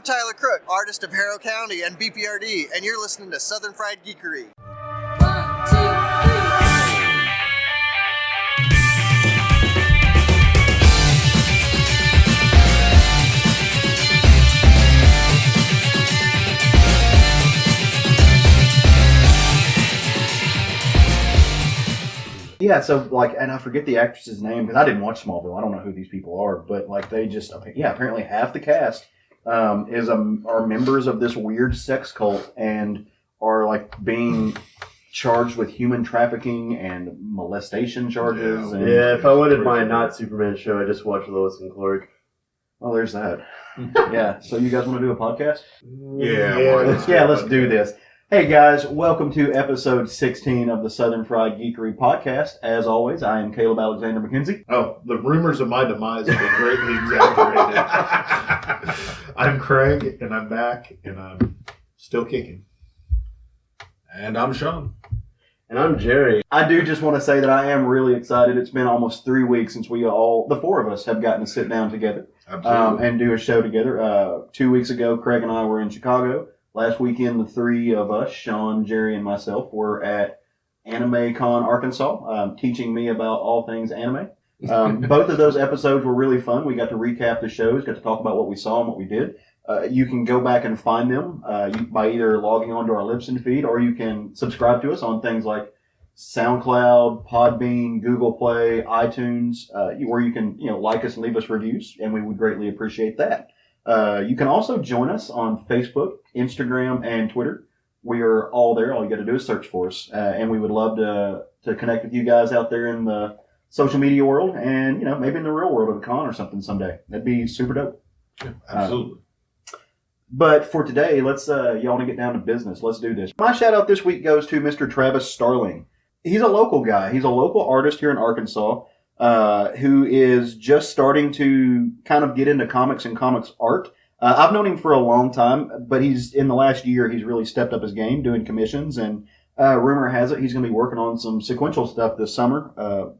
I'm Tyler Crook, artist of Harrow County and BPRD, and you're listening to Southern Fried Geekery. 1, 2, 3. Yeah, so and I forget the actress's name because I didn't watch Smallville. I don't know who these people are, but they just apparently half the cast are members of this weird sex cult and are being charged with human trafficking and molestation charges. Yeah, if I wanted my not Superman show, I just watch Lois and Clark. Well, there's that. Yeah, so you guys want to do a podcast? Yeah, let's do this. Hey guys, welcome to episode 16 of the Southern Fried Geekery podcast. As always, I am Caleb Alexander McKenzie. Oh, the rumors of my demise have been greatly exaggerated. I'm Craig, and I'm back, and I'm still kicking. And I'm Sean. And I'm Jerry. I do just want to say that I am really excited. It's been almost 3 weeks since the four of us, have gotten to sit down together and do a show together. 2 weeks ago, Craig and I were in Chicago. Last weekend, the three of us, Sean, Jerry, and myself, were at Anime Con Arkansas, teaching me about all things anime. Both of those episodes were really fun. We got to recap the shows, got to talk about what we saw and what we did. You can go back and find them by either logging onto our Libsyn feed, or you can subscribe to us on things like SoundCloud, Podbean, Google Play, iTunes, where you can like us and leave us reviews, and we would greatly appreciate that. You can also join us on Facebook, Instagram, and Twitter. We are all there. All you got to do is search for us. And we would love to connect with you guys out there in the social media world and, maybe in the real world of a con or something someday. That'd be super dope. Yeah, absolutely. But for today, let's, y'all want to get down to business. Let's do this. My shout out this week goes to Mr. Travis Starling. He's a local guy. He's a local artist here in Arkansas. Who is just starting to kind of get into comics and comics art. I've known him for a long time, but in the last year, he's really stepped up his game doing commissions, and rumor has it he's going to be working on some sequential stuff this summer,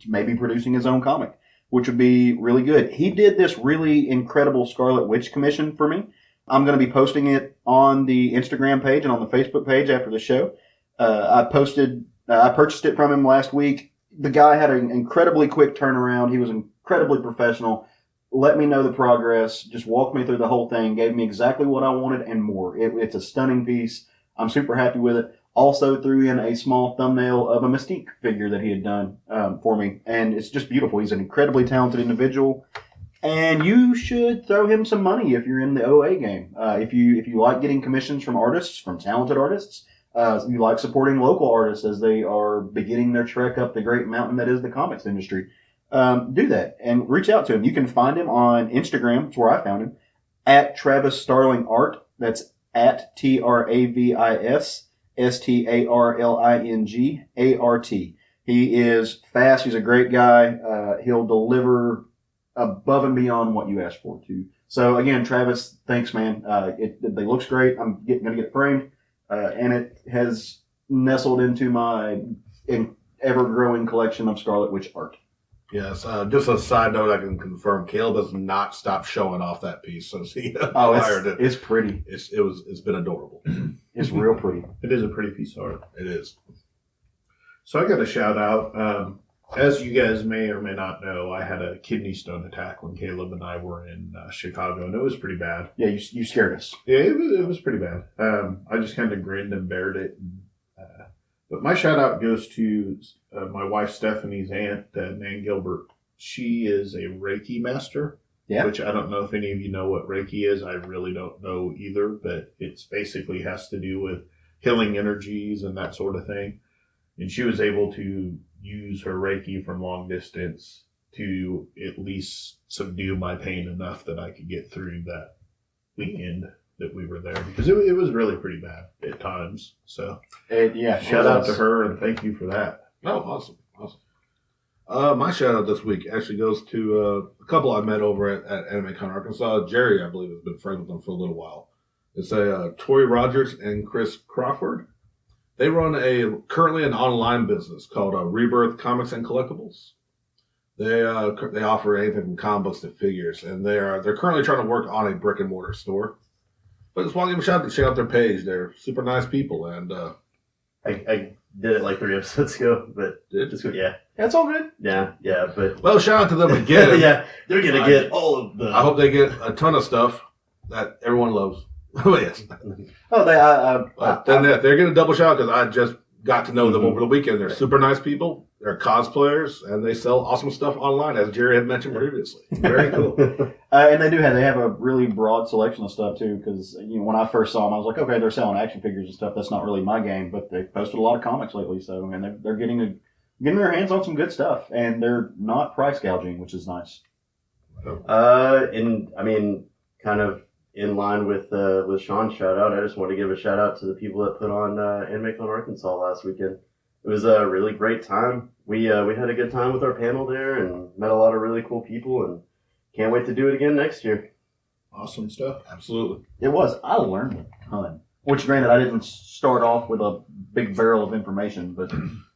maybe producing his own comic, which would be really good. He did this really incredible Scarlet Witch commission for me. I'm going to be posting it on the Instagram page and on the Facebook page after the show. I purchased it from him last week. The guy had an incredibly quick turnaround. He was incredibly professional. Let me know the progress. Just walked me through the whole thing. Gave me exactly what I wanted and more. It's a stunning piece. I'm super happy with it. Also threw in a small thumbnail of a Mystique figure that he had done for me. And it's just beautiful. He's an incredibly talented individual. And you should throw him some money if you're in the OA game. If you like getting commissions from artists, from talented artists, you like supporting local artists as they are beginning their trek up the great mountain that is the comics industry. Do that and reach out to him. You can find him on Instagram. That's where I found him. At Travis Starling Art. That's at TravisStarlingArt. He is fast. He's a great guy. He'll deliver above and beyond what you ask for too. So again, Travis, thanks, man. It looks great. I'm going to get it framed. And it has nestled into my ever-growing collection of Scarlet Witch art. Yes, just a side note, I can confirm Caleb does not stop showing off that piece. So see, it's pretty. It's been adorable. It's real pretty. It is a pretty piece of art. It is. So I got a shout out. As you guys may or may not know, I had a kidney stone attack when Caleb and I were in Chicago, and it was pretty bad. Yeah, you scared us. Yeah, it was pretty bad. I just kind of grinned and bared it. But my shout out goes to my wife Stephanie's aunt, Nan Gilbert. She is a Reiki master, which I don't know if any of you know what Reiki is. I really don't know either, but it's basically has to do with healing energies and that sort of thing. And she was able to use her Reiki from long distance to at least subdue my pain enough that I could get through that weekend that we were there, because it was really pretty bad at times. So shout out to her and thank you for that. Oh, awesome. My shout out this week actually goes to a couple I met over at Anime Con Arkansas. Jerry, I believe, has been friends with them for a little while. It's Tori Rogers and Chris Crawford. They run currently an online business called Rebirth Comics and Collectables. They offer anything from comic books to figures, and they're currently trying to work on a brick and mortar store. But just want to give them a shout to check out their page. They're super nice people, and I did it like 3 episodes ago, but it's good. yeah, That's all good. but Well, shout out to them again. yeah, they're gonna get all of the. I hope they get a ton of stuff that everyone loves. Oh yes. Oh, Then they're getting a double shout because I just got to know them over the weekend. They're super nice people. They're cosplayers, and they sell awesome stuff online, as Jerry had mentioned previously. Very cool. And they have a really broad selection of stuff too. Because when I first saw them, I was like, okay, they're selling action figures and stuff. That's not really my game, but they've posted a lot of comics lately. So and they're getting their hands on some good stuff, and they're not price gouging, which is nice. And I mean, kind of in line with Sean's shout out, I just want to give a shout out to the people that put on AnimeCon Arkansas last weekend. It was a really great time. We had a good time with our panel there and met a lot of really cool people, and can't wait to do it again next year. Awesome stuff. Absolutely. It was. I learned a ton. Which, granted, I didn't start off with a big barrel of information, but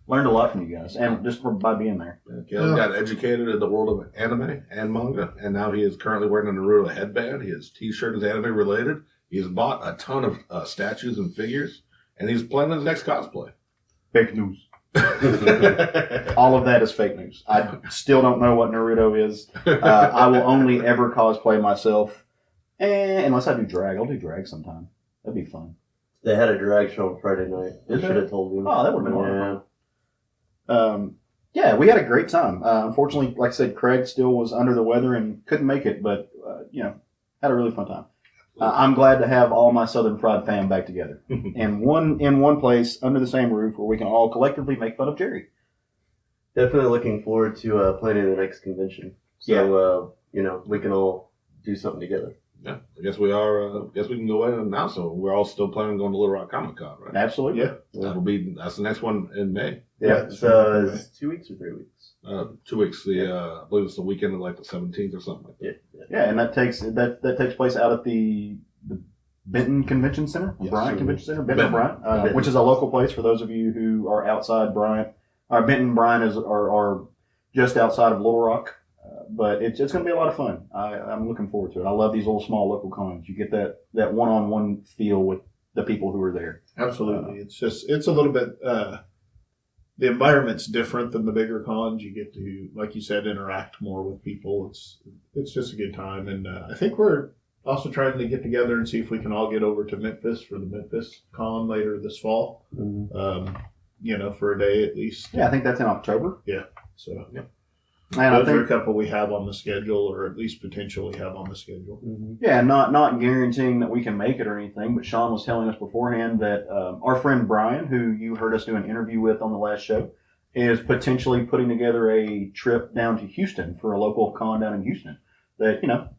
learned a lot from you guys, and just by being there. Caleb got educated in the world of anime and manga, and now he is currently wearing a Naruto headband. His T-shirt is anime related. He has bought a ton of statues and figures, and he's planning his next cosplay. Fake news. All of that is fake news. I still don't know what Naruto is. I will only ever cosplay myself, unless I do drag. I'll do drag sometime. That'd be fun. They had a drag show on Friday night. I should have told you. Oh, that would have been wonderful. Yeah, we had a great time. Unfortunately, like I said, Craig still was under the weather and couldn't make it, but had a really fun time. I'm glad to have all my Southern Fried fam back together in one place under the same roof where we can all collectively make fun of Jerry. Definitely looking forward to planning the next convention. So we can all do something together. Yeah, I guess we are. Guess we can go ahead and announce it. We're all still planning on going to Little Rock Comic Con, right? Absolutely. Yeah. That's the next one in May. Yeah, so it's 2 weeks or 3 weeks. 2 weeks. I believe it's the weekend of like the 17th or something like that. Yeah, and that takes place out at the Benton Convention Center, Yes. Bryant Convention Center, Benton, Benton. Bryant, which is a local place for those of you who are outside Bryant. Benton and Bryant are just outside of Little Rock, but it's going to be a lot of fun. I'm looking forward to it. I love these little small local cons. You get that one-on-one feel with the people who are there. Absolutely. It's a little bit, the environment's different than the bigger cons. You get to, like you said, interact more with people. It's just a good time. And I think we're also trying to get together and see if we can all get over to Memphis for the Memphis con later this fall. Mm-hmm. For a day at least. Yeah, I think that's in October. So And I those are a think, couple we have on the schedule, or at least potentially have on the schedule. Mm-hmm. yeah, not guaranteeing that we can make it or anything, but Sean was telling us beforehand that our friend Brian, who you heard us do an interview with on the last show, is potentially putting together a trip down to Houston for a local con down in Houston. That,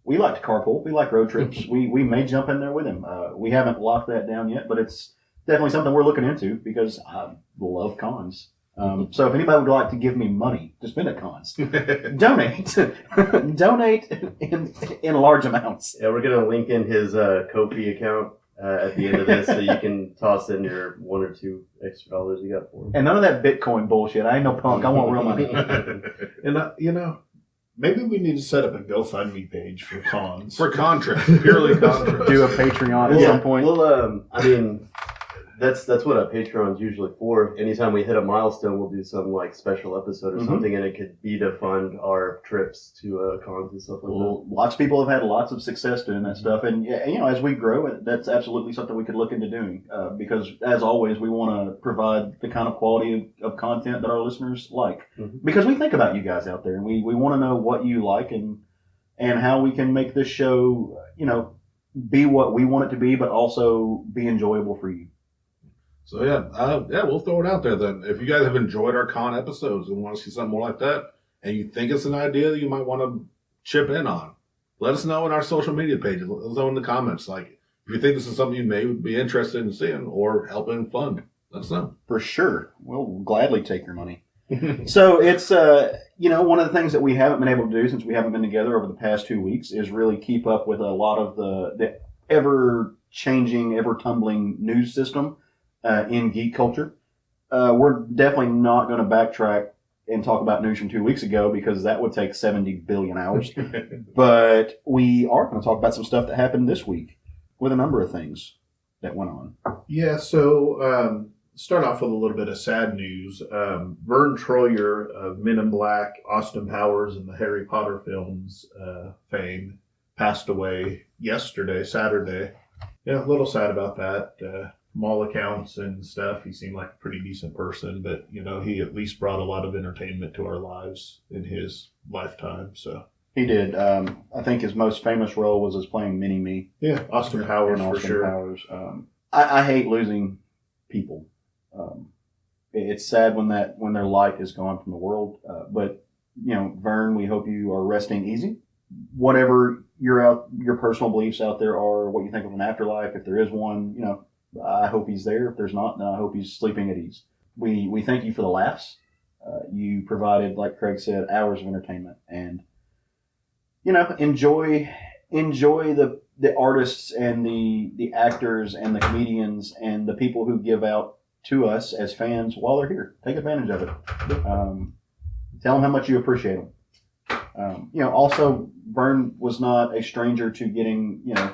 we like to carpool. We like road trips. we may jump in there with him. We haven't locked that down yet, but it's definitely something we're looking into because I love cons. So if anybody would like to give me money to spend at cons, donate in large amounts. Yeah, we're gonna link in his Ko-fi account at the end of this, so you can toss in your $1 or $2 extra you got for him. And none of that Bitcoin bullshit. I ain't no punk. I want real money. And maybe we need to set up a GoFundMe page for cons. For contracts, purely contracts. Do a Patreon at some point. Well, that's what a Patreon's usually for. Anytime we hit a milestone, we'll do some like special episode or Mhm. something, and it could be to fund our trips to cons and stuff like Well, lots of people have had lots of success doing that stuff, and as we grow, that's absolutely something we could look into doing. Because as always, we want to provide the kind of quality of content that our listeners like. Mhm. Because we think about you guys out there, and we want to know what you like and how we can make this show, be what we want it to be, but also be enjoyable for you. So we'll throw it out there then. If you guys have enjoyed our con episodes and want to see something more like that, and you think it's an idea that you might want to chip in on, let us know in our social media pages. Let us know in the comments. Like, if you think this is something you may be interested in seeing or helping fund, let us know. For sure. We'll gladly take your money. So it's, one of the things that we haven't been able to do since we haven't been together over the past 2 weeks is really keep up with a lot of the ever-changing, ever-tumbling news system in geek culture. We're definitely not going to backtrack and talk about news from 2 weeks ago because that would take 70 billion hours. But we are going to talk about some stuff that happened this week with a number of things that went on. Yeah, so start off with a little bit of sad news. Verne Troyer of Men in Black, Austin Powers, and the Harry Potter films fame passed away yesterday, Saturday. Yeah, a little sad about that. From all accounts and stuff, he seemed like a pretty decent person, but, you know, he at least brought a lot of entertainment to our lives in his lifetime, so. He did. I think his most famous role was as playing Mini-Me. Yeah, Austin Powers in for Austin sure. Powers. I hate losing people. It's sad when their light is gone from the world. But you know, Verne, we hope you are resting easy. Whatever your personal beliefs out there are, what you think of an afterlife, if there is one, you know, I hope he's there. If there's not, then I hope he's sleeping at ease. We thank you for the laughs. You provided, like Craig said, hours of entertainment, and you know, enjoy the artists and the actors and the comedians and the people who give out to us as fans while they're here. Take advantage of it. Tell them how much you appreciate them. You know, also, Verne was not a stranger to getting, you know,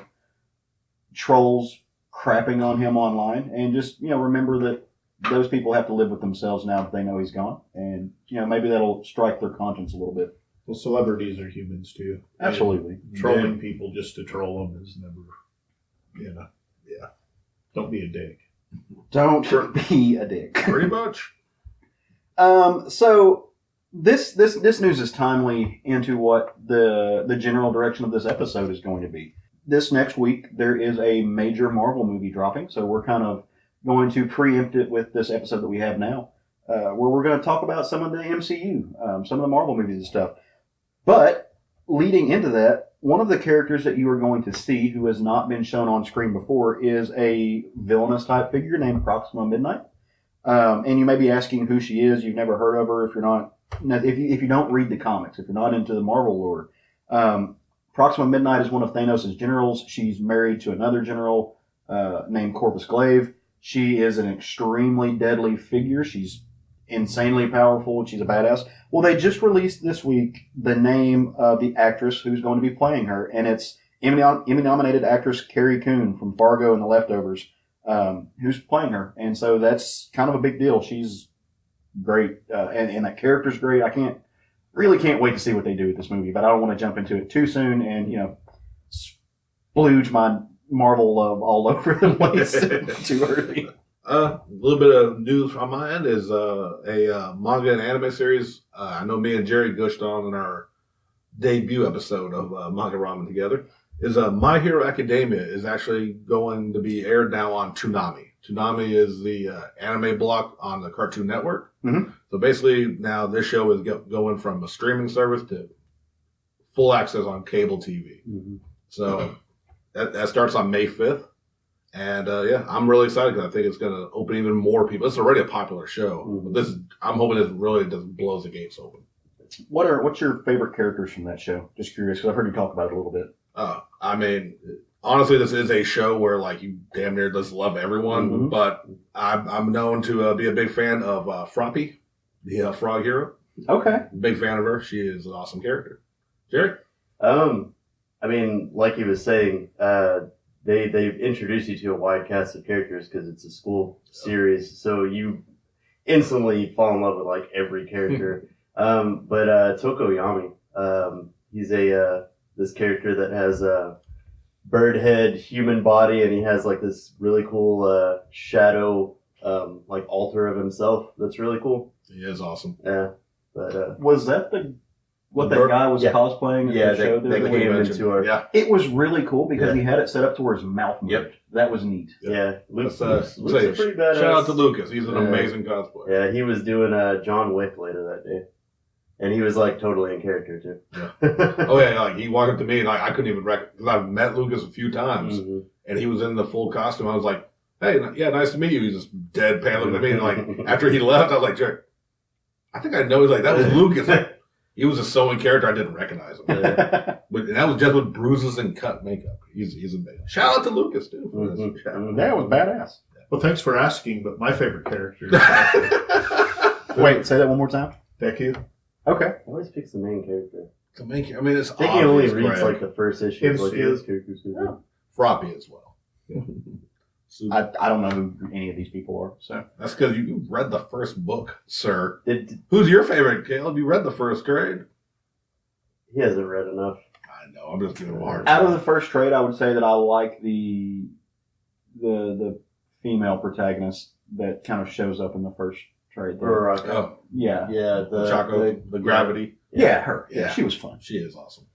trolls crapping on him online. And just, you know, remember that those people have to live with themselves now that they know he's gone. And, you know, maybe that'll strike their conscience a little bit. Well, celebrities are humans too. Absolutely. And trolling people just to troll them is never, you know, yeah. Don't be a dick. Don't be a dick. Pretty much. So this news is timely into what the general direction of this episode is going to be. This next week, there is a major Marvel movie dropping, so we're kind of going to preempt it with this episode that we have now, where we're going to talk about some of the MCU, some of the Marvel movies and stuff. But leading into that, one of the characters that you are going to see who has not been shown on screen before is a villainous type figure named Proxima Midnight. And you may be asking who she is. You've never heard of her if you're not, if you don't read the comics, if you're not into the Marvel lore. Proxima Midnight is one of Thanos' generals. She's married to another general named Corvus Glaive. She is an extremely deadly figure. She's insanely powerful. She's a badass. Well, they just released this week the name of the actress who's going to be playing her, and it's Emmy-nominated actress Carrie Coon from Fargo and The Leftovers, who's playing her. And so that's kind of a big deal. She's great, and that character's great. I can't wait to see what they do with this movie, but I don't want to jump into it too soon and, you know, splooge my Marvel love all over the place too early. A little bit of news on my end is a manga and anime series. I know me and Jerry gushed on in our debut episode of Manga Ramen together. Is My Hero Academia is actually going to be aired now on Toonami. Toonami is the anime block on the Cartoon Network. Mm-hmm. So basically now this show is going from a streaming service to full access on cable TV. Mm-hmm. So that starts on May 5th. And yeah, I'm really excited because I think it's going to open even more people. It's already a popular show. Mm-hmm. But I'm hoping it really just blows the gates open. What's your favorite characters from that show? Just curious, because I've heard you talk about it a little bit. I mean, honestly, this is a show where like you damn near just love everyone. Mm-hmm. But I'm known to be a big fan of Froppy, the frog hero. Okay. Big fan of her. She is an awesome character. Jerry? I mean, like he was saying, they've introduced you to a wide cast of characters because it's a school series, so you instantly fall in love with like every character. But Tokoyami, he's this character that has a bird head, human body, and he has like this really cool shadow like altar of himself. That's really cool. He is awesome. Yeah, but Was that what that guy was cosplaying in the show? they came into our Yeah. It was really cool because Yeah. he had it set up to where his mouth moved. Yep. That was neat. yeah. Luke's Let's a pretty badass. shout out to Lucas. He's an Yeah. amazing cosplayer. Yeah, he was doing John Wick later that day. And he was like totally in character too. Yeah. Oh yeah, like he walked up to me and I couldn't even recognize, because I've met Lucas a few times, Mhm. and he was in the full costume. I was like, "Hey, yeah, nice to meet you." He's just deadpan looking at me, and like after he left, I was like, "Jerry, I think I know." He's like, "That was Lucas." Like, he was just so in character, I didn't recognize him. Yeah. And that was just with bruises and cut makeup. He's amazing. Shout out to Lucas too. For this. Mhm. That was badass. Well, thanks for asking, but my favorite character is Wait, say that one more time. Deku. Okay. Always picks the main character. To make it, I mean, it's I think he only obvious, reads Greg. like the first issue. Of what MCU. those characters do. Oh. Froppy as well. So I don't know who any of these people are. So that's because you read the first book, sir. Did Who's your favorite, Caleb? You read the first trade? he hasn't read enough? I know. I'm just giving him a hard out of time. the first trade, I would say that I like the female protagonist that kind of shows up in the first trade. Or Oh, Yeah. yeah, the Choco, the gravity. Yeah, her. Yeah, Yeah. she was fun. She is awesome.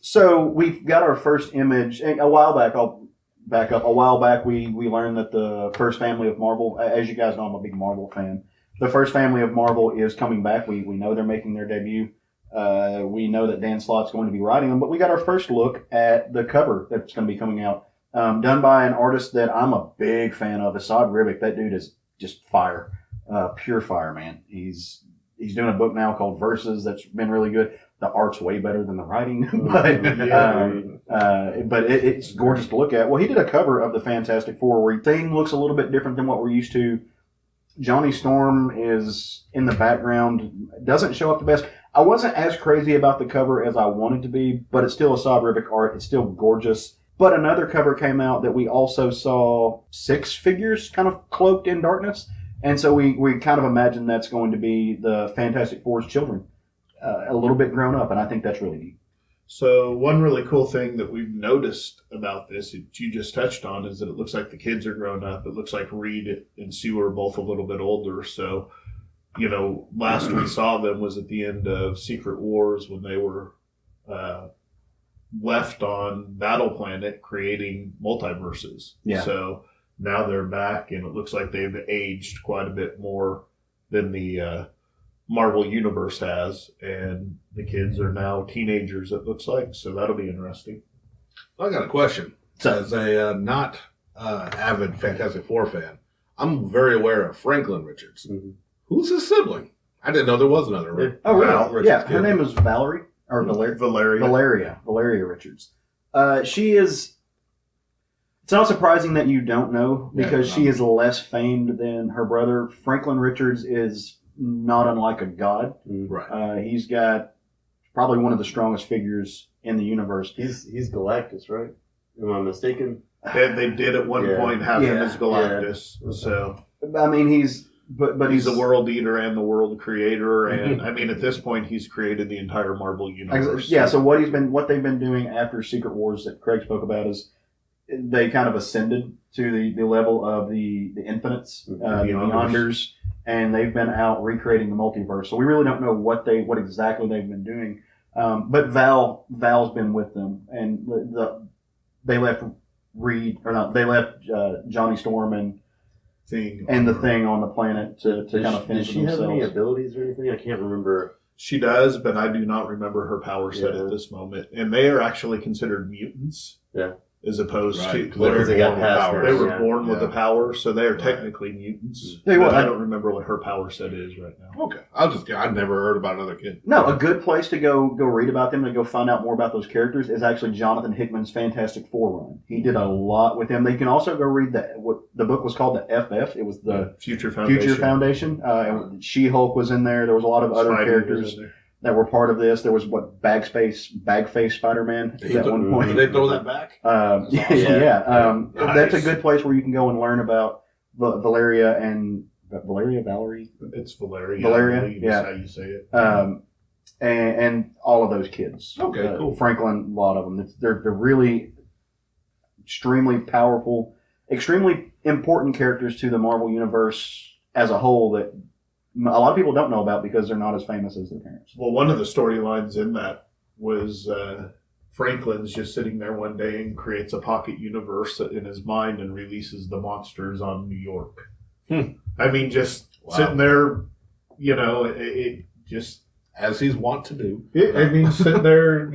So we've got our first image. And a while back, I'll back up. A while back, we learned that the first family of Marvel, as you guys know, I'm a big Marvel fan. The first family of Marvel is coming back. We know they're making their debut. We know that Dan Slott's going to be writing them, but we got our first look at the cover that's going to be coming out, done by an artist that I'm a big fan of, Asad Ribic. That dude is just fire, pure fire, man. He's doing a book now called Verses that's been really good. The art's way better than the writing, but it's gorgeous to look at. Well, he did a cover of the Fantastic Four where thing looks a little bit different than what we're used to. Johnny Storm is in the background, doesn't show up the best. I wasn't as crazy about the cover as I wanted to be, but it's still Asad Ribic art. It's still gorgeous. But another cover came out that we also saw 6 figures kind of cloaked in darkness. And so we kind of imagine that's going to be the Fantastic Four's children, a little bit grown up, and I think that's really neat. So one really cool thing that we've noticed about this that you just touched on is that it looks like the kids are grown up. It looks like Reed and Sue are both a little bit older. So, last we saw them was at the end of Secret Wars when they were left on Battle Planet creating multiverses. Yeah. So now they're back, and it looks like they've aged quite a bit more than the Marvel Universe has, and the kids are now teenagers, it looks like, so that'll be interesting. I got a question. So- As a not avid Fantastic Four fan, I'm very aware of Franklin Richards. Mhm. Who's his sibling? I didn't know there was another. Oh, really? Val Richards Yeah, her kid. name is Valerie, or Valeria. Valeria Richards. She is. It's not surprising that you don't know because Yeah, she is less famed than her brother. Franklin Richards is not unlike a god. Right. He's got probably one of the strongest figures in the universe. He's Galactus, right? Am I mistaken? They did at one Yeah. point have him Yeah. as Galactus, so I mean, he's he's the world eater and the world creator, and I mean at this point he's created the entire Marvel universe. Yeah. So what they've been doing after Secret Wars that Craig spoke about is they kind of ascended to the level of the Infinites, the Beyonders, and they've been out recreating the multiverse. So we really don't know what exactly they've been doing. But Val's been with them, and they left Reed or not? They left Johnny Storm and the Thing on the planet to kind of finish Does she have any themselves. abilities or anything? I can't remember. She does, but I do not remember her power set at this moment. And they are actually considered mutants. Yeah. As opposed Right. to Because they got born with past powers. her. they were Yeah. born with Yeah. the power, so they are Right. technically mutants. Tell you what, But I I- don't remember what her power set is right now. Okay. I've never heard about another kid. No, a good place to go read about them, to go find out more about those characters is actually Jonathan Hickman's Fantastic Four run. He did a lot with them. They can also go read what the book was called, the FF. It was the Future Foundation. Future Foundation. And She-Hulk was in there. There was a lot of other Spidey was characters in there. that were part of this. There was Bagface Spider-Man at one point. Did they throw that back? Yeah. Nice. That's a good place where you can go and learn about Valeria, Valerie, It's Valeria. Valeria, I believe is yeah. how you say it. and all of those kids. Okay, cool. Franklin, a lot of them. They're really extremely powerful, extremely important characters to the Marvel Universe as a whole that a lot of people don't know about because they're not as famous as their parents. Well, one of the storylines in that was Franklin's just sitting there one day and creates a pocket universe in his mind and releases the monsters on New York. I mean, just Wow. sitting there, it just. As he's wont to do. Sitting there,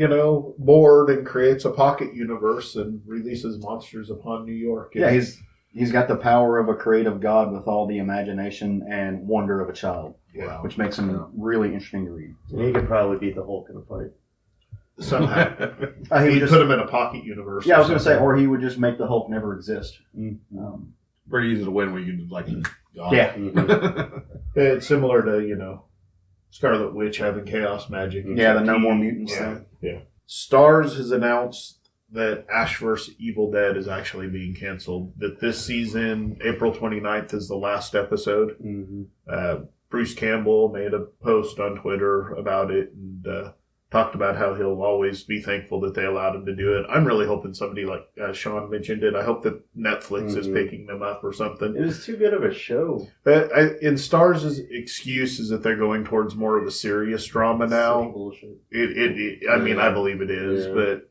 bored and creates a pocket universe and releases monsters upon New York. Yeah, he's got the power of a creative god with all the imagination and wonder of a child, Wow. which makes him really interesting to read. And he could probably beat the Hulk in a fight. Somehow. He would He'd just, put him in a pocket universe. yeah, I or was going to say, something. or he would just make the Hulk never exist. Pretty easy to win when you can God. Yeah. Mhm. It's similar to, Scarlet Witch having chaos magic. Yeah, the No More Mutants Yeah, thing. yeah. Stars has announced that Ash vs. Evil Dead is actually being canceled. That this season, April 29th, is the last episode. Bruce Campbell made a post on Twitter about it and talked about how he'll always be thankful that they allowed him to do it. I'm really hoping somebody like Sean mentioned it. I hope that Netflix is picking them up or something. It was too good of a show. But in Stars' excuse is that they're going towards more of a serious drama now. Such bullshit. I mean, I believe it is, but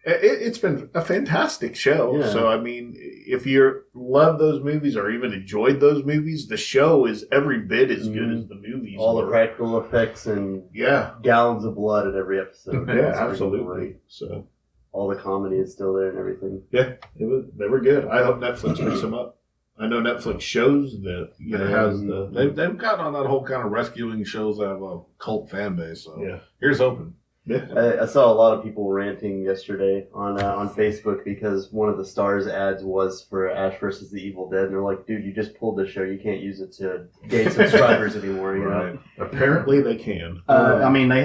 it's been a fantastic show. Yeah. So, I mean, if you love those movies or even enjoyed those movies, the show is every bit as good as the movies. All the were. practical effects and gallons of blood at every episode. Yeah, It's absolutely. great. So, All the comedy is still there and everything. yeah, they were good. I hope Netflix picks them up. I know Netflix shows that has the They've got on that whole kind of rescuing shows that have a cult fan base. So here's hoping. Yeah. I saw a lot of people ranting yesterday on Facebook because one of the Stars ads was for Ash versus the Evil Dead, and they're like, "Dude, you just pulled the show. You can't use it to gain subscribers anymore." You know? Apparently, they can. I mean, they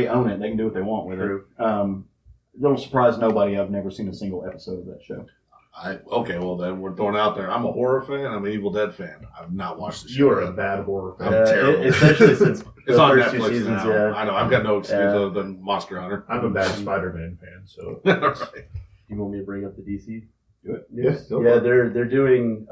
own it. They can do what they want with True. it. It'll surprise nobody. I've never seen a single episode of that show. Okay, well then we're throwing out there. I'm a horror fan. I'm an Evil Dead fan. I've not watched the show. You're a bad horror fan. I'm terrible. Especially since It's the on first two Netflix seasons. now. Yeah. I know. I've got no excuse other than Monster Hunter. I'm a bad Spider-Man fan, so You want me to bring up the DC? Do it. yes. Yeah, they're doing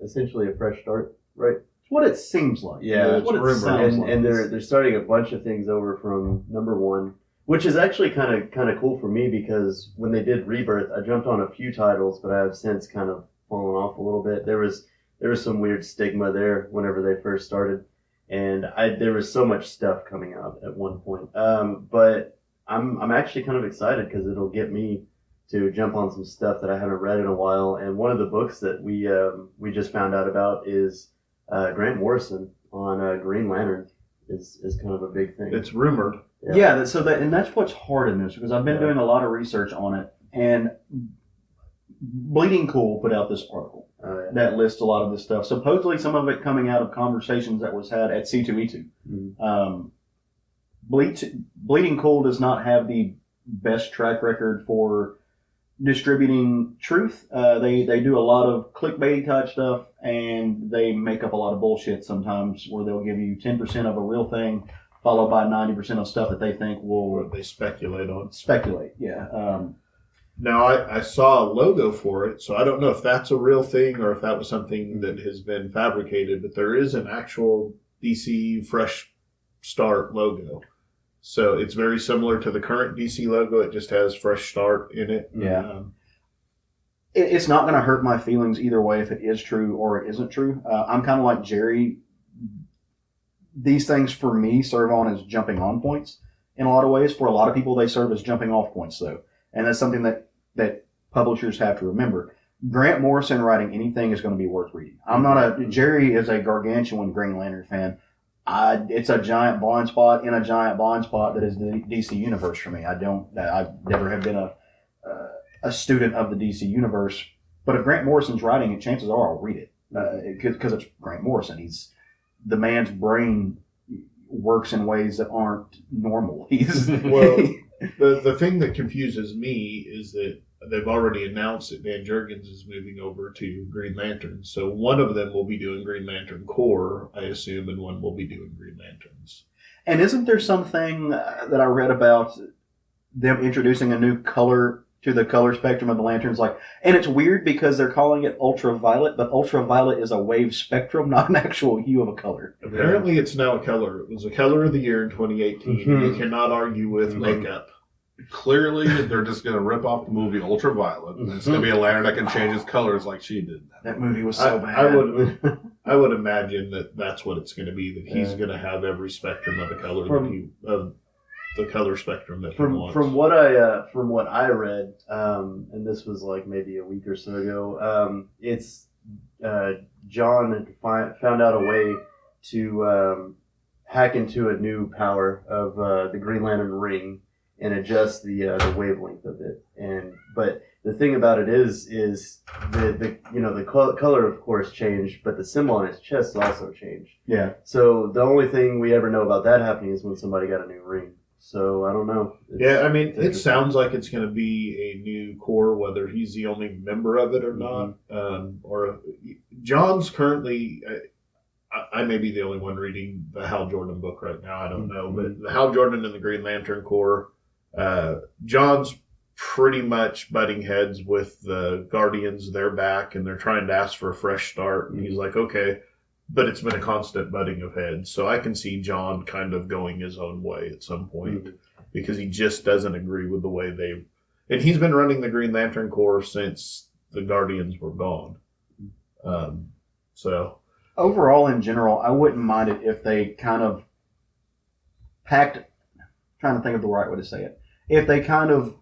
essentially a fresh start, right? It's what it seems like. Yeah, It's what it it's sounds rumored. like. And they're starting a bunch of things over from number one, which is actually kind of cool for me because when they did Rebirth, I jumped on a few titles, but I have since kind of fallen off a little bit. There was some weird stigma there whenever they first started, and there was so much stuff coming out at one point. But I'm actually kind of excited because it'll get me to jump on some stuff that I haven't read in a while. And one of the books that we just found out about is Grant Morrison on Green Lantern is kind of a big thing. It's rumored. Yeah, and that's what's hard in this because I've been doing a lot of research on it, and Bleeding Cool put out this article that lists a lot of this stuff. Supposedly, some of it coming out of conversations that was had at C2E2. Bleeding Cool does not have the best track record for distributing truth. They do a lot of clickbait type stuff, and they make up a lot of bullshit sometimes where they'll give you 10% of a real thing followed by 90% of stuff that they think will They speculate on. speculate. Yeah. Now, I saw a logo for it, so I don't know if that's a real thing or if that was something that has been fabricated, but there is an actual DC Fresh Start logo. So it's very similar to the current DC logo. It just has Fresh Start in it. Yeah. It's not going to hurt my feelings either way if it is true or it isn't true. I'm kind of like Jerry. These things for me serve on as jumping on points in a lot of ways. For a lot of people, they serve as jumping off points, though. And that's something that publishers have to remember. Grant Morrison writing anything is going to be worth reading. Jerry is a gargantuan Green Lantern fan. It's a giant blind spot in a giant blind spot that is the DC universe for me. I never have been a student of the DC universe, but if Grant Morrison's writing it, chances are I'll read it because it's Grant Morrison. The man's brain works in ways that aren't normal. The thing that confuses me is that they've already announced that Dan Jurgens is moving over to Green Lantern. So one of them will be doing Green Lantern Corps, I assume, and one will be doing Green Lanterns. And isn't there something that I read about them introducing a new color to the color spectrum of the lanterns? And it's weird because they're calling it ultraviolet, but ultraviolet is a wave spectrum, not an actual hue of a color. Apparently, it's now a color. It was a color of the year in 2018. You cannot argue with makeup. Clearly, they're just going to rip off the movie Ultraviolet, and it's going to be a lantern that can change its colors like she did. That movie was so bad. I would imagine that that's what it's going to be. That he's going to have every spectrum of the color of the color spectrum that he wants. From what I read, and this was like maybe a week or so ago, it's John had found out a way to hack into a new power of the Green Lantern ring and adjust the wavelength of it. But the thing about it is the color of course changed, but the symbol on his chest also changed. Yeah. So the only thing we ever know about that happening is when somebody got a new ring. So I don't know. It sounds like it's going to be a new core, whether he's the only member of it or not. Or John's currently, I may be the only one reading the Hal Jordan book right now. I don't know, but the Hal Jordan and the Green Lantern Corps, John's pretty much butting heads with the Guardians. They're back and they're trying to ask for a fresh start. And he's like, okay. But it's been a constant butting of heads. So I can see John kind of going his own way at some point because he just doesn't agree with the way they... And he's been running the Green Lantern Corps since the Guardians were gone. So... Overall, in general, I wouldn't mind it if they kind of packed... trying to think of the right way to say it. If they kind of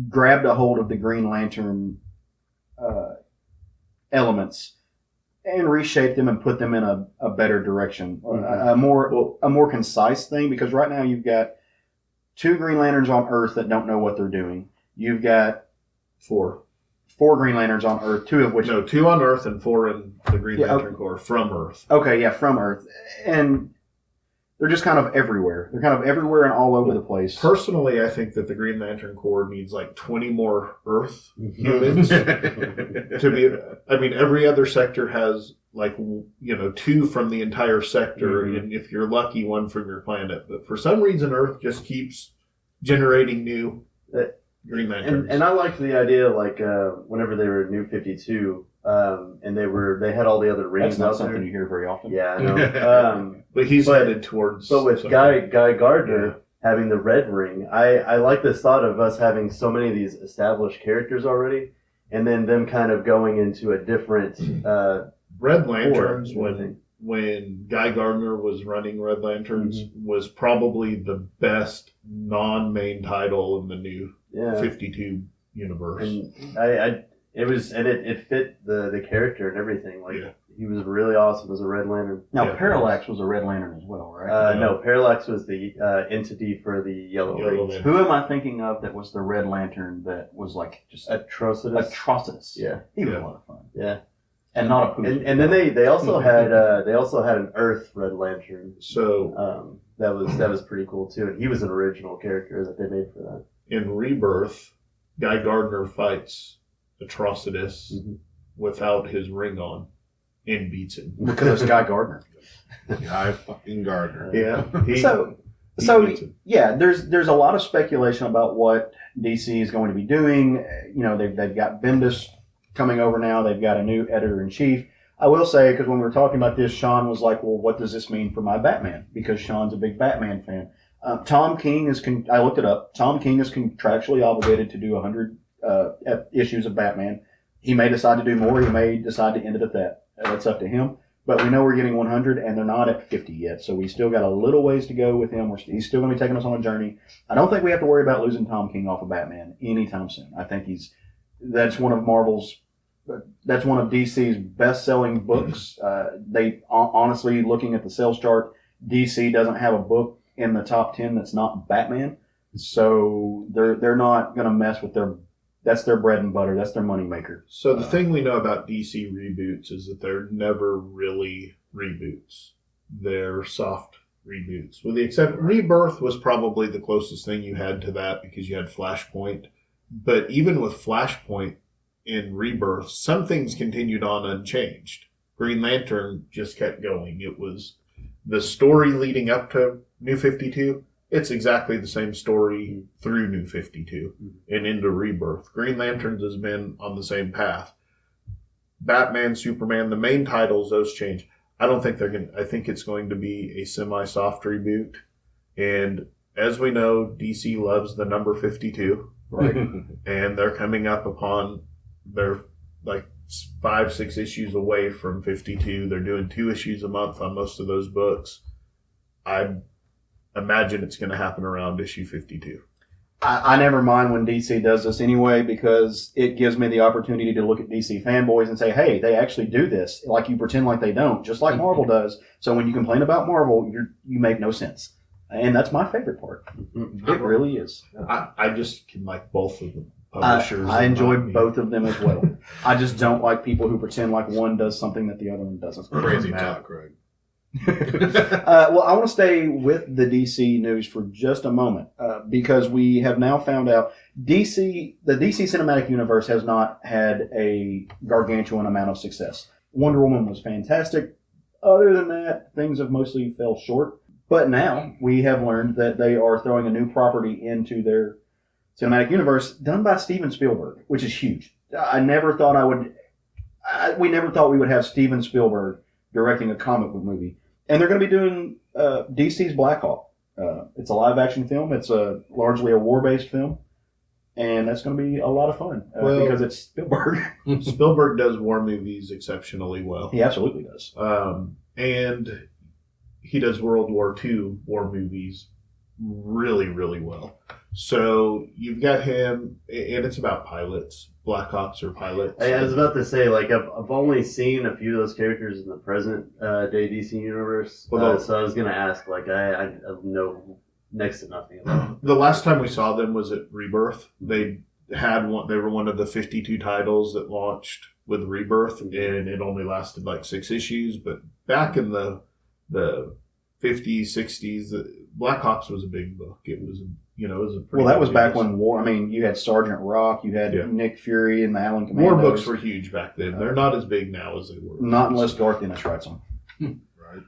grabbed a hold of the Green Lantern elements and reshape them and put them in a better direction, a more concise thing. Because right now you've got 2 Green Lanterns on Earth that don't know what they're doing. You've got 4 Green Lanterns on Earth, 2 of which 2 on Earth and 4 in the Green Lantern Corps from Earth. Okay, yeah, from Earth, and they're just kind of everywhere. They're kind of everywhere and all over the place. Personally, I think that the Green Lantern Corps needs like 20 more Earth humans to be. I mean, every other sector has like 2 from the entire sector, and if you're lucky, 1 from your planet. But for some reason, Earth just keeps generating new Green Lanterns. And I liked the idea, like whenever they were New 52, and they had all the other rings. That's not out something there. you hear very often. Yeah, I know. But he's headed towards. But with Guy Gardner having the red ring, I like this thought of us having so many of these established characters already, and then them kind of going into a different Red Lanterns. When Guy Gardner was running Red Lanterns, was probably the best non-main title in the new 52 universe. And it fit the character and everything. Like he was really awesome as a Red Lantern. Now Parallax was a Red Lantern as well, right? No, Parallax was the entity for the Yellow Rings. Who am I thinking of that was the Red Lantern that was like just Atrocitus? Yeah, he was a lot of fun. Yeah. And not a pooch. And then they also had an Earth Red Lantern. So that was pretty cool too. And he was an original character that they made for that. In Rebirth, Guy Gardner fights Atrocitus without his ring on and beats him. Because it's Guy Gardner. Guy fucking Gardner. Yeah. There's a lot of speculation about what DC is going to be doing. They've got Bendis coming over now. They've got a new editor-in-chief. I will say, because when we were talking about this, Sean was like, well, what does this mean for my Batman? Because Sean's a big Batman fan. Tom King I looked it up. Tom King is contractually obligated to do 100 issues of Batman. He may decide to do more. He may decide to end it at that. That's up to him. But we know we're getting 100, and they're not at 50 yet. So we still got a little ways to go with him. He's still going to be taking us on a journey. I don't think we have to worry about losing Tom King off of Batman anytime soon. I think that's one of DC's best-selling books. They honestly, looking at the sales chart, DC doesn't have a book in the top 10 that's not Batman. So they're not going to mess with that's their bread and butter. That's their moneymaker. So the thing we know about DC reboots is that they're never really reboots. They're soft reboots. With the exception, Rebirth was probably the closest thing you had to that because you had Flashpoint. But even with Flashpoint in Rebirth, some things continued on unchanged. Green Lantern just kept going. It was the story leading up to New 52. It's exactly the same story through New 52 and into Rebirth. Green Lanterns has been on the same path. Batman, Superman, the main titles, those change. I think it's going to be a semi-soft reboot. And as we know, DC loves the number 52. Right. And they're coming up upon, they're like 5-6 issues away from 52. They're doing 2 issues a month on most of those books. I imagine it's going to happen around issue 52. I never mind when DC does this anyway, because it gives me the opportunity to look at DC fanboys and say, hey, they actually do this. Like, you pretend like they don't, just like Marvel does. So when you complain about Marvel, you make no sense. And that's my favorite part. It really is. I just can like both of them. publishers. I and enjoy not me. both of them as well. I just don't like people who pretend like one does something that the other one doesn't. Crazy Matt. talk, Craig. Well, I want to stay with the DC news for just a moment because we have now found out the DC Cinematic Universe has not had a gargantuan amount of success. Wonder Woman was fantastic. Other than that, things have mostly fell short. But now we have learned that they are throwing a new property into their cinematic universe done by Steven Spielberg, which is huge. I never thought we never thought we would have Steven Spielberg directing a comic book movie. And they're going to be doing DC's Black Hawk. It's a live-action film. It's largely a war-based film. And that's going to be a lot of fun because it's Spielberg. Spielberg does war movies exceptionally well. He absolutely does. And he does World War II war movies really, really well. So you've got him, and it's about pilots. Black Hawks are pilots. I was about to say, like, I've only seen a few of those characters in the present day DC universe. So I was going to ask, like, I know next to nothing about them. The last time we saw them was at Rebirth. They were one of the 52 titles that launched with Rebirth, and it only lasted like 6 issues. But back in the 50s, 60s, Black Hawks was a big book. It was a pretty That was big back book. when you had Sergeant Rock, you had Nick Fury and the Allen War Commandos. books were huge back then. They're not as big now as they were. Not unless Garth Ennis writes them. Right.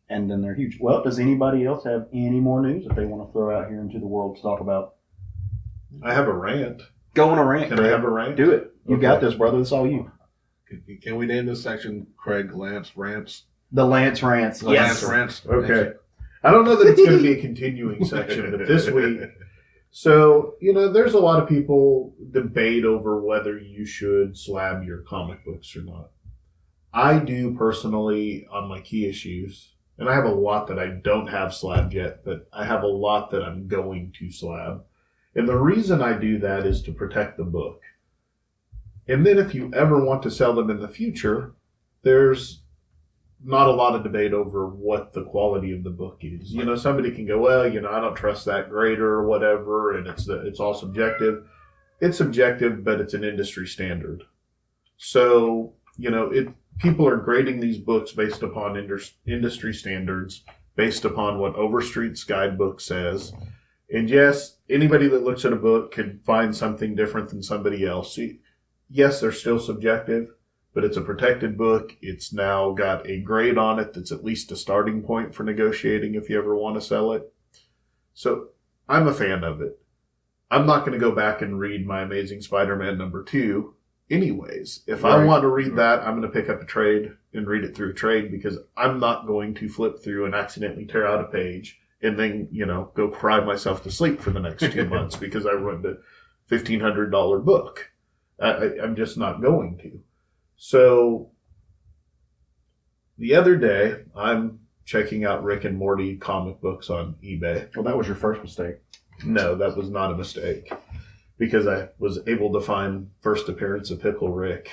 And then they're huge. Well, does anybody else have any more news that they want to throw out here into the world to talk about? I have a rant. Go on a rant, Can Craig. I have a rant? Do it. You Okay. got this, brother. It's all you. Can we name this section Craig Lantz Rants? The Lantz Rants. Lantz Rants. Okay. I don't know that it's going to be a continuing section, but this week. So, there's a lot of people debate over whether you should slab your comic books or not. I do personally on my key issues, and I have a lot that I don't have slabbed yet, but I have a lot that I'm going to slab. And the reason I do that is to protect the book. And then if you ever want to sell them in the future, there's not a lot of debate over what the quality of the book is. Somebody can go, well, I don't trust that grader or whatever, and it's all subjective. It's subjective, but it's an industry standard. So, people are grading these books based upon industry standards, based upon what Overstreet's guidebook says. And yes, anybody that looks at a book can find something different than somebody else. Yes, they're still subjective, but it's a protected book. It's now got a grade on it that's at least a starting point for negotiating if you ever want to sell it. So I'm a fan of it. I'm not going to go back and read My Amazing Spider-Man #2 anyways. If I want to read that, I'm going to pick up a trade and read it through a trade because I'm not going to flip through and accidentally tear out a page and then, go cry myself to sleep for the next 2 months because I ruined a $1,500 book. I'm just not going to. So the other day, I'm checking out Rick and Morty comic books on eBay. Well, that was your first mistake. No, that was not a mistake because I was able to find first appearance of Pickle Rick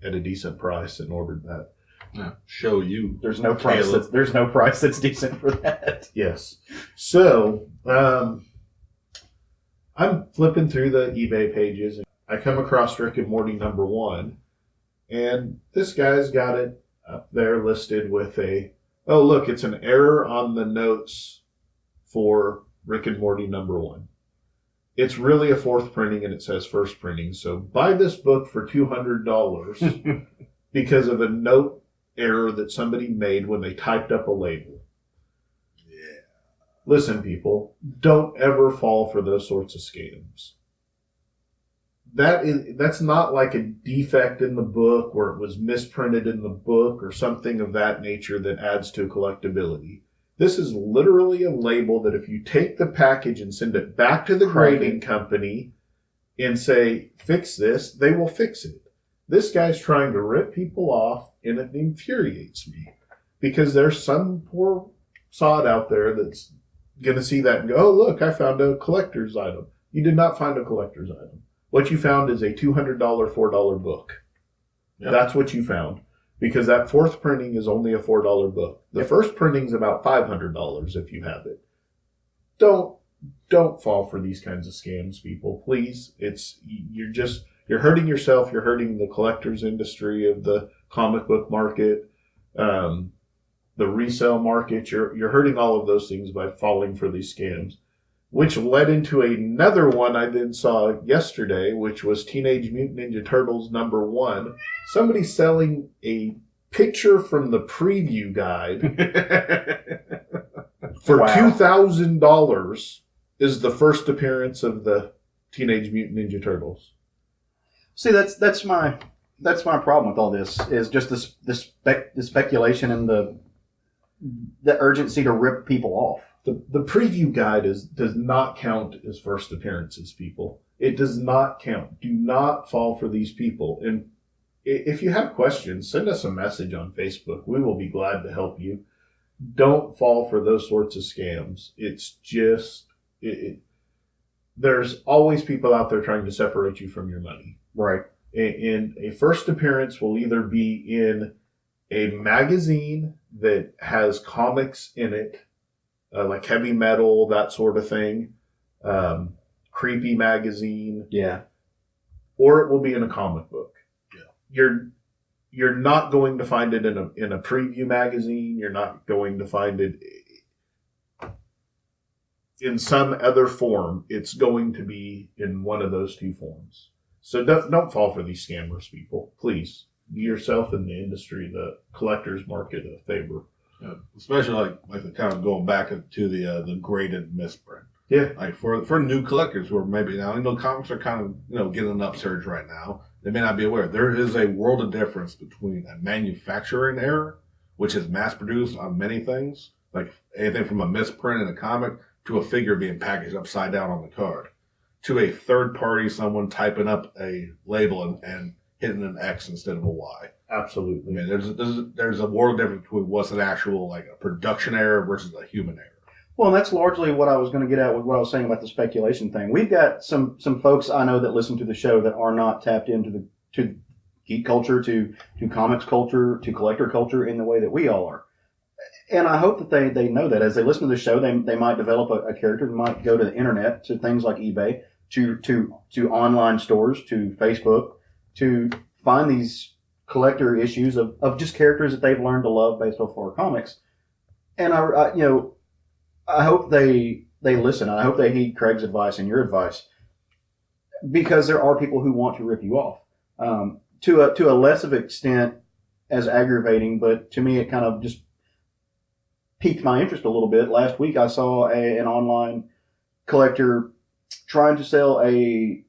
at a decent price and ordered that. Yeah, show you. There's no price. There's no price that's decent for that. Yes. So I'm flipping through the eBay pages and I come across Rick and Morty #1. And this guy's got it up there listed with it's an error on the notes for Rick and Morty #1. It's really a 4th printing and it says 1st printing. So buy this book for $200 because of a note error that somebody made when they typed up a label. Yeah. Listen, people, don't ever fall for those sorts of scams. That's not like a defect in the book where it was misprinted in the book or something of that nature that adds to collectability. This is literally a label that if you take the package and send it back to the grading company and say, fix this, they will fix it. This guy's trying to rip people off and it infuriates me because there's some poor sod out there that's going to see that and go, oh, look, I found a collector's item. You did not find a collector's item. What you found is a $200, $4 book. Yep. That's what you found. Because that 4th printing is only a $4 book. The 1st printing is about $500 if you have it. Don't don't fall for these kinds of scams, people. Please, you're hurting yourself. You're hurting the collector's industry of the comic book market, the resale market. You're hurting all of those things by falling for these scams, which led into another one I then saw yesterday, which was Teenage Mutant Ninja Turtles #1. Somebody selling a picture from the preview guide for $2,000 is the first appearance of the Teenage Mutant Ninja Turtles. See, that's my problem with all this is just the speculation and the urgency to rip people off. The preview guide does not count as first appearances, people. It does not count. Do not fall for these people. And if you have questions, send us a message on Facebook. We will be glad to help you. Don't fall for those sorts of scams. It's just, there's always people out there trying to separate you from your money. Right. And a first appearance will either be in a magazine that has comics in it, like heavy metal, that sort of thing, creepy magazine. Yeah. Or it will be in a comic book. Yeah. You're not going to find it in a preview magazine. You're not going to find it in some other form. It's going to be in one of those two forms. So don't fall for these scammers, people. Please do yourself and the industry, the collector's market, a favor. Especially like the kind of going back to the graded misprint. Yeah. Like for new collectors who are maybe now, comics are kind of, getting an upsurge right now. They may not be aware. There is a world of difference between a manufacturing error, which is mass produced on many things, like anything from a misprint in a comic to a figure being packaged upside down on the card, to a third party, someone typing up a label and hitting an X instead of a Y. Absolutely. I mean, there's a world difference between what's an actual, like, a production error versus a human error. Well, and that's largely what I was going to get at with what I was saying about the speculation thing. We've got some folks I know that listen to the show that are not tapped into to geek culture, to comics culture, to collector culture in the way that we all are. And I hope that they know that as they listen to the show, they might develop a character that might go to the internet, to things like eBay, to online stores, to Facebook, to find these collector issues of just characters that they've learned to love based off our comics. And I hope they listen. I hope they heed Craig's advice and your advice, because there are people who want to rip you off to a less of extent as aggravating, but to me it kind of just piqued my interest a little bit. Last week I saw an online collector trying to sell a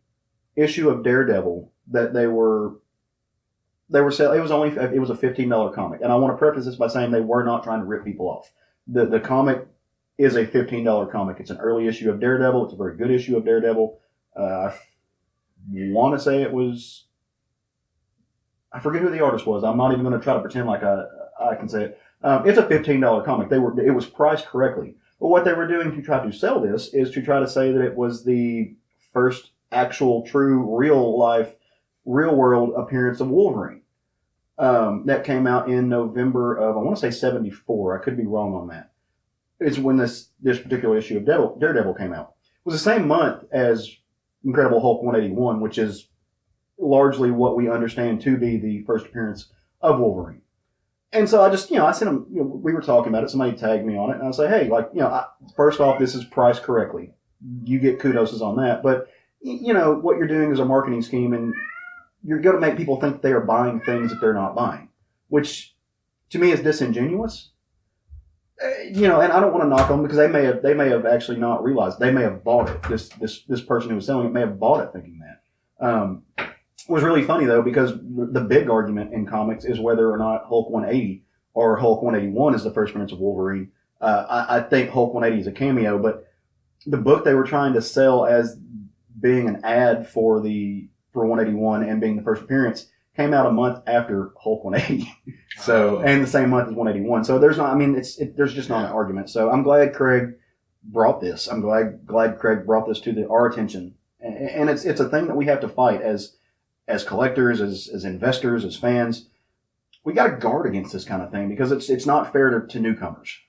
issue of Daredevil that they were selling. It was a $15 comic, and I want to preface this by saying they were not trying to rip people off. The comic is a $15 comic. It's an early issue of Daredevil. It's a very good issue of Daredevil. I want to say it was, I forget who the artist was. I'm not even going to try to pretend like I can say it. It's a $15 comic. It was priced correctly. But what they were doing to try to sell this is to try to say that it was the first actual, true, real world appearance of Wolverine. That came out in November of, I want to say 74. I could be wrong on that. It's when this particular issue of Daredevil came out. It was the same month as Incredible Hulk 181, which is largely what we understand to be the first appearance of Wolverine. And so I just, I sent him, we were talking about it, somebody tagged me on it, and I say, hey, first off, this is priced correctly. You get kudos on that. But, what you're doing is a marketing scheme, and you're going to make people think they are buying things that they're not buying, which to me is disingenuous. And I don't want to knock them, because they may have actually not realized. They may have bought it. This person who was selling it may have bought it thinking that. It was really funny, though, because the big argument in comics is whether or not Hulk 180 or Hulk 181 is the first appearance of Wolverine. I think Hulk 180 is a cameo, but the book they were trying to sell as being an ad for 181 and being the first appearance came out a month after Hulk 180. And the same month as 181. So there's not, there's just not an argument. So I'm glad Craig brought this. I'm glad Craig brought this to our attention. And it's a thing that we have to fight as collectors, as investors, as fans. We got to guard against this kind of thing, because it's not fair to newcomers.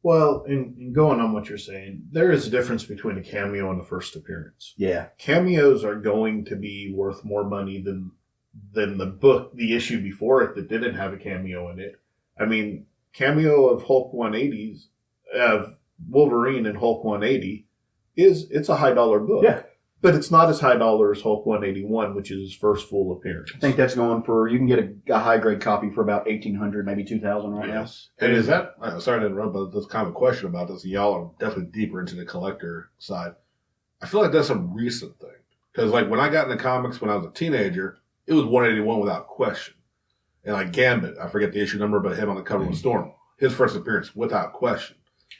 Well, in going on what you're saying, there is a difference between a cameo and a first appearance. Yeah. Cameos are going to be worth more money than the issue before it that didn't have a cameo in it. I mean, cameo of Hulk 180s, of Wolverine and Hulk 180, it's a high dollar book. Yeah. But it's not as high dollar as Hulk 181, which is his first full appearance. I think that's going for, you can get a high grade copy for about $1,800, maybe $2,000 right Yes. And is that, sorry to interrupt, but there's kind of a question about this. Y'all are definitely deeper into the collector side. I feel like that's a recent thing. Because, like, when I got into comics when I was a teenager, it was 181 without question. And, like, Gambit, I forget the issue number, but him on the cover of Storm, his first appearance without question.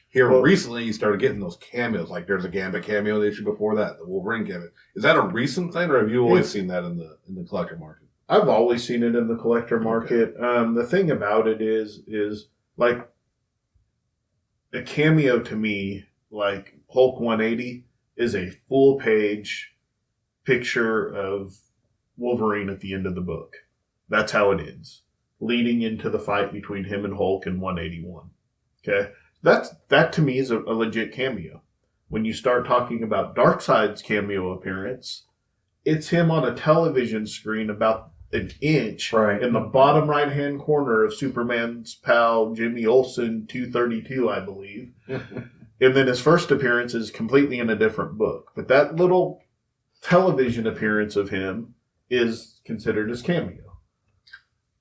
Here recently, you started getting those cameos. Like, there's a Gambit cameo the issue before that, the Wolverine Gambit. Is that a recent thing, or have you always seen that in the collector market? I've always seen it in the collector market. The thing about it is like a cameo to me, like Hulk 180, is a full page picture of Wolverine at the end of the book. That's how it ends, leading into the fight between him and Hulk in 181. Okay, that to me is a legit cameo. When you start talking about Darkseid's cameo appearance, it's him on a television screen about an inch in the bottom right-hand corner of Superman's pal Jimmy Olsen 232, I believe. And then his first appearance is completely in a different book. But that little television appearance of him is considered his cameo.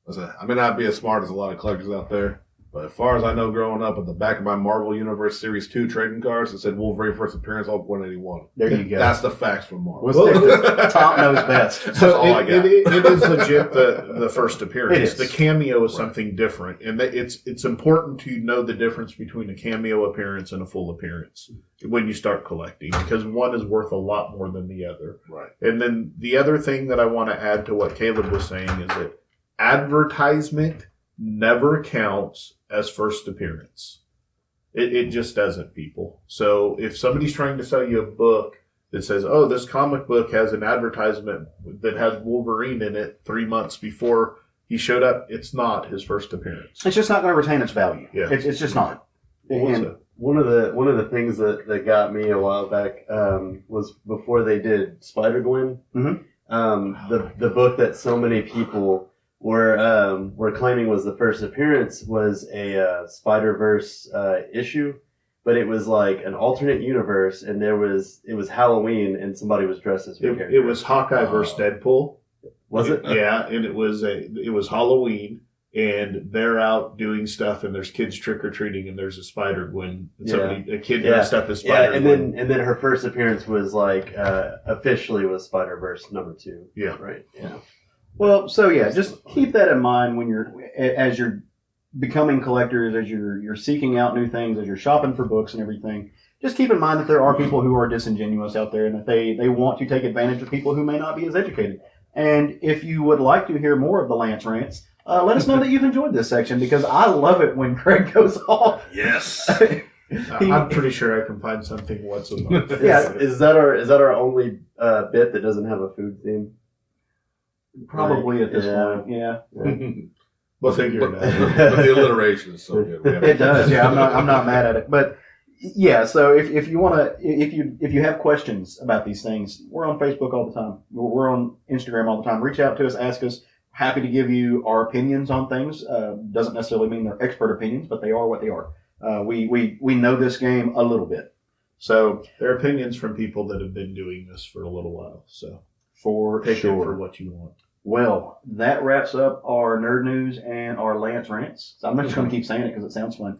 Listen, I may not be as smart as a lot of collectors out there, but as far as I know, growing up, at the back of my Marvel Universe Series 2 trading cards, it said Wolverine first appearance, Hulk 181. There you go. That's the facts from Marvel. Top knows best. That's all I got. It is legit the first appearance. It is. The cameo is something different, and it's important to know the difference between a cameo appearance and a full appearance when you start collecting, because one is worth a lot more than the other. Right. And then the other thing that I want to add to what Caleb was saying is that advertisement never counts as first appearance. It just doesn't, people. So if somebody's trying to sell you a book that says, oh, this comic book has an advertisement that has Wolverine in it 3 months before he showed up, it's not his first appearance. It's just not going to retain its value. Yeah. It's just not. And One of the things that got me a while back was before they did Spider-Gwen. Mhm. The book that so many people were claiming was the first appearance was a Spider-Verse issue, but it was like an alternate universe, and it was Halloween, and somebody was dressed as her character. It was Hawkeye versus Deadpool. Was it? Yeah, and it was Halloween, and they're out doing stuff, and there's kids trick or treating, and there's a Spider-Gwen, a kid dressed up as Spider-Gwen. and then her first appearance was like officially was Spider-Verse #2. Yeah, right. Yeah. Well, so yeah, just keep that in mind when as you're becoming collectors, as you're seeking out new things, as you're shopping for books and everything. Just keep in mind that there are people who are disingenuous out there, and that they want to take advantage of people who may not be as educated. And if you would like to hear more of the Lantz Rants, let us know that you've enjoyed this section, because I love it when Craig goes off. Yes. I'm pretty sure I can find something once a month. Yeah. Is that our only bit that doesn't have a food theme? Probably at this Yeah. point, yeah. We'll figure it out. But the alliteration is so good. It does, yeah. I'm not mad at it, but yeah. So if you want to, if you have questions about these things, we're on Facebook all the time. We're on Instagram all the time. Reach out to us, ask us. Happy to give you our opinions on things. Doesn't necessarily mean they're expert opinions, but they are what they are. We know this game a little bit, so There are opinions from people that have been doing this for a little while, so for take sure. it for what you want. Well, that wraps up our Nerd News and our Lantz Rants. So I'm just going to keep saying it because it sounds fun.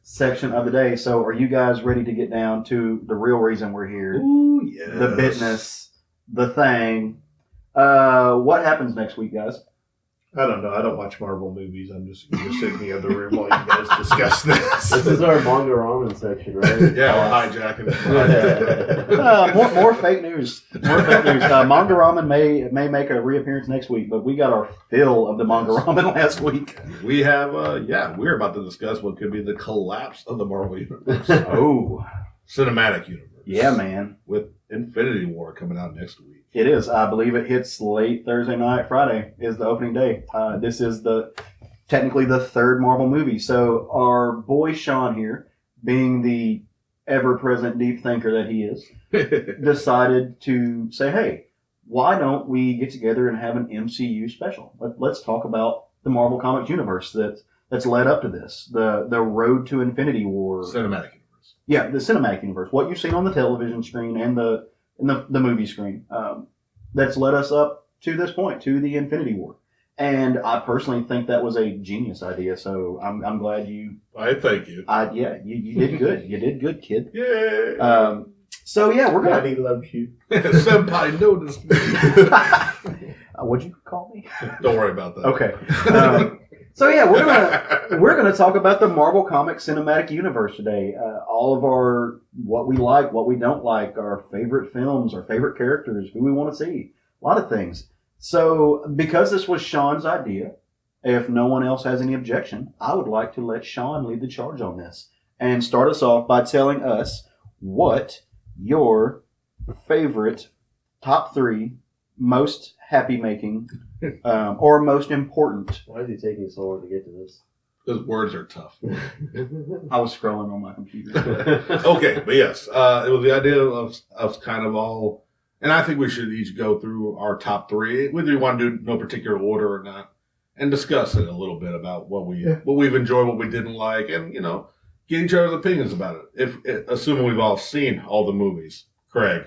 Section of the day. So are you guys ready to get down to the real reason we're here? Ooh, yes. The business, the thing. What happens next week, guys? I don't know. I don't watch Marvel movies. I'm just going to sit in the other room while you guys discuss this. This is our manga ramen section, right? Yeah, we're hijacking it. More fake news. More fake news. Manga Ramen may make a reappearance next week, but we got our fill of the Manga Ramen last week. We have, we're about to discuss what could be the collapse of the Marvel Universe. Oh. Cinematic universe. Yeah, man. With Infinity War coming out next week. It is. I believe it hits late Thursday night. Friday is the opening day. This is the technically the third Marvel movie. So our boy Sean here, being the ever-present deep thinker that he is, decided to say, hey, why don't we get together and have an MCU special? Let's talk about the Marvel Comics universe that's led up to this, the road to Infinity War. Cinematic universe. Yeah, the cinematic universe. What you've seen on the television screen and the movie screen. That's led us up to this point, to the Infinity War. And I personally think that was a genius idea. So I'm glad you. I thank you. Yeah, you did good. You did good, kid. Yay! So yeah, we're gonna. Daddy loves you. Senpai noticed me. What'd you call me? Don't worry about that. Okay. So yeah, we're gonna talk about the Marvel Comics cinematic universe today. All of our what we like, what we don't like, our favorite films, our favorite characters, who we want to see, a lot of things. So because this was Sean's idea, if no one else has any objection, I would like to let Sean lead the charge on this and start us off by telling us what your favorite top 3 most happy making or most important. Why is he taking so long to get to this? Because words are tough. I was scrolling on my computer. Okay, but yes, it was the idea of kind of all, and I think we should each go through our top 3, whether you want to do no particular order or not, and discuss it a little bit about what we've enjoyed, what we didn't like, and get each other's opinions about it. Assuming we've all seen all the movies. Craig,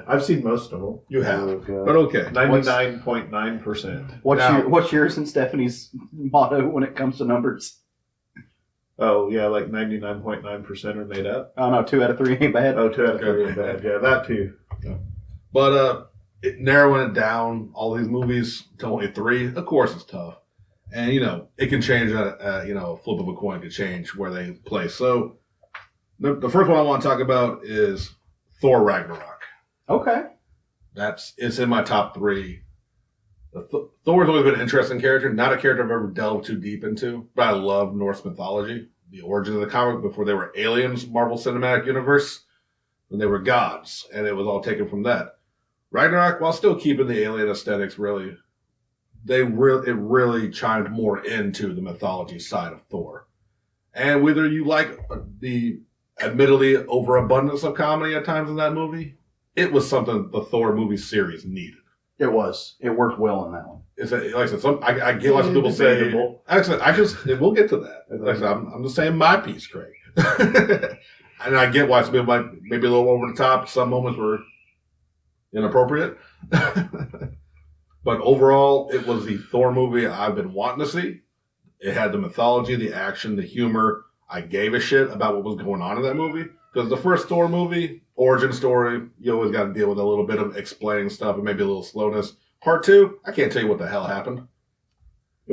I've seen most of them. you have, Oh, God. but okay. 99.9%. What's yours and Stephanie's motto when it comes to numbers? Oh, yeah, like 99.9% are made up. Oh no, 2 out of 3 ain't bad. Oh, 2 out of 3 are bad. Yeah, that too. But narrowing it down, all these movies to only 3, of course, it's tough. And, it can change, a flip of a coin could change where they play. So, the first one I want to talk about is Thor Ragnarok. Okay. It's in my top 3. Thor's always been an interesting character. Not a character I've ever delved too deep into, but I love Norse mythology. The origin of the comic before they were aliens, Marvel Cinematic Universe, when they were gods, and it was all taken from that. Ragnarok, while still keeping the alien aesthetics, it really chimed more into the mythology side of Thor. And whether you like the admittedly overabundance of comedy at times in that movie, it was something the Thor movie series needed. It was. It worked well in that one. Like I said, I get what some people say. Debatable. Actually, we'll get to that. Like I said, I'm just saying my piece, Craig. And I get why some people might maybe a little over the top. Some moments were inappropriate. But overall, it was the Thor movie I've been wanting to see. It had the mythology, the action, the humor. I gave a shit about what was going on in that movie. Because the first Thor movie, origin story, you always got to deal with a little bit of explaining stuff and maybe a little slowness. Part 2, I can't tell you what the hell happened.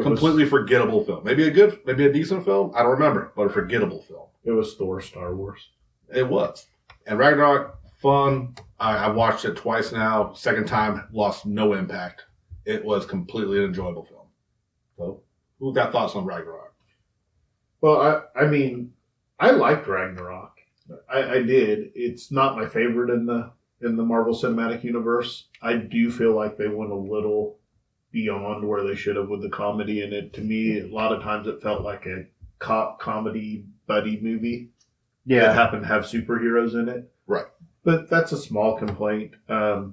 Completely forgettable film. Maybe a decent film. I don't remember, but a forgettable film. It was Thor Star Wars. It was. And Ragnarok, fun. I watched it twice now. Second time, lost no impact. It was completely an enjoyable film. So, who's got thoughts on Ragnarok? Well, I mean, I liked Ragnarok. I did. It's not my favorite in the Marvel Cinematic Universe. I do feel like they went a little beyond where they should have with the comedy in it. To me, a lot of times it felt like a cop comedy buddy movie that happened to have superheroes in it. Right. But that's a small complaint. I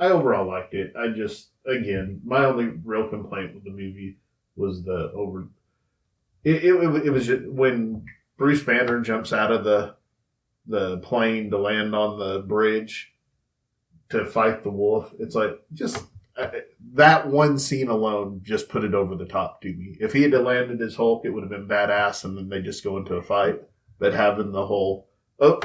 overall liked it. I just, again, my only real complaint with the movie was it was just when Bruce Banner jumps out of the plane to land on the bridge to fight the wolf. It's like just that one scene alone just put it over the top to me. If he had landed as Hulk, it would have been badass, and then they just go into a fight. But having the whole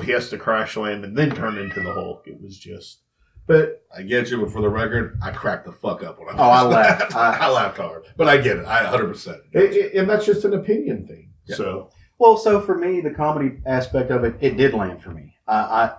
he has to crash land and then turn into the Hulk, it was just. But I get you, but for the record, I cracked the fuck up when I I laughed. I laughed hard. But I get it. I 100%. and that's just an opinion thing. Yeah. So for me, the comedy aspect of it did land for me. I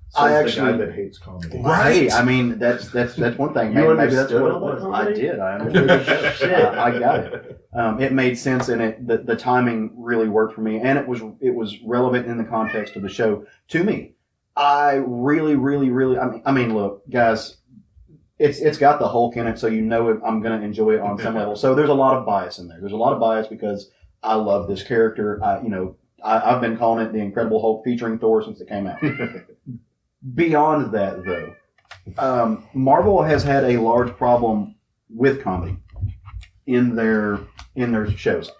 Says the guy actually that hates comedy. Right. I mean, that's one thing. You Maybe that's understood what it all was. that I comedy? did. I understood the show. I got it. It made sense, and the timing really worked for me, and it was relevant in the context of the show to me. I really. I mean, look, guys, it's got the Hulk in it, so I'm going to enjoy it on some level. So there's a lot of bias in there. There's a lot of bias because I love this character. I've been calling it the Incredible Hulk featuring Thor since it came out. Beyond that, though, Marvel has had a large problem with comedy in their shows.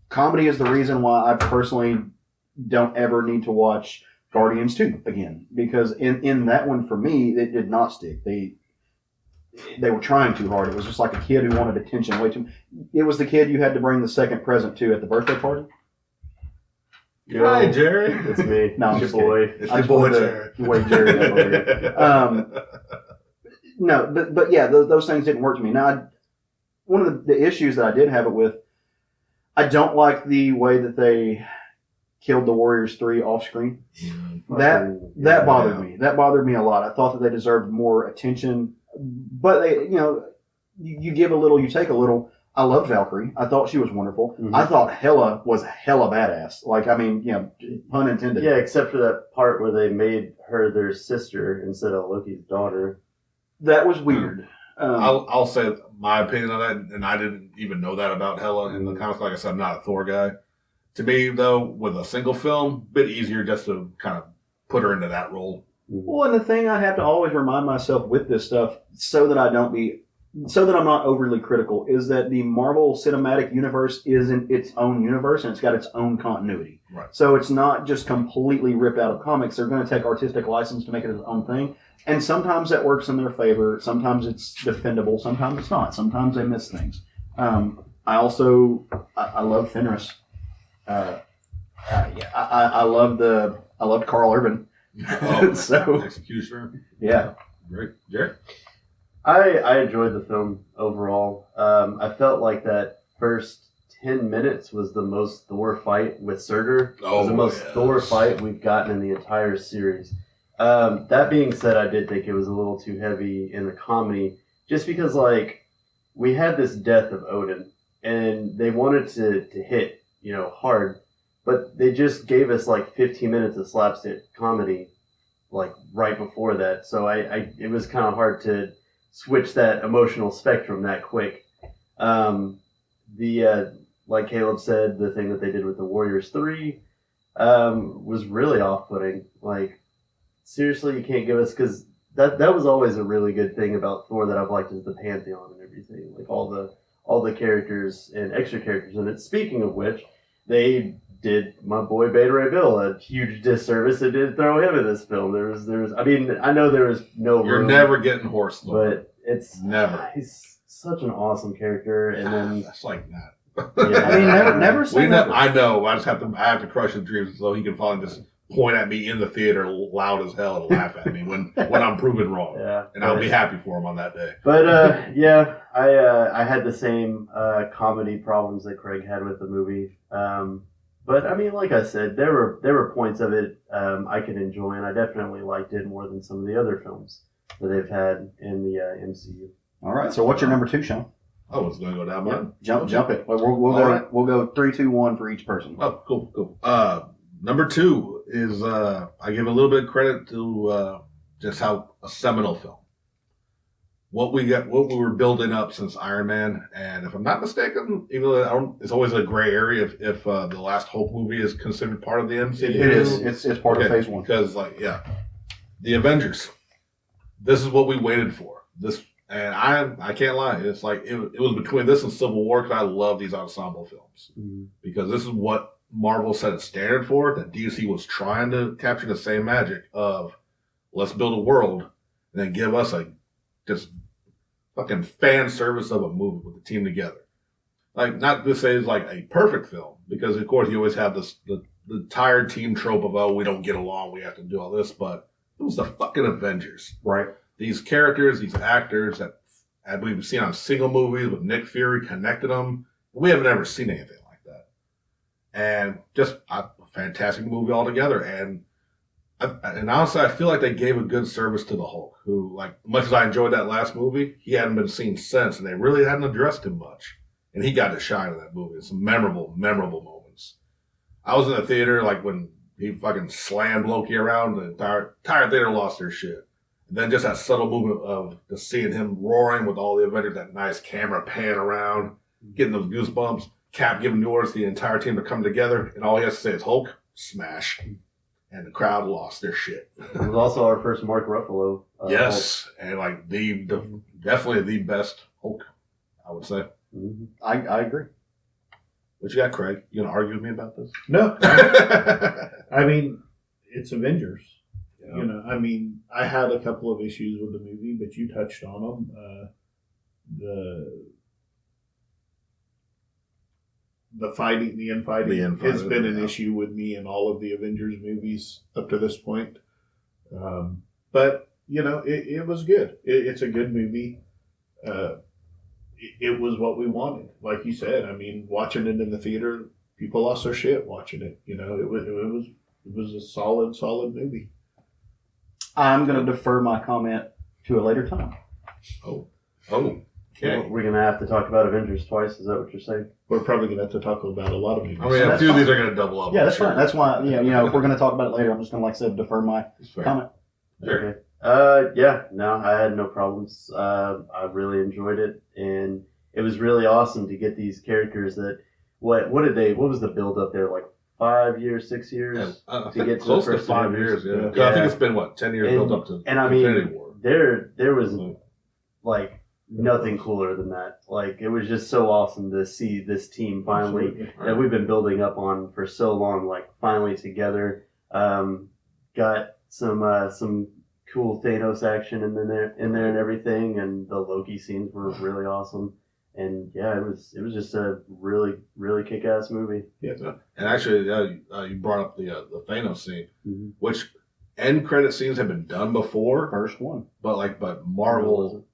Comedy is the reason why I personally don't ever need to watch Guardians 2 again, because in that one for me it did not stick. They were trying too hard. It was just like a kid who wanted attention way too. It was the kid you had to bring the second present to at the birthday party. Hi, Jerry. It's me. No, I'm it's just your boy. It's your boy, Jerry. Wait, Jerry up over here. No, but yeah, those things didn't work to me. Now, one of the issues that I did have it with, I don't like the way that they killed the Warriors 3 off screen. That bothered me. That bothered me a lot. I thought that they deserved more attention, but they, you give a little, you take a little. I loved Valkyrie. I thought she was wonderful. Mm-hmm. I thought Hela was hella badass. Like, I mean, pun intended. Yeah, except for that part where they made her their sister instead of Loki's daughter. That was weird. I'll say my opinion on that, and I didn't even know that about Hela in the comics. Like I said, I'm not a Thor guy. To me, though, with a single film, a bit easier just to kind of put her into that role. Well, and the thing I have to always remind myself with this stuff, so that I'm not overly critical, is that the Marvel Cinematic Universe is in its own universe and it's got its own continuity. Right. So it's not just completely ripped out of comics. They're going to take artistic license to make it its own thing. And sometimes that works in their favor. Sometimes it's defendable. Sometimes it's not. Sometimes they miss things. I love Fenris. I loved Carl Urban. Oh, So Executioner. yeah. Great. Jerry? I enjoyed the film overall. I felt like that first 10 minutes was the most Thor fight with Surtur. It was the most Thor fight we've gotten in the entire series. That being said, I did think it was a little too heavy in the comedy, just because, like, we had this death of Odin, and they wanted to hit, hard, but they just gave us, like, 15 minutes of slapstick comedy, like, right before that. So it was kind of hard to switch that emotional spectrum that quick. Like Caleb said, the thing that they did with the Warriors 3 was really off-putting. Like, seriously, you can't give us, because that was always a really good thing about Thor that I've liked, is the pantheon and everything, like all the characters and extra characters in it. Speaking of which, they did my boy Beta Ray Bill a huge disservice and did throw him in this film. There was I mean, I know there was no You're room, never getting horse Thor. but it's Never. He's such an awesome character, and then That's like that. yeah, I mean, never say never. I know. I have to crush his dreams so he can finally just point at me in the theater loud as hell and laugh at me when I'm proven wrong. yeah, And I'll be happy for him on that day. But I had the same comedy problems that Craig had with the movie. But I mean, like I said, there were points of it I could enjoy, and I definitely liked it more than some of the other films that they've had in the MCU. All right. So what's your number 2, Sean? Oh, it's going to go down mine? Jump it. We'll go 3, 2, 1 for each person. Oh, cool. Number 2 is I give a little bit of credit to just how a seminal film. What we were building up since Iron Man, and if I'm not mistaken, even though it's always a gray area if the last Hulk movie is considered part of the MCU. It is. It's part of Phase 1. Because the Avengers. This is what we waited for. And I can't lie. It's like it was between this and Civil War, because I love these ensemble films, because this is what Marvel set a standard for, that DC was trying to capture the same magic of let's build a world and then give us a just fucking fan service of a movie with the team together. Like, not to say it's like a perfect film, because of course you always have the tired team trope of, oh, we don't get along, we have to do all this, but it was the fucking Avengers. Right. These characters, these actors that we've seen on single movies with Nick Fury connected them. We haven't ever seen anything like that. And just a fantastic movie altogether. And honestly, I feel like they gave a good service to the Hulk, who, like, much as I enjoyed that last movie, he hadn't been seen since, and they really hadn't addressed him much. And he got to shine in that movie. Some memorable moments. I was in the theater, like, when he fucking slammed Loki around, the entire theater lost their shit. And then just that subtle movement of just seeing him roaring with all the Avengers, that nice camera pan around, getting those goosebumps. Cap giving orders to the entire team to come together, and all he has to say is Hulk, smash. And the crowd lost their shit. It was also our first Mark Ruffalo. Yes, and like definitely the best Hulk, I would say. Mm-hmm. I agree. What you got, Craig? You gonna argue with me about this? No. I mean, it's Avengers. Yeah. You know, I mean, I had a couple of issues with the movie, but you touched on them. The infighting has been an issue with me in all of the Avengers movies up to this point. But, you know, it was good. It's a good movie. It was what we wanted. Like you said, I mean, watching it in the theater, people lost their shit watching it. You know, it was a solid movie. I'm going to defer my comment to a later time. Oh. Okay. We're going to have to talk about Avengers twice. Is that what you're saying? We're probably going to have to talk about a lot of movies. I mean, a few of these are going to double up. Yeah, that's fine. That's why, you know, if we're going to talk about it later, I'm just going to, like I said, defer my comment. Sure. Okay. Yeah, no, I had no problems. I really enjoyed it, and it was really awesome to get these characters that, what was the build up there, like 5 years, 6 years? I to think get to close the to first 5 Avengers? years, yeah. Yeah. I think it's been, 10 years built up to and I mean, Infinity War. There was, like, nothing cooler than that. Like, it was just so awesome to see this team finally, that we've been building up on for so long, like, finally together. Got some cool Thanos action in there and everything, and the Loki scenes were really awesome. And yeah, it was just a really, really kick-ass movie. Yeah. And actually, you brought up the Thanos scene, Mm-hmm. which end credit scenes have been done before, First one. but Marvel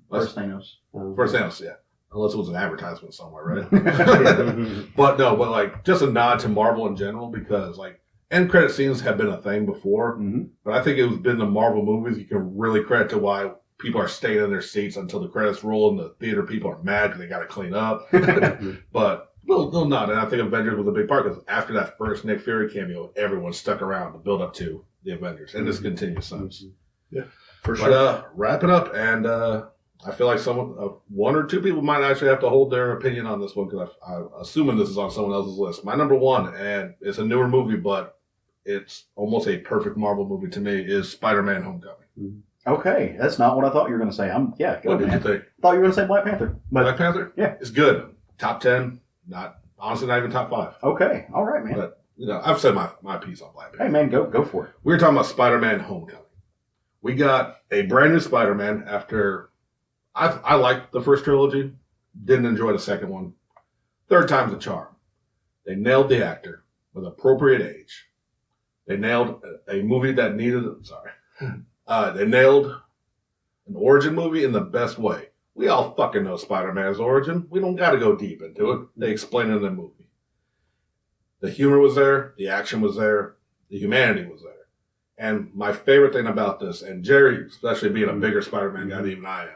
First Thanos. first Thanos, yeah. Unless it was an advertisement somewhere, right? but like just a nod to Marvel in general, because like end credit scenes have been a thing before, Mm-hmm. but I think it's been the Marvel movies you can really credit to why people are staying in their seats until the credits roll, and the theater people are mad because they got to clean up. But little nod, and I think Avengers was a big part, because after that first Nick Fury cameo, everyone stuck around to build up to the Avengers, and this continues since. Yeah, for sure. But wrap it up, and I feel like one or two people might actually have to hold their opinion on this one, because I'm assuming this is on someone else's list. My number one, and it's a newer movie, but it's almost a perfect Marvel movie to me, is Spider-Man: Homecoming. Okay, that's not what I thought you were going to say. Go What did man. you think? Thought you were going to say Black Panther. But Black Panther? Yeah. It's good. Top 10, honestly not even top 5. okay, all right, man. But, I've said my piece on Black Panther. Hey, man, go for it. We were talking about Spider-Man: Homecoming. We got a brand new Spider-Man after... I liked the first trilogy. Didn't enjoy the second one. Third time's a charm. They nailed the actor with appropriate age. They nailed a movie that needed... they nailed an origin movie in the best way. We all fucking know Spider-Man's origin. We don't got to go deep into it. They explain it in the movie. The humor was there. The action was there. The humanity was there. And my favorite thing about this, and Jerry, especially being a bigger Spider-Man guy than even I am,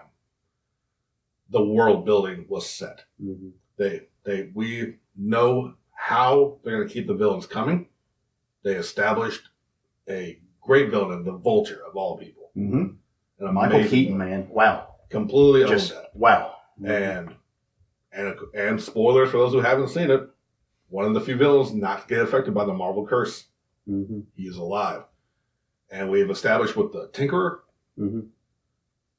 the world building was set. Mm-hmm. We know how they're going to keep the villains coming. They established a great villain, the Vulture of all people. Mm-hmm. And Michael Keaton, man. Wow. completely owned Just, that. wow. And spoilers for those who haven't seen it, one of the few villains not to get affected by the Marvel curse. Mm-hmm. He is alive. And we've established with the Tinkerer Mm-hmm.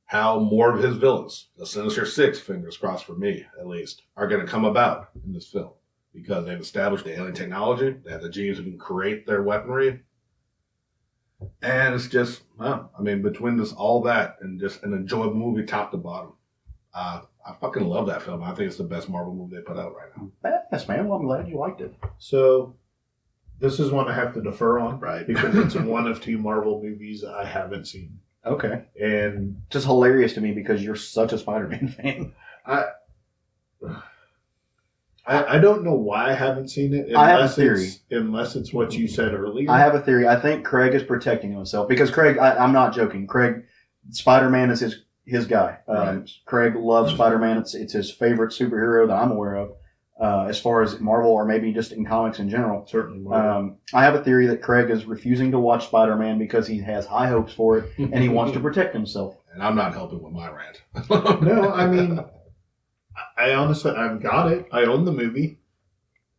how more of his villains, the Sinister Six, fingers crossed for me at least, are going to come about in this film. Because they've established the alien technology, they have the genes who can create their weaponry. And it's just, well, I mean, between this, all that, and just an enjoyable movie top to bottom. I fucking love that film. I think it's the best Marvel movie they put out right now. Yes, man. Well, I'm glad you liked it. So, this is one I have to defer on, Right. because it's one of two Marvel movies I haven't seen. Okay. And Just hilarious to me because you're such a Spider-Man fan. I don't know why I haven't seen it. I have a theory. Unless it's what you said earlier. I have a theory. I think Craig is protecting himself because Craig, I'm not joking. Craig, Spider-Man is his guy. Right. Craig loves Spider-Man. It's his favorite superhero that I'm aware of. as far as Marvel or maybe just in comics in general. Certainly Marvel. I have a theory that Craig is refusing to watch Spider-Man because he has high hopes for it and he wants to protect himself. And I'm not helping with my rant. No, I mean, I honestly, I've got it. I own the movie.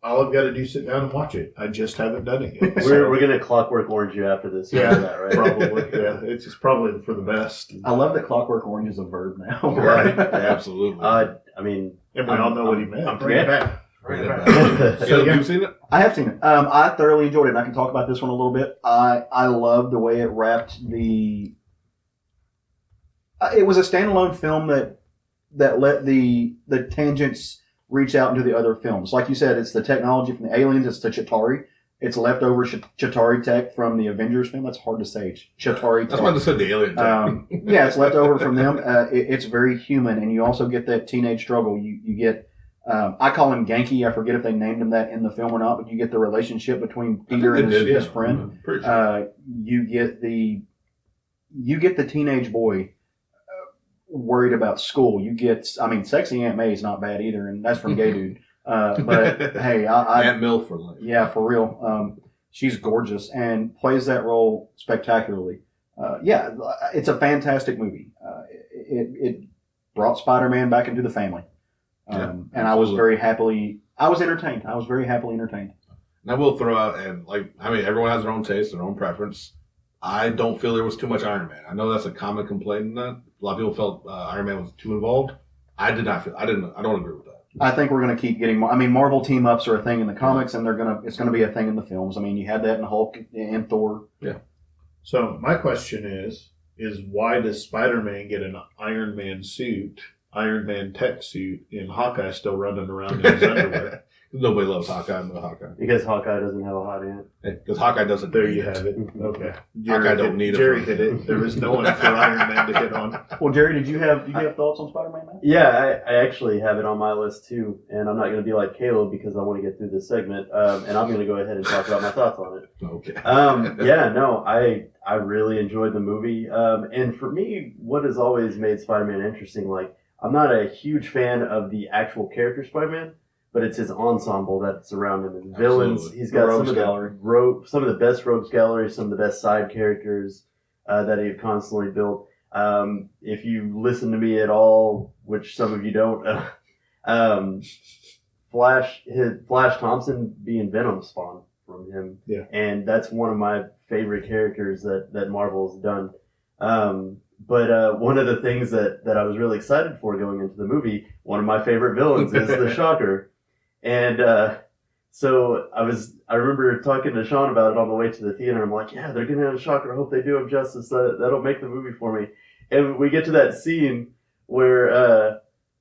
All I've got to do is sit down and watch it. I just haven't done it yet. We're gonna Clockwork Orange you after this. Yeah, that, right? probably. Yeah, it's just probably for the best. I love that Clockwork Orange is a verb now. Right. Yeah, absolutely. I mean, And we all know what he meant. I'm Bring it yeah. back. Bring it back. Caleb, So, yeah. you've seen it? I have seen it. I thoroughly enjoyed it, and I can talk about this one a little bit. I love the way it wrapped the. It was a standalone film that let the tangents reach out into the other films. Like you said, it's the technology from the aliens. It's the Chitauri. It's leftover Chitauri tech from the Avengers film. That's hard to say. Chitauri That's why I tech. just said the alien. Yeah, it's left over from them. It's very human, and you also get that teenage struggle. You get. I call him Genki. I forget if they named him that in the film or not, but you get the relationship between Peter and his friend. Pretty sure. You get the teenage boy worried about school. You get, I mean, sexy Aunt May is not bad either, and that's from Gay Dude. But hey, Aunt Mill for life. yeah, for real. She's gorgeous and plays that role spectacularly. Yeah, it's a fantastic movie. It brought Spider-Man back into the family. And I was very happily entertained. I was very happily entertained. And I will throw out, and everyone has their own taste, their own preference. I don't feel there was too much Iron Man. I know that's a common complaint in that. A lot of people felt Iron Man was too involved. I don't agree with that. I think we're going to keep getting more. I mean, Marvel team ups are a thing in the comics, and it's going to be a thing in the films. I mean, you had that in Hulk and Thor. Yeah. So my question is why does Spider-Man get an Iron Man suit, Iron Man tech suit, and Hawkeye still running around in his underwear? Nobody loves Hawkeye but Hawkeye. because Hawkeye doesn't have a hot aunt. Because Hawkeye doesn't. There need you it. have it. Okay. Hawkeye don't need it. Jerry hit it. There was no one for Iron Man to hit on. Well, Jerry, do you have thoughts on Spider-Man, man? Yeah, I actually have it on my list too, and I'm not going to be like Caleb because I want to get through this segment, and I'm going to go ahead and talk about my thoughts on it. Okay. I really enjoyed the movie, and for me, what has always made Spider-Man interesting, like, I'm not a huge fan of the actual character Spider-Man, but it's his ensemble that's around him, and villains. Absolutely. He's got Rogues some of the best rogues gallery, some of the best side characters that he's constantly built. If you listen to me at all, which some of you don't, Flash Thompson being Venom spawned from him. Yeah. And that's one of my favorite characters that Marvel's done. But one of the things that I was really excited for going into the movie, one of my favorite villains is the Shocker. And so I remember talking to Sean about it on the way to the theater. I'm like, yeah, they're going to have a Shocker. I hope they do him justice. That'll make the movie for me. And we get to that scene where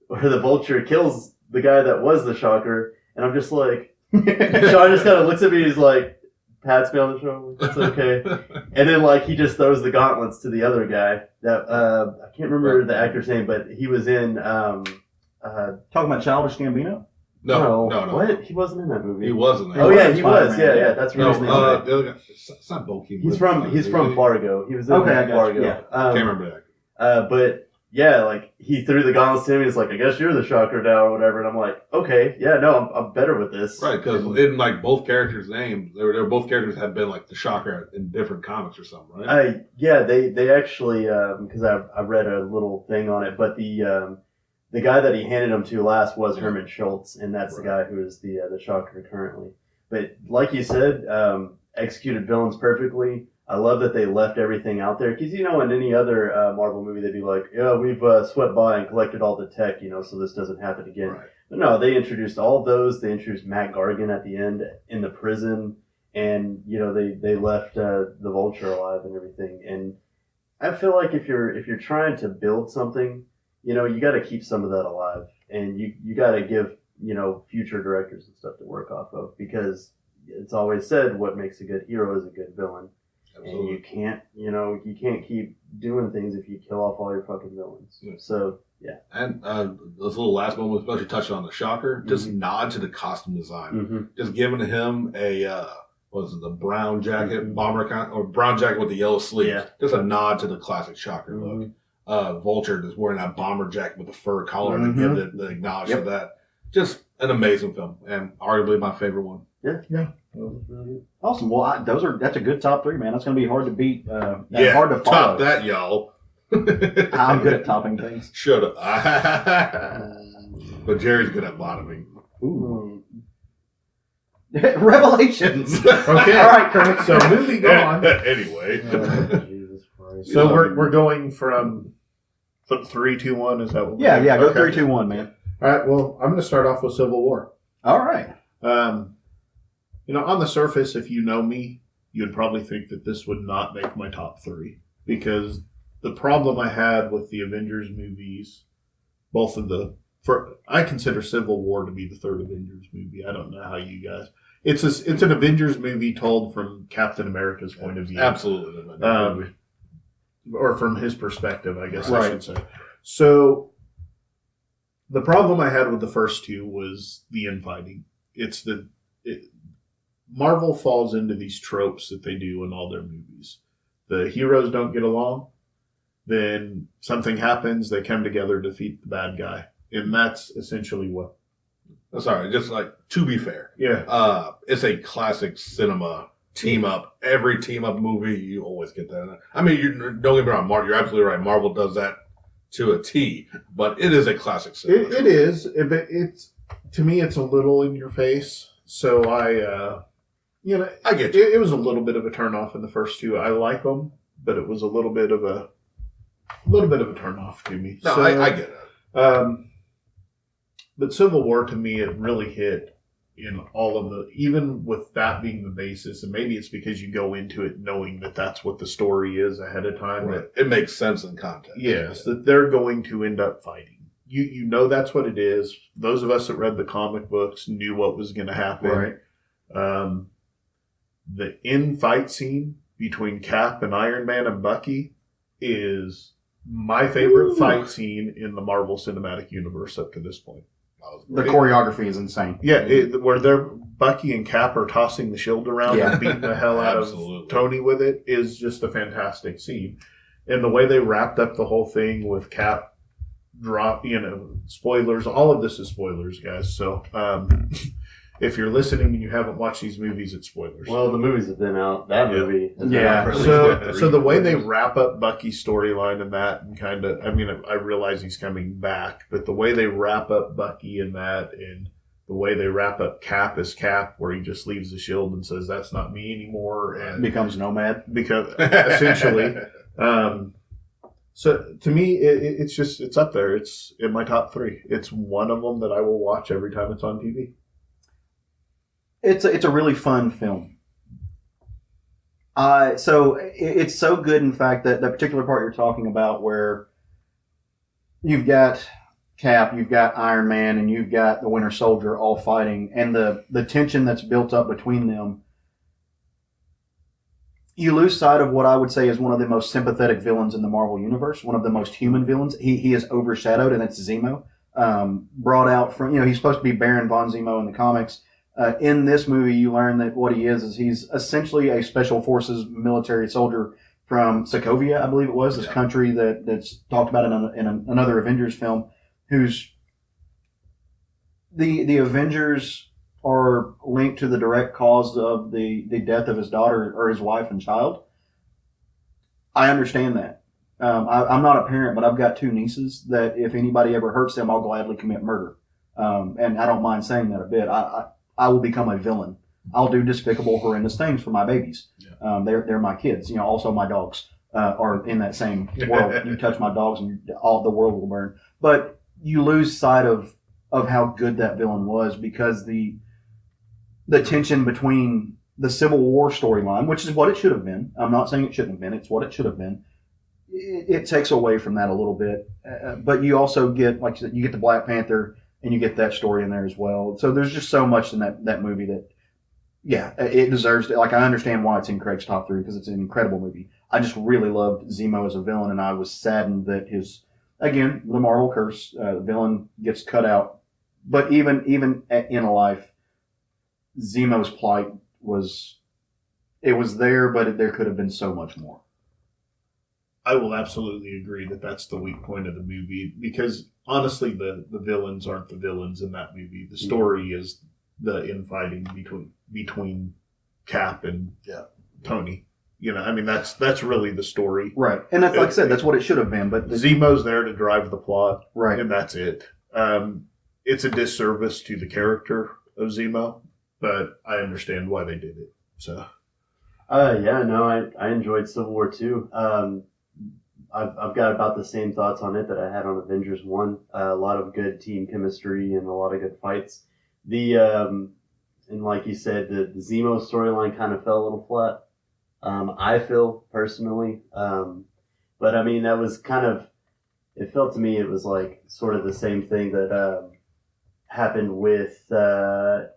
the Vulture kills the guy that was the Shocker. And I'm just like, Sean just kind of looks at me. He's like, pats me on the shoulder. It's okay. And then like he just throws the gauntlets to the other guy. That I can't remember the actor's name, but he was in. Talking about Childish Gambino? No. What? He wasn't in that movie. He wasn't. Oh yeah, he was. Spider-Man. Yeah. That's No, really his name. the other guy. It's not Bokeem. He's from Fargo. He was in Okay, I got you. Fargo. Yeah. I can't remember that. But yeah, like he threw the gauntlets to him. He's like, I guess you're the Shocker now or whatever. And I'm like, okay, yeah, no, I'm better with this. Right, because in like both characters' names, they were both characters had been like the Shocker in different comics or something, right? Yeah, they actually because I read a little thing on it, but the guy that he handed him to last was Herman Schultz, and that's the guy who is the Shocker currently. But like you said, executed villains perfectly. I love that they left everything out there because in any other Marvel movie they'd be like, yeah, we've swept by and collected all the tech, so this doesn't happen again. Right. But no, they introduced all of those. They introduced Matt Gargan at the end in the prison, and they left the Vulture alive and everything. And I feel like if you're trying to build something, you got to keep some of that alive, and you got to give future directors and stuff to work off of, because it's always said what makes a good hero is a good villain. Absolutely. And you can't keep doing things if you kill off all your fucking villains. Yeah. So yeah. And this little last moment, especially touching on the Shocker, just nod to the costume design. Mm-hmm. Just giving him a the brown jacket, or brown jacket with the yellow sleeves. Yeah. Just a nod to the classic Shocker look. Vulture just wearing that bomber jacket with the fur collar to give it the acknowledgement of that. just an amazing film and arguably my favorite one. Awesome. Well, that's a good top 3, man. That's going to be hard to beat. And Yeah, hard to follow. top that, y'all. I'm good at topping things. Shut up. But Jerry's good at bottoming. Ooh. Revelations. Okay. All right, Craig. So moving on. Anyway. Jesus Christ. So we're going from 3, 2, 1. Is that what? Yeah. Go Okay. 3, 2, 1, man. All right. Well, I'm going to start off with Civil War. All right. On the surface, if you know me, you'd probably think that this would not make my top 3 because the problem I had with the Avengers movies, I consider Civil War to be the third Avengers movie. I don't know how you guys. It's an Avengers movie told from Captain America's point of view. Absolutely. Or from his perspective, I guess Right. I should say. So the problem I had with the first 2 was the infighting. Marvel falls into these tropes that they do in all their movies. The heroes don't get along, then something happens, they come together to defeat the bad guy. And that's essentially what. Sorry, just like, to be fair. Yeah. It's a classic cinema team up. Every team up movie, you always get that. I mean, don't get me wrong, Mark, you're absolutely right. Marvel does that to a T, but it is a classic cinema. It is. It's to me, it's a little in your face. So I get you. It was a little bit of a turnoff in the first 2. I like them, but it was a little bit of a turnoff to me. No, So, I get it. But Civil War to me, it really hit in all of even with that being the basis, and maybe it's because you go into it knowing that that's what the story is ahead of time. Right. It makes sense in context. Yes, that they're going to end up fighting. You know that's what it is. Those of us that read the comic books knew what was going to happen. Right. The in-fight scene between Cap and Iron Man and Bucky is my favorite fight scene in the Marvel Cinematic Universe up to this point. The choreography is insane. Yeah, where Bucky and Cap are tossing the shield around and beating the hell out of Tony with it is just a fantastic scene. And the way they wrapped up the whole thing with Cap spoilers, all of this is spoilers, guys. So if you're listening and you haven't watched these movies, it's spoilers. Well, the movies have been out. That movie. Has been out for at least So the way they 3 years. wrap up Bucky's storyline and that, and kind of, I realize he's coming back, but the way they wrap up Bucky and that, and the way they wrap up Cap as Cap, where he just leaves the shield and says, "That's not me anymore," and Becomes nomad. because essentially, so to me, it's up there. It's in my top 3. It's one of them that I will watch every time it's on TV. It's a really fun film. So it's so good, in fact, that particular part you're talking about where you've got Cap, you've got Iron Man, and you've got the Winter Soldier all fighting, and the tension that's built up between them, you lose sight of what I would say is one of the most sympathetic villains in the Marvel Universe, one of the most human villains. He is overshadowed, and it's Zemo. Brought out from, he's supposed to be Baron von Zemo in the comics. In this movie, you learn that what he is he's essentially a special forces military soldier from Sokovia, I believe it was, this country that's talked about in another Avengers film, who's the Avengers are linked to the direct cause of the death of his daughter or his wife and child. I understand that. I'm not a parent, but I've got 2 nieces that if anybody ever hurts them, I'll gladly commit murder. And I don't mind saying that a bit. I will become a villain. I'll do despicable, horrendous things for my babies. They're my kids. Also my dogs are in that same world. You touch my dogs and all the world will burn. But you lose sight of how good that villain was because the tension between the Civil War storyline, which is what it should have been. I'm not saying it shouldn't have been. It's what it should have been. It takes away from that a little bit. But you also get, like you said, you get the Black Panther and you get that story in there as well. So there's just so much in that movie that, yeah, it deserves to. Like, I understand why it's in Craig's top 3 because it's an incredible movie. I just really loved Zemo as a villain, and I was saddened that again, the Marvel curse, the villain gets cut out. But even in a life, Zemo's plight was there, but there could have been so much more. I will absolutely agree that that's the weak point of the movie because honestly, the villains aren't the villains in that movie. The story is the infighting between Cap and Tony. You know, I mean, that's really the story. Right. And that's, like I said, that's what it should have been. But Zemo's there to drive the plot. Right. And that's it. It's a disservice to the character of Zemo, but I understand why they did it. So. I enjoyed Civil War 2. I've got about the same thoughts on it that I had on Avengers 1. A lot of good team chemistry and a lot of good fights. And like you said, the Zemo storyline kind of fell a little flat. I feel personally. But I mean, that was kind of, it felt to me it was like sort of the same thing that happened with the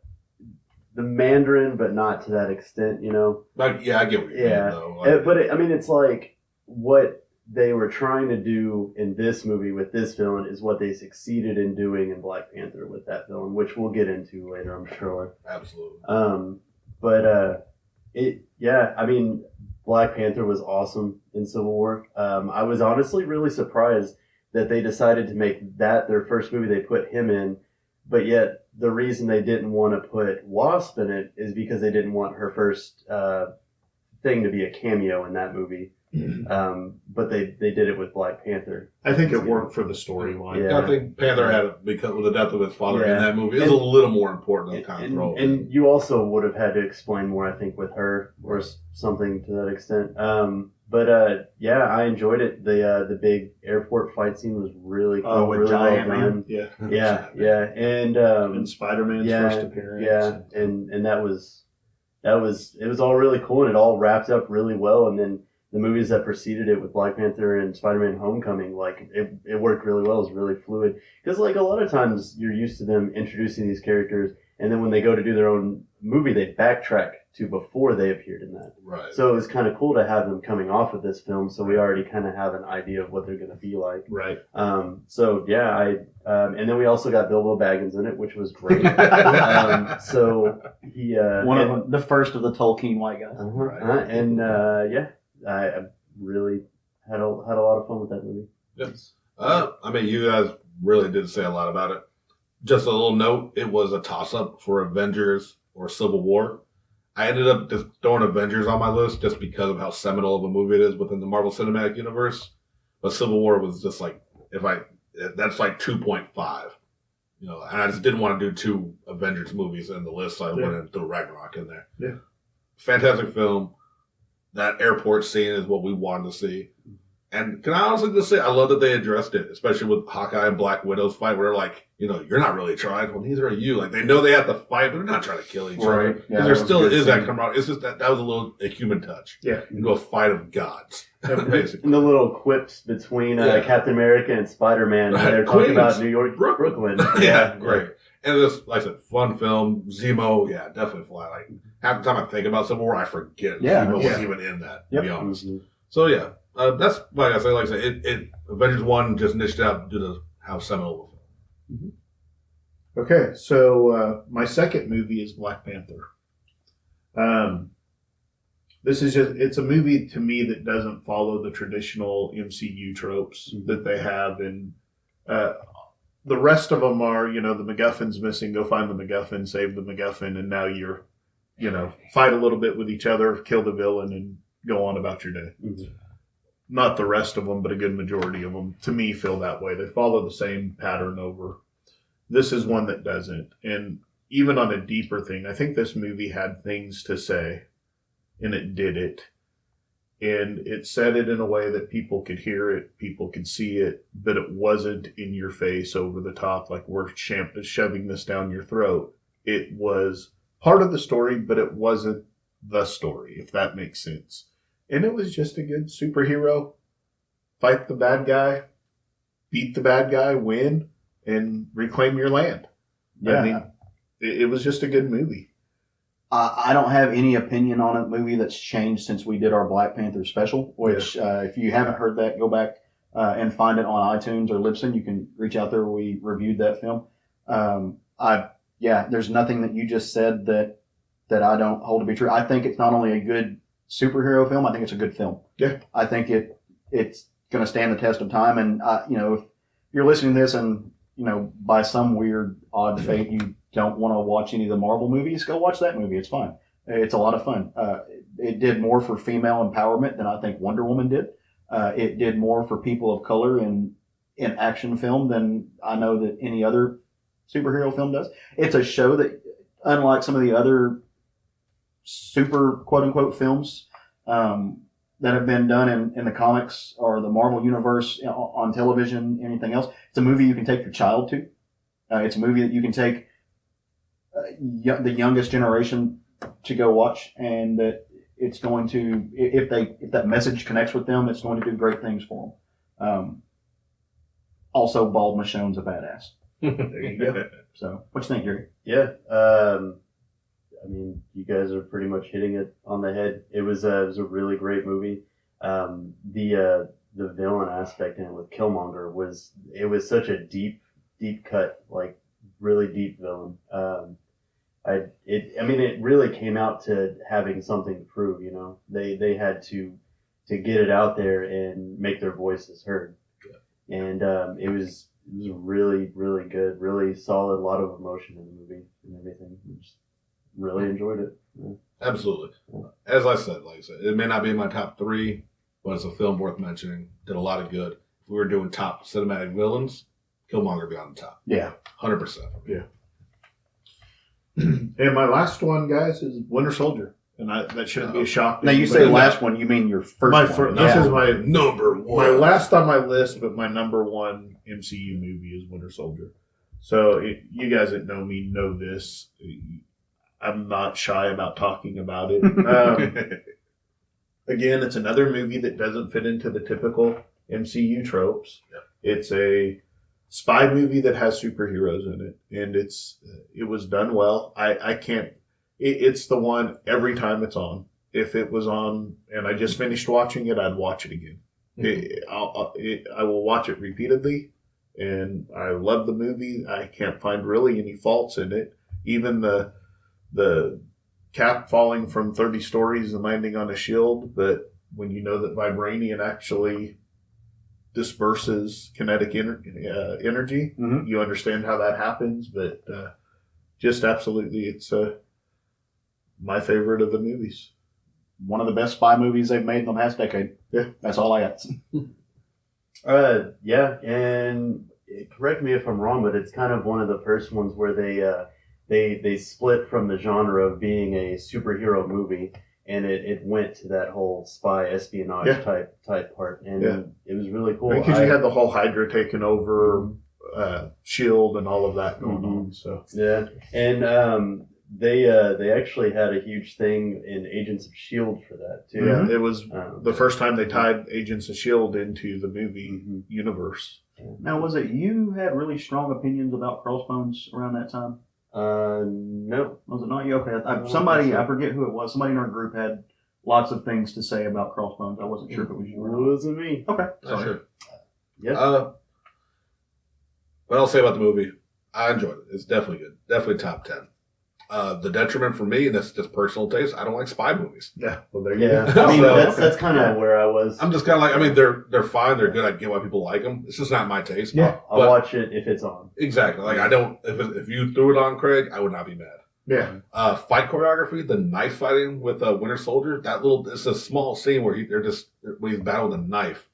Mandarin, but not to that extent, you know? Like, yeah, I get what you're saying, though. Like, But it's like what they were trying to do in this movie with this villain is what they succeeded in doing in Black Panther with that villain, which we'll get into later, I'm sure. Absolutely. Black Panther was awesome in Civil War. I was honestly really surprised that they decided to make that their first movie they put him in, but yet the reason they didn't want to put Wasp in it is because they didn't want her first thing to be a cameo in that movie. But they did it with Black Panther. I think it worked for the storyline. Yeah. I think Panther had it because with the death of his father in that movie. It was a little more important than kind of role. And you also would have had to explain more, I think, with her or something to that extent. I enjoyed it. The big airport fight scene was really cool. Oh, with really Giant well Man. done. Yeah. And Spider-Man's first appearance. Yeah, and that was it was all really cool, and it all wrapped up really well. And then the movies that preceded it with Black Panther and Spider-Man Homecoming, like it worked really well. It was really fluid because like a lot of times you're used to them introducing these characters, and then when they go to do their own movie, they backtrack to before they appeared in that. Right. So it was kind of cool to have them coming off of this film, so we already kind of have an idea of what they're going to be like. Right. And then we also got Bilbo Baggins in it, which was great. So he one of them, the first of the Tolkien white guys. I really had a lot of fun with that movie. Yes. You guys really did say a lot about it. Just a little note, it was a toss-up for Avengers or Civil War. I ended up just throwing Avengers on my list just because of how seminal of a movie it is within the Marvel Cinematic Universe. But Civil War was just like, that's like 2.5. You know, and I just didn't want to do two Avengers movies in the list, so I went and threw Ragnarok in there. Yeah. Fantastic film. That airport scene is what we wanted to see. And can I honestly just say, I love that they addressed it, especially with Hawkeye and Black Widow's fight, where they're like, you know, you're not really trying. Well, neither are you. Like, they know they have to fight, but they're not trying to kill each other. Right. Yeah, there still is that camaraderie. It's just that was a human touch. Yeah. Into a fight of gods, basically. And the little quips between Captain America and Spider-Man when they're talking about New York, Brooklyn. Yeah, great. And this, like I said, fun film. Zemo, definitely fly. Like, half the time I think about Civil War, I forget Zemo was even in that, to be honest. Mm-hmm. So, that's, like I said, Avengers 1 just niched out due to how seminal the film. Okay, so my second movie is Black Panther. This is it's a movie to me that doesn't follow the traditional MCU tropes that they have. And the rest of them are, the MacGuffin's missing, go find the MacGuffin, save the MacGuffin, and now you're, fight a little bit with each other, kill the villain, and go on about your day. Mm-hmm. Not the rest of them, but a good majority of them, to me, feel that way. They follow the same pattern over. This is one that doesn't. And even on a deeper thing, I think this movie had things to say, and it did it. And it said it in a way that people could hear it, people could see it, but it wasn't in your face, over the top, like we're shoving this down your throat. It was part of the story, but it wasn't the story, if that makes sense. And it was just a good superhero. Fight the bad guy, beat the bad guy, win, and reclaim your land. Yeah. I mean, it was just a good movie. I don't have any opinion on a movie that's changed since we did our Black Panther special, which if you haven't heard that, go back and find it on iTunes or Libsyn. You can reach out there. We reviewed that film. There's nothing that you just said that I don't hold to be true. I think it's not only a good superhero film, I think it's a good film. Yeah. I think it's going to stand the test of time. And, if you're listening to this and, by some weird, odd fate, you don't want to watch any of the Marvel movies, go watch that movie. It's fine. It's a lot of fun. It did more for female empowerment than I think Wonder Woman did. It did more for people of color in action film than I know that any other superhero film does. It's a show that, unlike some of the other super quote-unquote films that have been done in the comics or the Marvel Universe on television, anything else, it's a movie you can take your child to. It's a movie that you can take the youngest generation to go watch, and that it's going to, if that message connects with them, it's going to do great things for them. Also, Bald Michonne's a badass. There you go. So, what you think, Gary? Yeah. I mean, you guys are pretty much hitting it on the head. It was a really great movie. The villain aspect in it with Killmonger was such a deep cut, like really deep villain. It really came out to having something to prove. They had to get it out there and make their voices heard. Yeah. And it was really, really good, really solid, a lot of emotion in the movie and everything. Just really enjoyed it. Yeah. Absolutely. As I said, it may not be in my top 3, but it's a film worth mentioning. Did a lot of good. If we were doing top cinematic villains, Killmonger would be on the top. Yeah. 100%. Yeah. And my last one, guys, is Winter Soldier. And that shouldn't be a shock. Now, you say last one, you mean your first one. This is my number one. My last on my list, but my number one MCU movie is Winter Soldier. So you guys that know me know this. I'm not shy about talking about it. Again, it's another movie that doesn't fit into the typical MCU tropes. Yep. It's a spy movie that has superheroes in it, and it was done well. I can't. It's the one every time it's on. If it was on and I just finished watching it, I'd watch it again. I will watch it repeatedly, and I love the movie. I can't find really any faults in it. Even the cap falling from 30 stories and landing on a shield, but when you know that vibranium actually disperses kinetic energy, you understand how that happens. But just absolutely, it's my favorite of the movies. One of the best spy movies they've made in the past decade. Yeah. That's all I got. Yeah, and correct me if I'm wrong, but it's kind of one of the first ones where they split from the genre of being a superhero movie, and it went to that whole spy espionage type part, and it was really cool. Because you had the whole Hydra taking over, Shield, and all of that going on. So yeah, and they actually had a huge thing in Agents of Shield for that too. Yeah, it was the first time they tied Agents of Shield into the movie universe. Now, was it you had really strong opinions about Crossbones around that time? No. Was it not you? Okay. I forget who it was. Somebody in our group had lots of things to say about Crossbones. I wasn't sure if it was you or not. It wasn't me. Okay. Not sure. Yeah. What I'll say about the movie, I enjoyed it. It's definitely good. Definitely top 10. The detriment for me, and that's just personal taste, I don't like spy movies. Yeah, well, there you Yeah, go. I mean, So- that's kind of where I was. I'm just kind of like, I mean, they're fine, they're good. I get why people like them. It's just not my taste. Yeah. I'll But- watch it if it's on. Exactly. Like I don't. If you threw it on, Craig, I would not be mad. Yeah. Fight choreography, the knife fighting with Winter Soldier. It's a small scene where when he's battling a knife.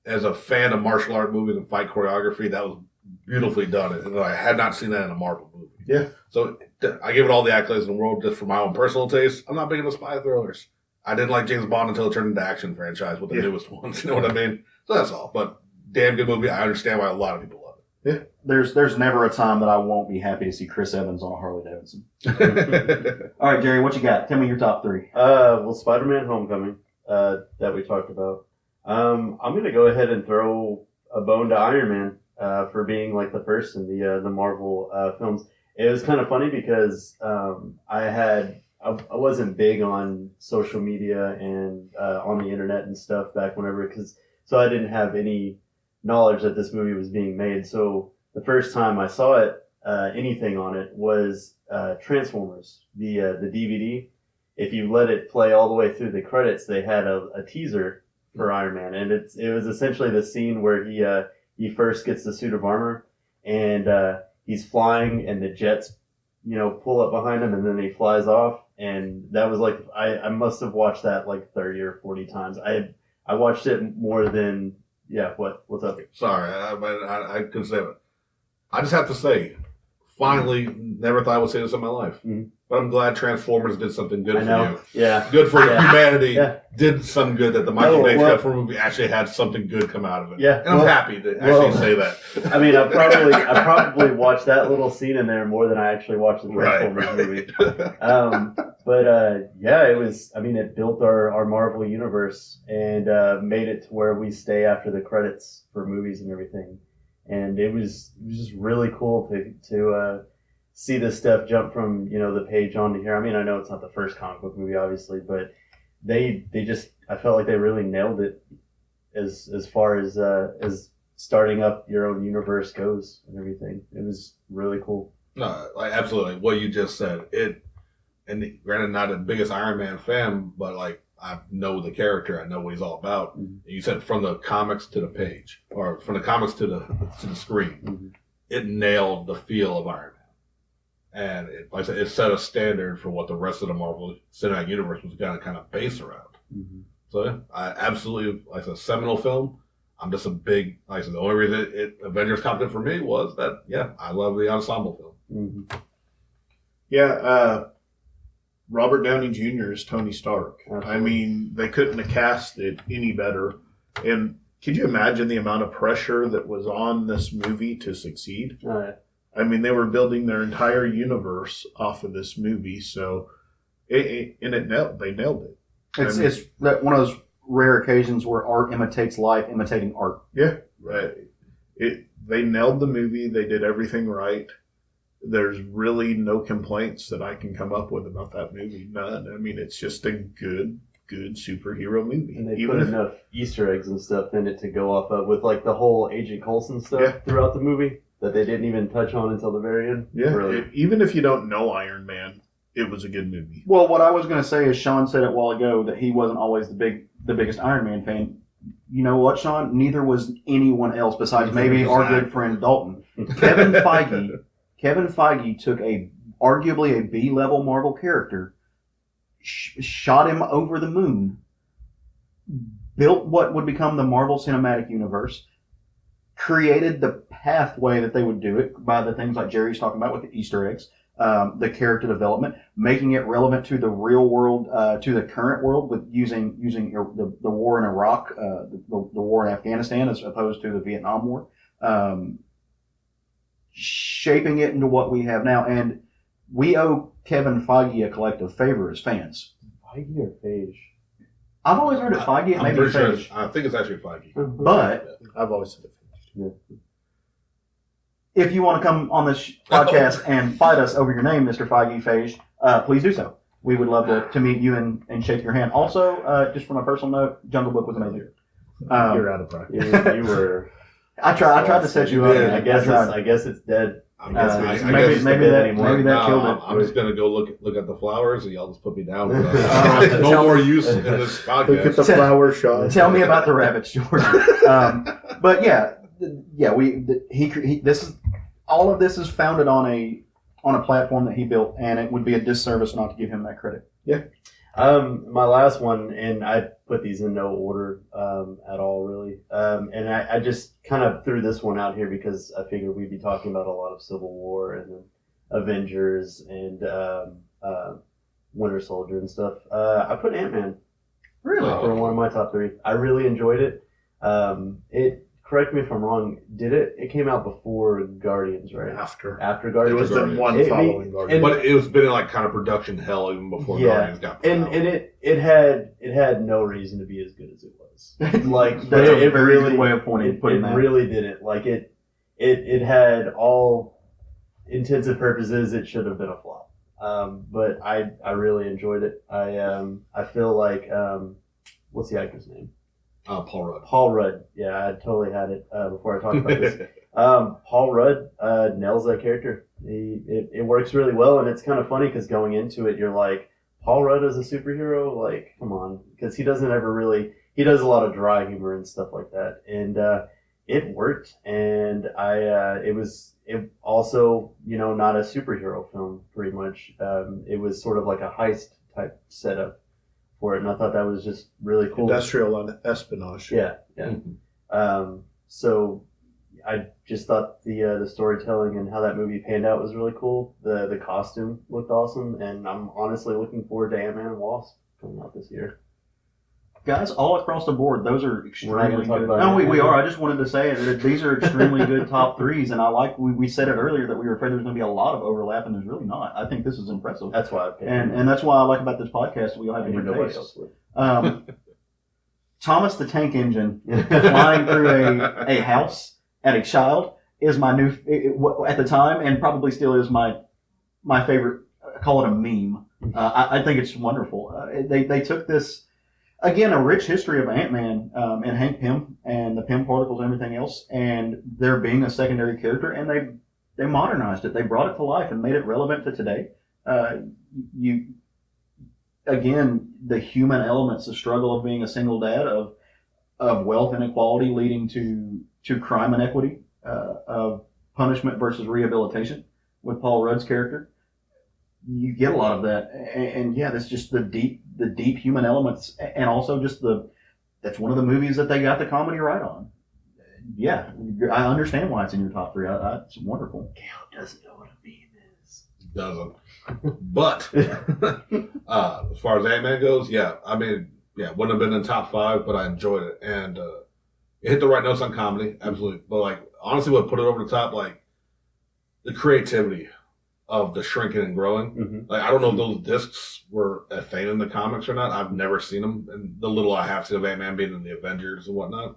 As a fan of martial art movies and fight choreography, that was beautifully done, and I had not seen that in a Marvel movie. Yeah. So I give it all the accolades in the world just for my own personal taste. I'm not big into spy thrillers. I didn't like James Bond until it turned into action franchise with the newest ones. You know what I mean? So that's all. But damn good movie. I understand why a lot of people love it. There's never a time that I won't be happy to see Chris Evans on a Harley Davidson. All right, Jerry, what you got? Tell me your top 3. Well, Spider-Man: Homecoming that we talked about. I'm gonna go ahead and throw a bone to Iron Man for being like the first in the Marvel films. It was kind of funny because I wasn't big on social media and on the internet and stuff back whenever, so I didn't have any knowledge that this movie was being made. So the first time I saw it, anything on it was Transformers, the DVD. If you let it play all the way through the credits, they had a teaser for Iron Man, and it was essentially the scene where he first gets the suit of armor, and he's flying, and the jets, pull up behind him, and then he flies off. And that was like, I must have watched that like 30 or 40 times. I watched it more than, what's up? Sorry, I couldn't say it. I just have to say, finally, never thought I would say this in my life. Mhm. But I'm glad Transformers did something good I for know. you. Yeah. Good for Yeah. humanity. Yeah. Did some good that the Michael Bay well- Transformers movie actually had something good come out of it. Yeah. And I'm happy to actually say that. I mean, I probably watched that little scene in there more than I actually watched the Transformers movie. It was. I mean, it built our Marvel universe and made it to where we stay after the credits for movies and everything. And it was just really cool to see this stuff jump from the page onto here. I mean, I know it's not the first comic book movie, obviously, but they just, I felt like they really nailed it as far as starting up your own universe goes and everything. It was really cool. No, like absolutely what you just said. And granted, not the biggest Iron Man fan, but like I know the character, I know what he's all about. Mm-hmm. You said from the comics to the page, or from the comics to the screen, Mm-hmm. it nailed the feel of Iron Man. And like I said, it set a standard for what the rest of the Marvel Cinematic Universe was going to kind of base around. Mm-hmm. So yeah, I absolutely, like I said, seminal film. I'm just a big, like I said, the only reason Avengers copped it for me was that, I love the ensemble film. Mm-hmm. Yeah, Robert Downey Jr. is Tony Stark. Absolutely. I mean, they couldn't have cast it any better. And could you imagine the amount of pressure that was on this movie to succeed? Oh, yeah. I mean, they were building their entire universe off of this movie, so they nailed it. It's one of those rare occasions where art imitates life, imitating art. Yeah, right. They nailed the movie. They did everything right. There's really no complaints that I can come up with about that movie. None. I mean, it's just a good superhero movie. And they put enough Easter eggs and stuff in it to go off of, with like the whole Agent Coulson stuff throughout the movie that they didn't even touch on until the very end. Yeah, Really. Even if you don't know Iron Man, it was a good movie. Well, what I was going to say is Sean said it a while ago that he wasn't always the biggest Iron Man fan. You know what, Sean? Neither was anyone else besides maybe our good friend Dalton. Kevin Feige took arguably a B-level Marvel character, shot him over the moon, built what would become the Marvel Cinematic Universe, created the pathway that they would do it by the things like Jerry's talking about with the Easter eggs, the character development, making it relevant to the real world, to the current world, with using the war in Iraq, the war in Afghanistan as opposed to the Vietnam War, shaping it into what we have now. And we owe Kevin Feige a collective favor as fans. Feige or Phage? I've always heard it Feige, it may I'm be pretty sure Feige. I think it's actually Feige. But I've always said it. if you want to come on this podcast and fight us over your name, Mr. Feige Phage, please do so. We would love to meet you and shake your hand. Also, just from a personal note, Jungle Book was amazing. You're out of practice. You were. I tried to set you up. Yeah, I guess it's dead. Maybe that killed it. I'm just gonna go look at the flowers, and y'all just put me down. Tell- No more use in this Look at the podcast. flower shot. Tell me about the rabbits, George. But this is all of this is founded on a platform that he built, and it would be a disservice not to give him that credit. My last one, and I put these in no order at all, really. And I just kind of threw this one out here because I figured we'd be talking about a lot of Civil War and then Avengers and Winter Soldier and stuff. I put Ant-Man Really? for one of my top three. I really enjoyed it. Correct me if I'm wrong. It came out before Guardians, right? After. After It Guardians. was the one It- following Guardians. But it was been in like kind of production hell even before Guardians got put and out. it had no reason to be as good as it was. Like That's a it very really good way of putting it that. really didn't. Like it had all intents and purposes. It should have been a flop. But I really enjoyed it. I feel like what's the actor's name? Paul Rudd. Paul Rudd. Yeah, I totally had it before I talked about this. Paul Rudd nails that character. It works really well, and it's kind of funny because going into it, you're like, Paul Rudd is a superhero? Like, come on. Because he doesn't ever really... He does a lot of dry humor and stuff like that. And it worked, and it also, not a superhero film, pretty much. It was sort of like a heist type setup for it, and I thought that was just really cool. Industrial espionage. Yeah. So I just thought the storytelling and how that movie panned out was really cool. The costume looked awesome, and I'm honestly looking forward to Ant-Man and Wasp coming out this year. Guys, all across the board, those are extremely good. about No, it. we are. I just wanted to say that these are extremely good top threes, and I like. We said it earlier that we were afraid there was going to be a lot of overlap, and there's really not. I think this is impressive, That's why I picked and that's why I like about this podcast. We all have I knew different nobody tastes. else would. Thomas the Tank Engine flying through a house at a child is my new at the time, and probably still is my favorite. I call it a meme. I think it's wonderful. They took this. Again, a rich history of Ant-Man and Hank Pym and the Pym particles and everything else, and there being a secondary character, and they modernized it. They brought it to life and made it relevant to today. Again, the human elements, the struggle of being a single dad, of wealth inequality leading to crime inequity, of punishment versus rehabilitation with Paul Rudd's character. You get a lot of that, and yeah, that's just the deep human elements, and also just that's one of the movies that they got the comedy right on. Yeah, I understand why it's in your top three. It's wonderful. Gail doesn't know what a meme is. Doesn't. But as far as Ant-Man goes, wouldn't have been in top five, but I enjoyed it, and it hit the right notes on comedy, absolutely. But honestly, what put it over the top, the creativity of the shrinking and growing. Mm-hmm. I don't know if those discs were a thing in the comics or not. I've never seen them, and the little I have seen of Ant-Man being in the Avengers and whatnot,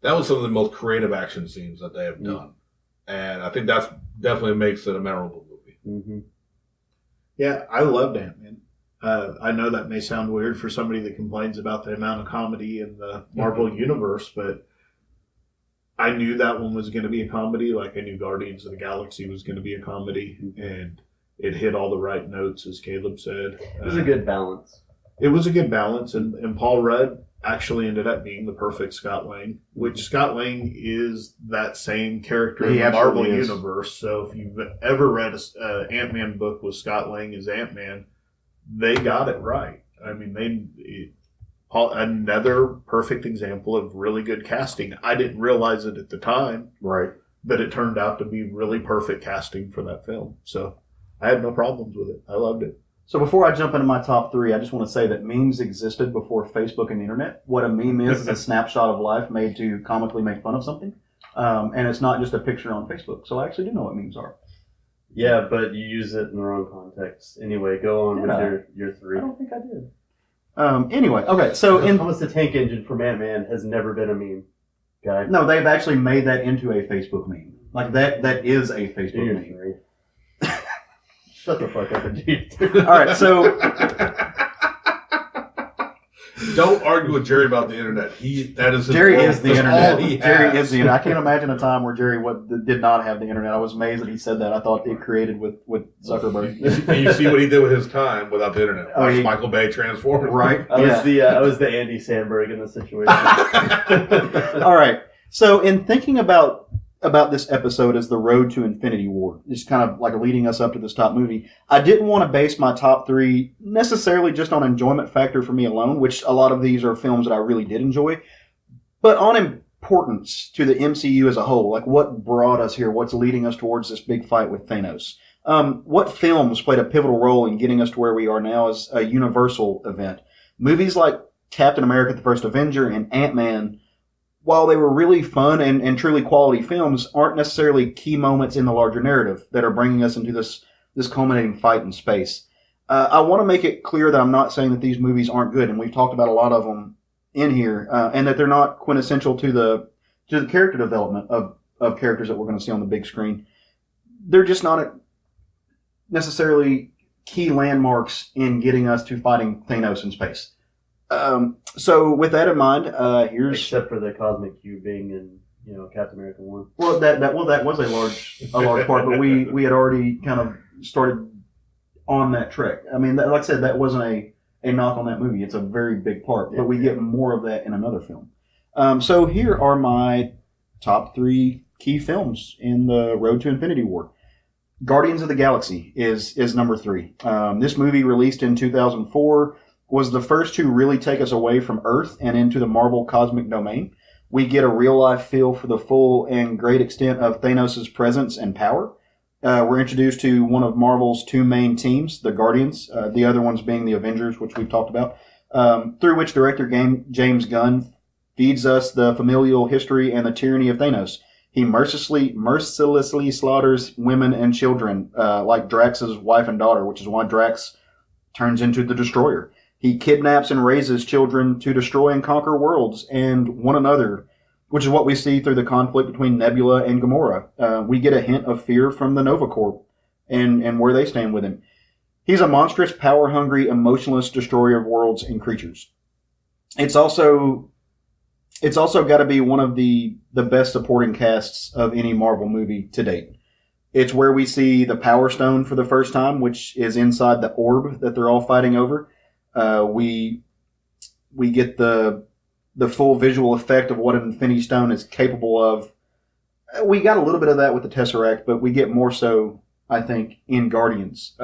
that was some of the most creative action scenes that they have done, and I think that's definitely makes it a memorable movie. Mm-hmm. Yeah, I loved Ant-Man. I know that may sound weird for somebody that complains about the amount of comedy in the Marvel universe, but I knew that one was going to be a comedy. Like I knew Guardians of the Galaxy was going to be a comedy, and it hit all the right notes, as Caleb said. It was a good balance. It was a good balance, and Paul Rudd actually ended up being the perfect Scott Lang, which Scott Lang is that same character in the Marvel universe. So if you've ever read an Ant-Man book with Scott Lang as Ant-Man, they got it right. I mean, another perfect example of really good casting. I didn't realize it at the time, Right. but it turned out to be really perfect casting for that film. So I had no problems with it. I loved it. So before I jump into my top three, I just want to say that memes existed before Facebook and the internet. What a meme is a snapshot of life made to comically make fun of something. And it's not just a picture on Facebook. So I actually do know what memes are. Yeah, but you use it in the wrong context. Anyway, go on with your three. I don't think I did. Anyway, okay, so Thomas the Tank Engine from Ant-Man has never been a meme guy. No, they've actually made that into a Facebook meme. Like that is a Facebook meme. Three. Shut the fuck up and All right, so Don't argue with Jerry about the internet. That is his Jerry world. is the That's internet. all he Jerry has. is the internet. I can't imagine a time where Jerry did not have the internet. I was amazed that he said that. I thought it created with Zuckerberg. And you see what he did with his time without the internet. Oh, Watch Michael Bay transform. Right? I was the Andy Samberg in the situation. All right. So in thinking about this episode as the road to Infinity War, just kind of like leading us up to this top movie, I didn't want to base my top three necessarily just on enjoyment factor for me alone, which a lot of these are films that I really did enjoy, but on importance to the MCU as a whole. Like what brought us here, what's leading us towards this big fight with Thanos. What films played a pivotal role in getting us to where we are now as a universal event. Movies like Captain America: The First Avenger and Ant-Man, while they were really fun and truly quality films, aren't necessarily key moments in the larger narrative that are bringing us into this culminating fight in space. I want to make it clear that I'm not saying that these movies aren't good, and we've talked about a lot of them in here, and that they're not quintessential to the character development of characters that we're going to see on the big screen. They're just not necessarily key landmarks in getting us to fighting Thanos in space. So with that in mind, here's Except for the cosmic cube being in, Captain America 1. well that was a large part, but we had already kind of started on that trek. I mean, like I said, that wasn't a knock on that movie. It's a very big part, but we get more of that in another film. So here are my top 3 key films in the road to Infinity War. Guardians of the Galaxy is number 3. This movie, released in 2004, was the first to really take us away from Earth and into the Marvel cosmic domain. We get a real-life feel for the full and great extent of Thanos' presence and power. We're introduced to one of Marvel's 2 main teams, the Guardians, the other ones being the Avengers, which we've talked about, through which director James Gunn feeds us the familial history and the tyranny of Thanos. He mercilessly slaughters women and children, like Drax's wife and daughter, which is why Drax turns into the Destroyer. He kidnaps and raises children to destroy and conquer worlds and one another, which is what we see through the conflict between Nebula and Gamora. We get a hint of fear from the Nova Corps and where they stand with him. He's a monstrous, power-hungry, emotionless destroyer of worlds and creatures. It's also got to be one of the best supporting casts of any Marvel movie to date. It's where we see the Power Stone for the first time, which is inside the orb that they're all fighting over. We get the full visual effect of what an Infinity Stone is capable of. We got a little bit of that with the Tesseract, but we get more so, I think, in Guardians.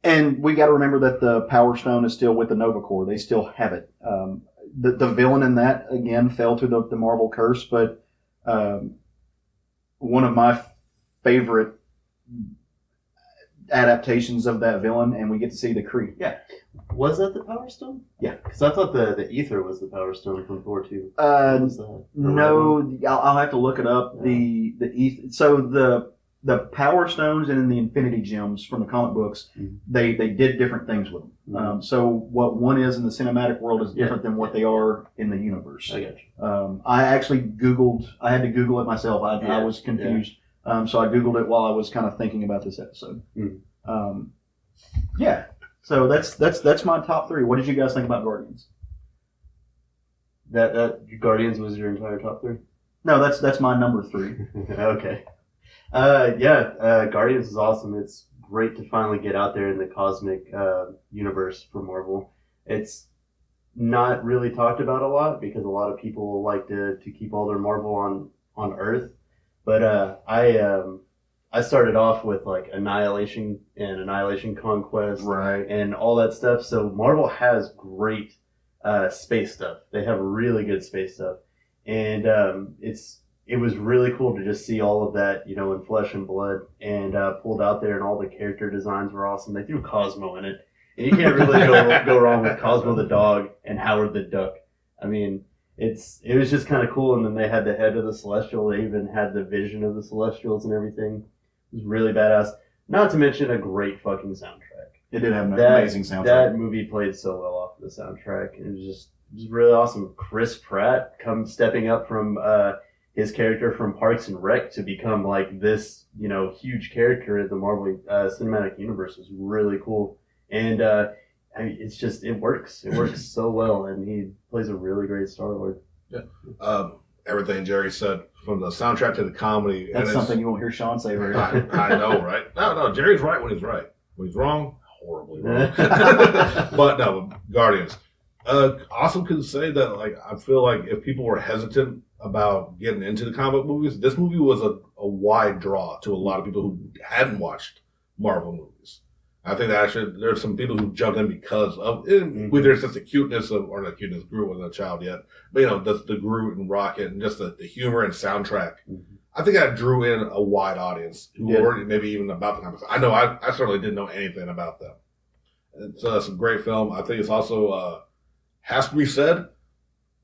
And we got to remember that the Power Stone is still with the Nova Corps. They still have it. The villain in that, again, fell to the Marvel curse, but one of my favorite adaptations of that villain, and we get to see the Kree. Yeah. Was that the Power Stone? Yeah. Because I thought the Ether was the Power Stone from Thor 2. No, I'll have to look it up. Yeah. So the Power Stones and the Infinity Gems from the comic books, they did different things with them. So what one is in the cinematic world is different than what they are in the universe. I got you. I actually I had to Google it myself. I was confused. So I Googled it while I was kind of thinking about this episode. Yeah. So that's my top 3. What did you guys think about Guardians? That Guardians was your entire top 3? No, that's my number 3. Okay. Guardians is awesome. It's great to finally get out there in the cosmic universe for Marvel. It's not really talked about a lot because a lot of people like to keep all their Marvel on Earth. But I started off with like Annihilation and Annihilation Conquest, Right. and all that stuff. So Marvel has great space stuff. They have really good space stuff, and it was really cool to just see all of that, in flesh and blood, and pulled out there, and all the character designs were awesome. They threw Cosmo in it, and you can't really go wrong with Cosmo the dog and Howard the duck. I mean, it was just kind of cool. And then they had the head of the Celestial. They even had the vision of the Celestials and everything. It was really badass. Not to mention a great fucking soundtrack. It did have an amazing soundtrack. That movie played so well off of the soundtrack. It was really awesome. Chris Pratt stepping up from his character from Parks and Rec to become like this, huge character in the Marvel Cinematic Universe was really cool. And it works. It works so well, and he plays a really great Star-Lord. Yeah. Everything Jerry said, from the soundtrack to the comedy. That's something you won't hear Sean say very often. I know, right? No, Jerry's right when he's right. When he's wrong, horribly wrong. But no, Guardians. Awesome could say that, like, I feel like if people were hesitant about getting into the comic movies, this movie was a wide draw to a lot of people who hadn't watched Marvel movies. I think that actually there's some people who jumped in because of there's just the cuteness of, or not cuteness, Groot wasn't a child yet, but the Groot and Rocket and just the humor and soundtrack. I think that drew in a wide audience who weren't maybe even about the comics. I know I certainly didn't know anything about them. It's a great film. I think it's also has to be said,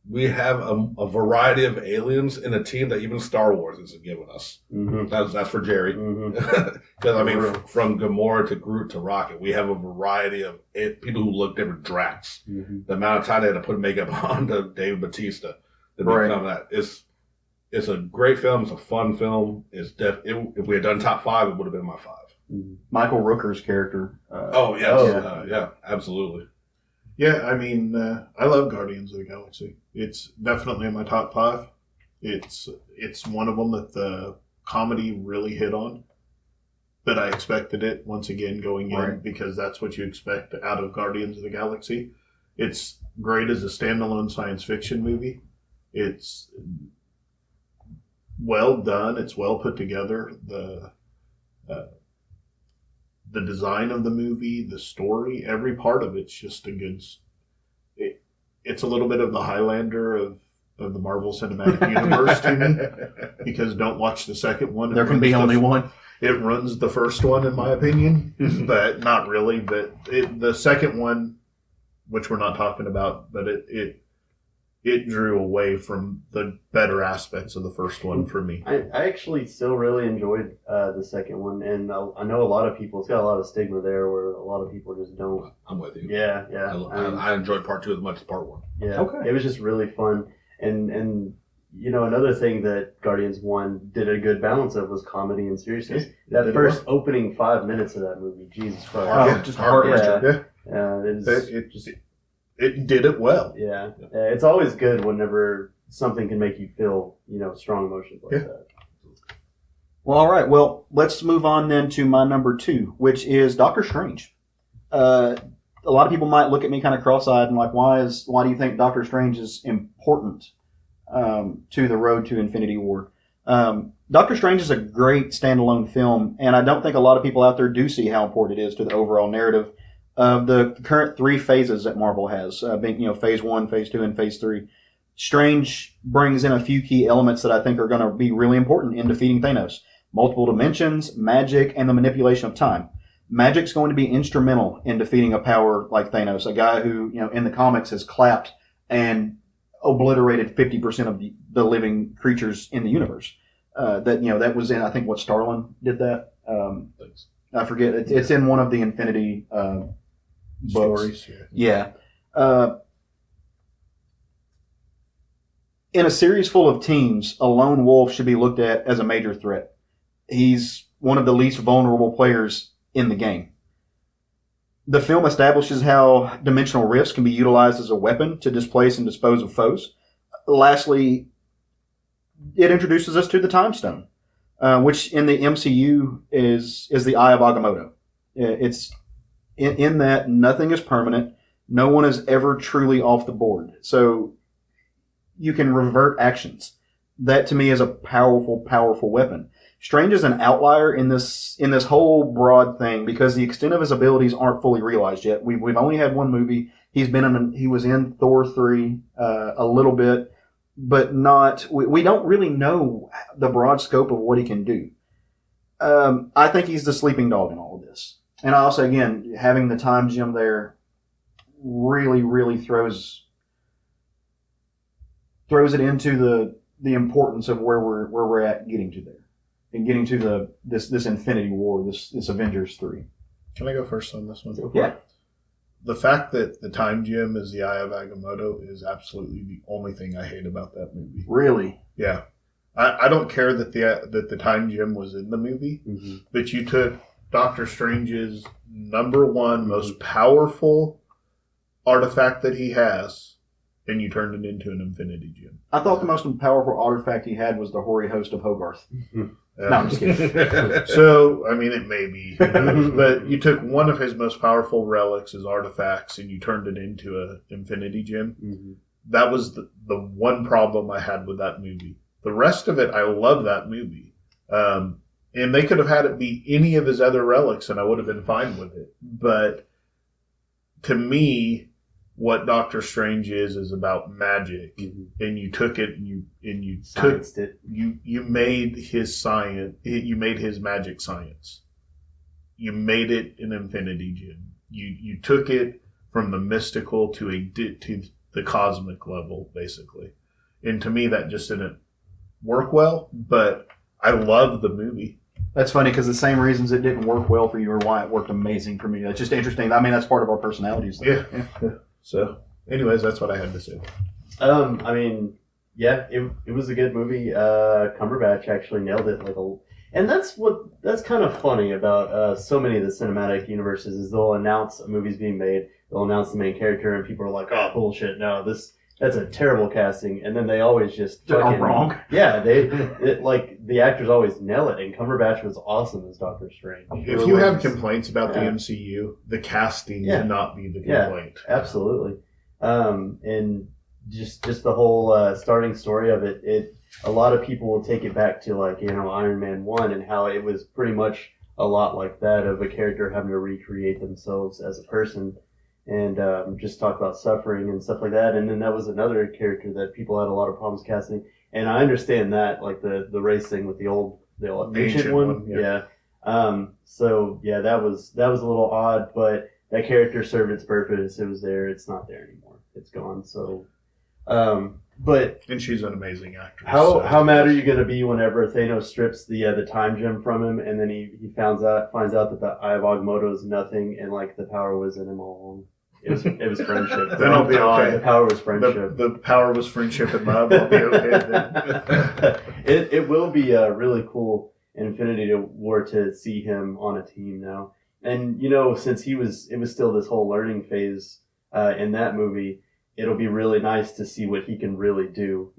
we have a variety of aliens in a team that even Star Wars isn't giving us. That's for Jerry. Because, I mean, from Gamora to Groot to Rocket, we have a variety of people who look different. Drax. The amount of time they had to put makeup on to Dave Bautista to become that. It's a great film. It's a fun film. If we had done top 5, it would have been my 5. Michael Rooker's character. Yeah, absolutely. Yeah, I mean, I love Guardians of the Galaxy. It's definitely in my top 5. It's one of them that the comedy really hit on, but I expected it once again going in because that's what you expect out of Guardians of the Galaxy. It's great as a standalone science fiction movie, It's well done. It's well put together. The design of the movie, the story, every part of it's just a good. It's a little bit of the Highlander of the Marvel Cinematic Universe to me, because don't watch the second one. There can be only one. It runs the first one, in my opinion, but not really. But the second one, which we're not talking about, but it drew away from the better aspects of the first one for me. I actually still really enjoyed the second one, and I know a lot of people, it's got a lot of stigma there where a lot of people just don't. I'm with you. Yeah. I enjoyed part 2 as much as part 1. Yeah. Okay. It was just really fun. And another thing that Guardians 1 did a good balance of was comedy and seriousness. Yeah, That first opening 5 minutes of that movie, Jesus Christ. Oh, just heart wrencher. It did it well. Yeah. It's always good whenever something can make you feel, strong emotions like that. Well, all right. Well, let's move on then to my number 2, which is Doctor Strange. A lot of people might look at me kind of cross-eyed and like, why do you think Doctor Strange is important to the road to Infinity War? Doctor Strange is a great standalone film, and I don't think a lot of people out there do see how important it is to the overall narrative of the current 3 phases that Marvel has, being phase 1, phase 2, and phase 3. Strange brings in a few key elements that I think are going to be really important in defeating Thanos. Multiple dimensions, magic, and the manipulation of time. Magic's going to be instrumental in defeating a power like Thanos, a guy who, in the comics has clapped and obliterated 50% of the living creatures in the universe. That was in, I think, what Starlin did that. I forget. It's in one of the Infinity books. Stories. Yeah. In a series full of teams, a lone wolf should be looked at as a major threat. He's one of the least vulnerable players in the game. The film establishes how dimensional rifts can be utilized as a weapon to displace and dispose of foes. Lastly, it introduces us to the Time Stone, which in the MCU is the Eye of Agamotto. It's in that nothing is permanent. No one is ever truly off the board. So you can revert actions. That to me is a powerful, powerful weapon. Strange is an outlier in this whole broad thing because the extent of his abilities aren't fully realized yet. We've only had one movie. He was in Thor 3 a little bit, but not. We don't really know the broad scope of what he can do. I think he's the sleeping dog in all of this. And also, again, having the time gem there really, really throws it into the importance of where we're at getting to there. And getting to this Infinity War, this Avengers 3. Can I go first on this one? Yeah. The fact that the Time Gem is the Eye of Agamotto is absolutely the only thing I hate about that movie. Really? Yeah. I don't care that the Time Gem was in the movie, but you took Doctor Strange's number one most powerful artifact that he has, and you turned it into an Infinity Gem. I thought the most powerful artifact he had was the hoary host of Hogarth. No, I'm just kidding. So, I mean, it may be. But you took one of his most powerful relics, his artifacts, and you turned it into an Infinity Gem. Mm-hmm. That was the one problem I had with that movie. The rest of it, I love that movie. And they could have had it be any of his other relics, and I would have been fine with it. But to me, what Doctor Strange is about magic, and you took it and you made his science, you made his magic science. You made it an Infinity Gem. You took it from the mystical to the cosmic level, basically. And to me, that just didn't work well. But I love the movie. That's funny because the same reasons it didn't work well for you are why it worked amazing for me. That's just interesting. I mean, that's part of our personalities. Yeah. So, anyways, that's what I had to say. I mean, yeah, it was a good movie. Cumberbatch actually nailed it. And that's kind of funny about so many of the cinematic universes is they'll announce a movie's being made, they'll announce the main character, and people are like, "Oh, bullshit! No, that's a terrible casting." And then they always just fucking wrong. Yeah, the actors always nail it. And Cumberbatch was awesome as Doctor Strange. If you have complaints about the MCU, the casting cannot be the complaint. Yeah, absolutely. And just the whole starting story of it. A lot of people will take it back to like Iron Man 1 and how it was pretty much a lot like that of a character having to recreate themselves as a person and just talk about suffering and stuff like that. And then that was another character that people had a lot of problems casting. And I understand that, like the race thing with the ancient one. Yeah. So yeah, that was a little odd, but that character served its purpose. It was there. It's not there anymore. It's gone. So, but And she's an amazing actress. how mad are you going to be whenever Thanos strips the time gem from him, and then he finds out that the Eye of Agamotto is nothing, and like the power was in him all along. It was friendship. Then I'll be okay. The power was friendship. The power was friendship and love. I'll be okay then. It will be really cool in Infinity War to see him on a team now. And since it was still this whole learning phase in that movie, it'll be really nice to see what he can really do.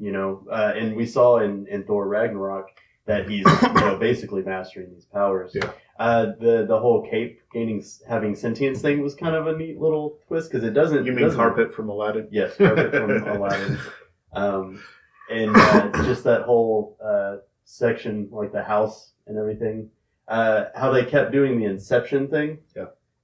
And we saw in Thor Ragnarok that he's basically mastering these powers. Yeah. The whole cape having sentience thing was kind of a neat little twist because it doesn't. You mean Carpet from Aladdin? Yes, Carpet from Aladdin. And just that whole section, like the house and everything, how they kept doing the Inception thing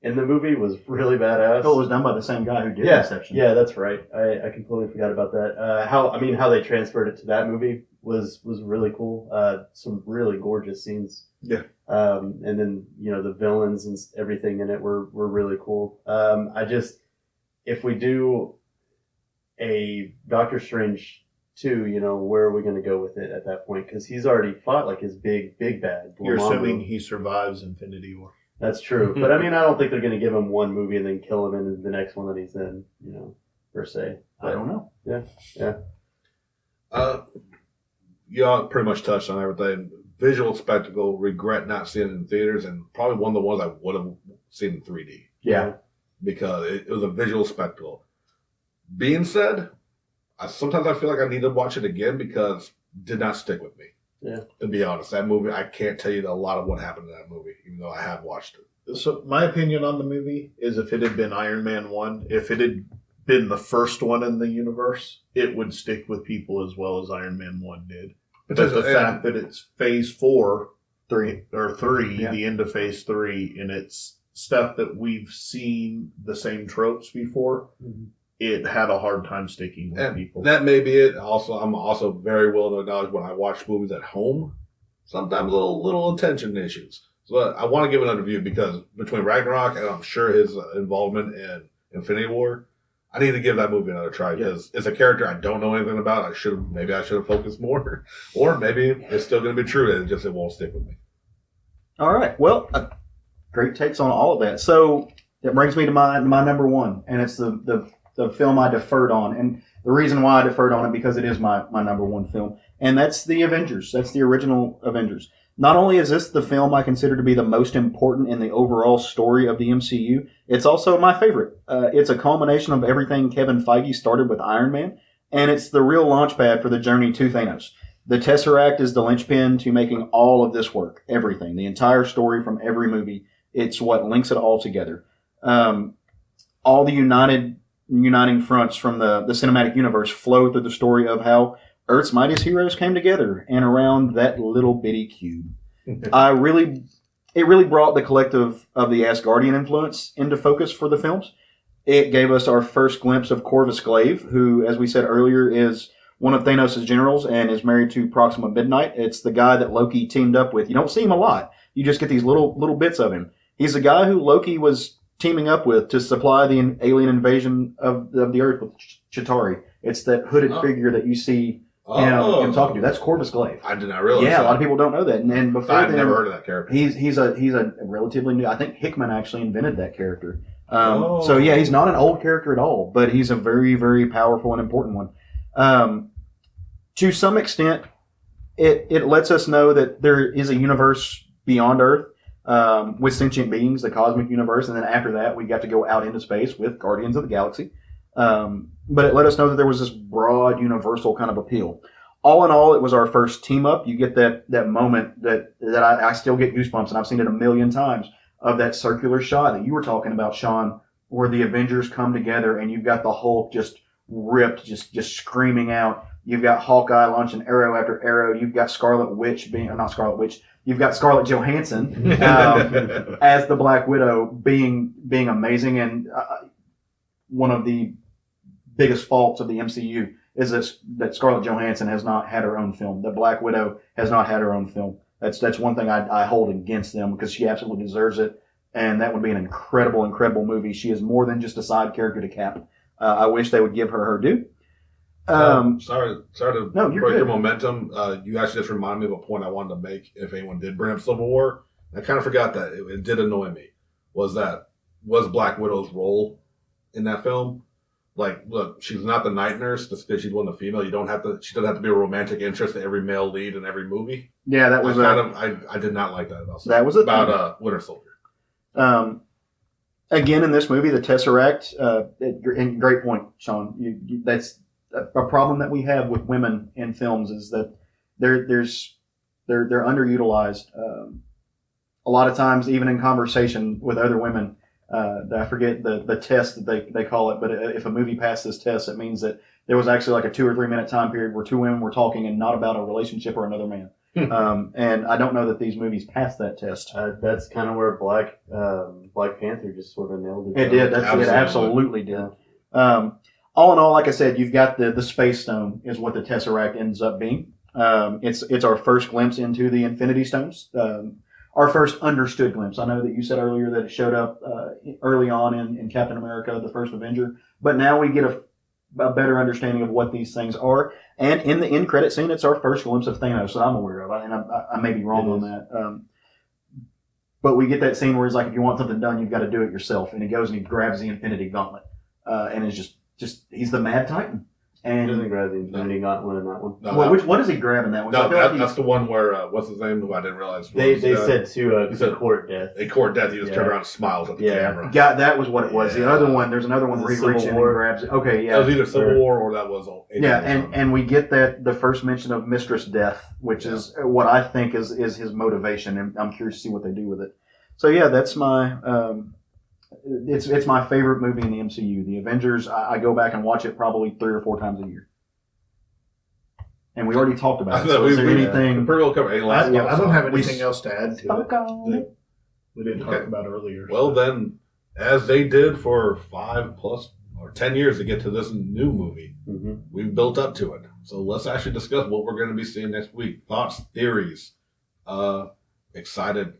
in the movie was really badass. Oh, it was done by the same guy who did Inception. Yeah, that's right. I completely forgot about that. How they transferred it to that movie was really cool. Some really gorgeous scenes. Yeah. And then the villains and everything in it were really cool. If we do a Doctor Strange 2, where are we going to go with it at that point? Because he's already fought like his big bad. You're assuming he survives Infinity War. That's true. But I don't think they're going to give him one movie and then kill him in the next one that he's in, per se. But, I don't know. Yeah. Y'all pretty much touched on everything. Visual spectacle, regret not seeing it in theaters, and probably one of the ones I would have seen in 3D. Yeah. Because it was a visual spectacle. Being said, sometimes I feel like I need to watch it again because it did not stick with me. Yeah. To be honest, that movie, I can't tell you a lot of what happened in that movie, even though I have watched it. So my opinion on the movie is if it had been Iron Man 1, if it had been the first one in the universe, it would stick with people as well as Iron Man 1 did. But the fact that it's Phase 4, 3, the end of Phase 3, and it's stuff that we've seen the same tropes before, it had a hard time sticking with people. That may be it. Also, I'm also very willing to acknowledge when I watch movies at home, sometimes little attention issues. So I want to give it another review because between Ragnarok and I'm sure his involvement in Infinity War, I need to give that movie another try because it's a character I don't know anything about. Maybe I should have focused more, or maybe it's still going to be true and it won't stick with me. All right. Well, great takes on all of that. So that brings me to my number one, and it's the film I deferred on, and the reason why I deferred on it because it is my number one film, and that's the Avengers. That's the original Avengers. Not only is this the film I consider to be the most important in the overall story of the MCU, it's also my favorite. It's a culmination of everything Kevin Feige started with Iron Man, and it's the real launchpad for the journey to Thanos. The Tesseract is the linchpin to making all of this work. Everything. The entire story from every movie. It's what links it all together. All the uniting fronts from the cinematic universe flow through the story of how Earth's mightiest heroes came together and around that little bitty cube. It really brought the collective of the Asgardian influence into focus for the films. It gave us our first glimpse of Corvus Glaive, who, as we said earlier, is one of Thanos' generals and is married to Proxima Midnight. It's the guy that Loki teamed up with. You don't see him a lot. You just get these little bits of him. He's the guy who Loki was teaming up with to supply the alien invasion of the Earth with Chitauri. It's that hooded figure that you see him talking to. That's Corvus Glaive. I did not realize that. Yeah, a lot of people don't know that. And before I've never heard of that character. He's a relatively new. I think Hickman actually invented that character. So yeah, he's not an old character at all, but he's a very, very powerful and important one. To some extent, it lets us know that there is a universe beyond Earth with sentient beings, the cosmic universe, and then after that, we got to go out into space with Guardians of the Galaxy. But it let us know that there was this broad, universal kind of appeal. All in all, it was our first team up. You get that moment that I still get goosebumps, and I've seen it a million times, of that circular shot that you were talking about, Sean, where the Avengers come together and you've got the Hulk just ripped, just screaming out. You've got Hawkeye launching arrow after arrow. You've got not Scarlet Witch. You've got Scarlett Johansson as the Black Widow being amazing. And one of the biggest faults of the MCU is that Scarlett Johansson has not had her own film. The Black Widow has not had her own film. That's one thing I hold against them, because she absolutely deserves it. And that would be an incredible, incredible movie. She is more than just a side character to Cap. I wish they would give her due. Sorry to No, break you're your good. momentum. You actually just reminded me of a point I wanted to make if anyone did bring up Civil War. I kind of forgot that. It did annoy me. Was Black Widow's role in that film? Like, look, she's not the night nurse just because she's one of the female. She doesn't have to be a romantic interest to every male lead in every movie. Yeah, that was I did not like that about Winter Soldier. Again, in this movie, the Tesseract, and great point, Sean. That's a problem that we have with women in films, is that they're underutilized. A lot of times, even in conversation with other women, I forget the test that they call it, but if a movie passed this test, it means that there was actually like a 2 or 3 minute time period where two women were talking and not about a relationship or another man. And I don't know that these movies passed that test. That's kind of where Black Panther just sort of nailed it. It did. It absolutely did. All in all, like I said, you've got the Space Stone is what the Tesseract ends up being. It's our first glimpse into the Infinity Stones. Our first understood glimpse. I know that you said earlier that it showed up early on in Captain America, the first Avenger, but now we get a better understanding of what these things are. And in the end credit scene, it's our first glimpse of Thanos that I'm aware of. And I may be wrong on that. But we get that scene where he's like, if you want something done, you've got to do it yourself. And he goes and he grabs the Infinity Gauntlet. And it's just he's the Mad Titan. And He doesn't grab the Infinity Gauntlet in that one. what does he grab in that one? No, that's the one where what's his name? Who I didn't realize. They said to court death. A court death. He just turned around and smiles at the camera. That was what it was. The other one, there's another one where he reaches in and grabs it. Okay, yeah. That was either Civil War or that was and we get the first mention of Mistress Death, which is what I think is his motivation, and I'm curious to see what they do with it. So yeah, that's my it's my favorite movie in the MCU. The Avengers, I go back and watch it probably 3 or 4 times a year. And we already talked about it. So is there anything? Pretty well covered. I don't have anything else to add to it that we didn't talk about earlier. Well, then, as they did for 5 plus or 10 years to get to this new movie, we've built up to it. So let's actually discuss what we're going to be seeing next week. Thoughts, theories, excited.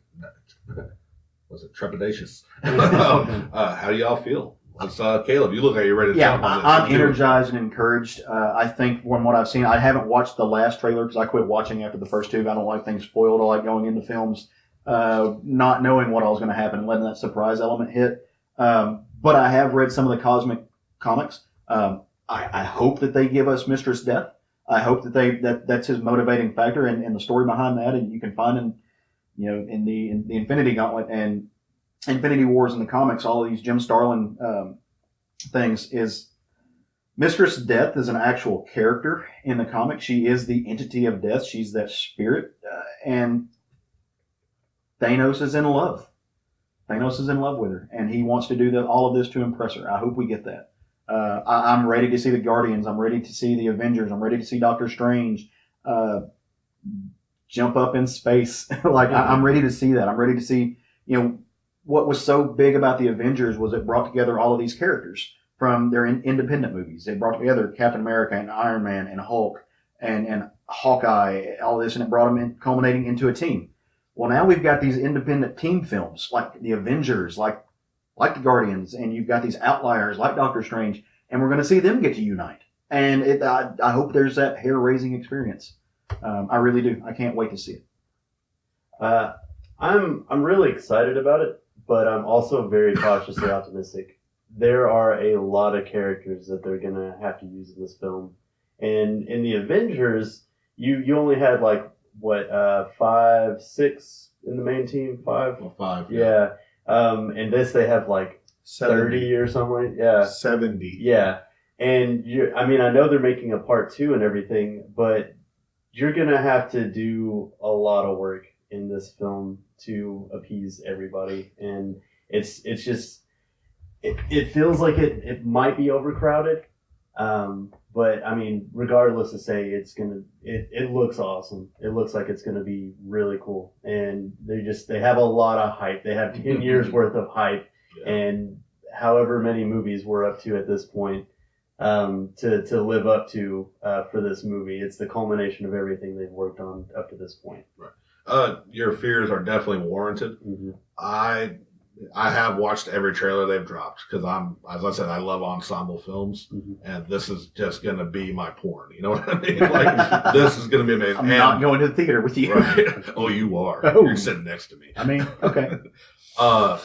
Was it trepidatious? How do y'all feel? Let's, Caleb, you look like you're ready to jump on this. I'm energized and encouraged. I think from what I've seen, I haven't watched the last trailer because I quit watching after the first 2. I don't like things spoiled. I like going into films not knowing what all was going to happen and letting that surprise element hit. But I have read some of the Cosmic comics. I hope that they give us Mistress Death. I hope that that's his motivating factor and the story behind that. And you can find in the Infinity Gauntlet and Infinity Wars in the comics, all of these Jim Starlin things is Mistress Death is an actual character in the comic. She is the entity of death. She's that spirit, and Thanos is in love. Thanos is in love with her, and he wants to do all of this to impress her. I hope we get that. I'm ready to see the Guardians. I'm ready to see the Avengers. I'm ready to see Doctor Strange jump up in space. I'm ready to see that. I'm ready to see, what was so big about the Avengers was it brought together all of these characters from their independent movies. It brought together Captain America and Iron Man and Hulk and Hawkeye, all this, and it brought them in, culminating into a team. Well, now we've got these independent team films like the Avengers, like the Guardians, and you've got these outliers like Doctor Strange, and we're going to see them get to unite. And I hope there's that hair-raising experience. I really do. I can't wait to see it. I'm really excited about it, but I'm also very cautiously optimistic. There are a lot of characters that they're gonna have to use in this film, and in the Avengers, you only had 5, 6 in the main team, 5. Well, 5. Yeah. And this they have 30 or something. Yeah. 70. Yeah. And I know they're making a part 2 and everything, but you're going to have to do a lot of work in this film to appease everybody. And it's just, it feels like it might be overcrowded. But I mean, regardless to say, it looks awesome. It looks like it's gonna be really cool, and they have a lot of hype. They have 10 years worth of hype, and however many movies we're up to at this point, to live up to for this movie. It's the culmination of everything they've worked on up to this point. Right. Your fears are definitely warranted. Mm-hmm. I have watched every trailer they've dropped because as I said, I love ensemble films, and this is just gonna be my porn. You know what I mean? Like this is gonna be amazing. I'm not going to the theater with you. Right. Oh, you are. Oh. You're sitting next to me. I mean, okay. I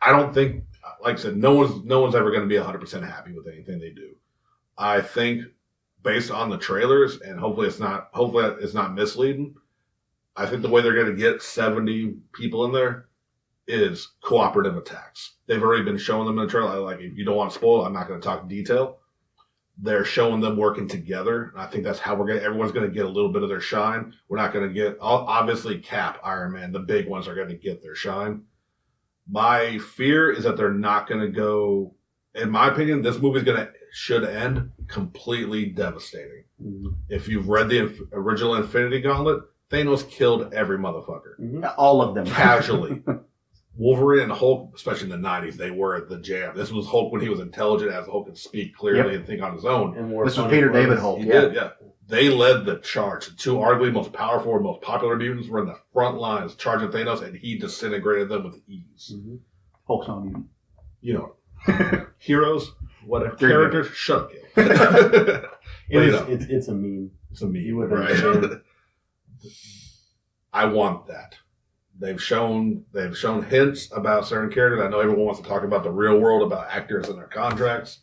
don't think, like I said, no one's ever gonna be 100% happy with anything they do. I think based on the trailers, and hopefully it's not misleading. I think the way they're gonna get 70 people in there is cooperative attacks. They've already been showing them in the trailer. Like, if you don't want to spoil, I'm not going to talk in detail. They're showing them working together. And I think that's how everyone's going to get a little bit of their shine. We're not going to get, obviously Cap, Iron Man, the big ones are going to get their shine. My fear is that they're not going to go, in my opinion, this movie should end completely devastating. Mm-hmm. If you've read the original Infinity Gauntlet, Thanos killed every motherfucker. Mm-hmm. All of them. Casually. Wolverine and Hulk, especially in the 90s, they were the jam. This was Hulk when he was intelligent, as Hulk could speak clearly and think on his own. And this was Peter David Hulk. He did, yeah. They led the charge. The two arguably most powerful and most popular mutants were in the front lines charging Thanos, and he disintegrated them with ease. Mm-hmm. Hulk's not a mutant. You know. Heroes, whatever. There Characters, shut up, Gil. It's a meme. It's a meme, You would right? understand. I want that. They've shown hints about certain characters. I know everyone wants to talk about the real world, about actors and their contracts.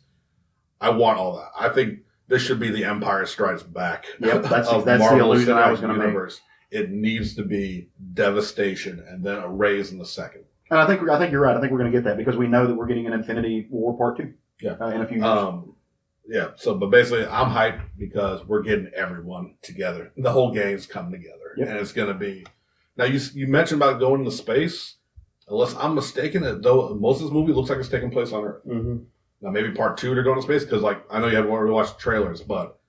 I want all that. I think this should be the Empire Strikes Back. Yep, that's the Marvel illusion I was Cinematic going to make. Universe. It needs to be devastation and then a raise in the second. And I think you're right. I think we're going to get that because we know that we're getting an Infinity War Part 2. Yeah, in a few years. Yeah. So, but basically, I'm hyped because we're getting everyone together. The whole gang's coming together, and it's going to be. Now, you mentioned about going into space. Unless I'm mistaken, though, most of this movie looks like it's taking place on Earth. Mm-hmm. Now, maybe part 2 they're going to space because, like, I know you haven't already watched trailers, but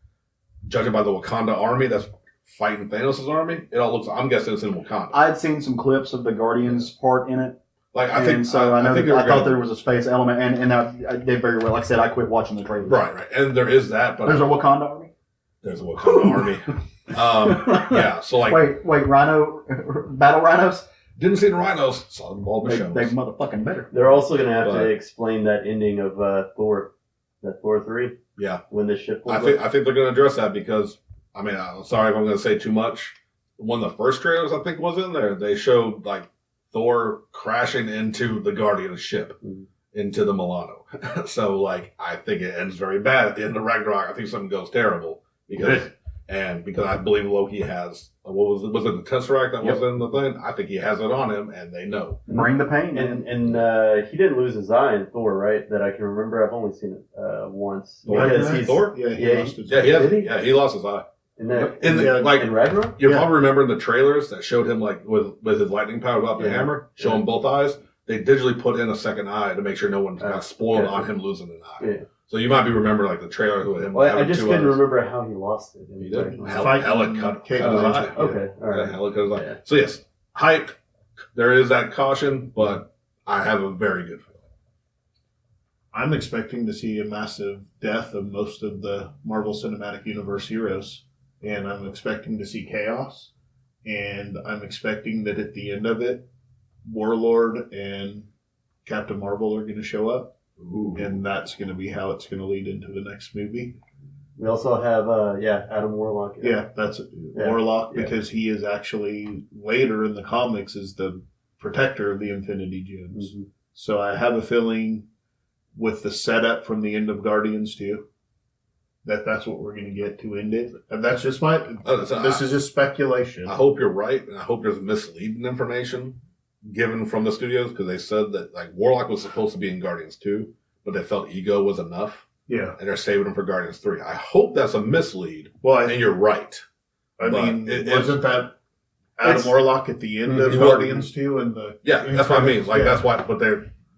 judging by the Wakanda army that's fighting Thanos' army, it all looks. I'm guessing it's in Wakanda. I'd seen some clips of the Guardians part in it. Like I think so. I thought there was a space element, and I did very well. Like I said, I quit watching the trailers. Right, and there is that, but there's a Wakanda army. There's a Wakanda army. Yeah, so like wait, rhino battle rhinos. Didn't see the rhinos. Saw them all the shows. They motherfucking better. They're also going to have to explain that ending of Thor, that Thor 3. Yeah, when the ship. I think they're going to address that because I mean, I'm sorry if I'm going to say too much. One of the first trailers I think was in there. They showed like Thor crashing into the Guardian ship, into the Milano. So, like, I think it ends very bad at the end of Ragnarok. I think something goes terrible because I believe Loki has was it the Tesseract that was in the thing? I think he has it on him, and they know. Bring the pain, and he didn't lose his eye in Thor, right? That I can remember. I've only seen it once. Because he's Thor. He lost his eye. He lost his eye. In Ragnarok? You're probably remembering the trailers that showed him like with his lightning power without the hammer, showing both eyes. They digitally put in a second eye to make sure no one got spoiled on him losing an eye. Yeah. So you might be remembering like the trailer with him. Well, I just couldn't remember how he lost it. He did. Hella cut his eye. Okay, all right. Hella cut his eye. So yes, hype. There is that caution, but I have a very good feeling. I'm expecting to see a massive death of most of the Marvel Cinematic Universe heroes. And I'm expecting to see chaos. And I'm expecting that at the end of it, Warlord and Captain Marvel are going to show up. Ooh. And that's going to be how it's going to lead into the next movie. We also have, Adam Warlock. Yeah, that's Warlock because he is actually, later in the comics, is the protector of the Infinity Gems. Mm-hmm. So I have a feeling with the setup from the end of Guardians 2, that's what we're going to get to end it. And that's just this is just speculation. I hope you're right, and I hope there's misleading information given from the studios, because they said that like Warlock was supposed to be in Guardians 2, but they felt Ego was enough. Yeah. And they're saving him for Guardians 3. I hope that's a mislead. Well, and you're right. I mean, wasn't that Adam Warlock at the end of Guardians 2? And that's what I mean. Like, that's why, but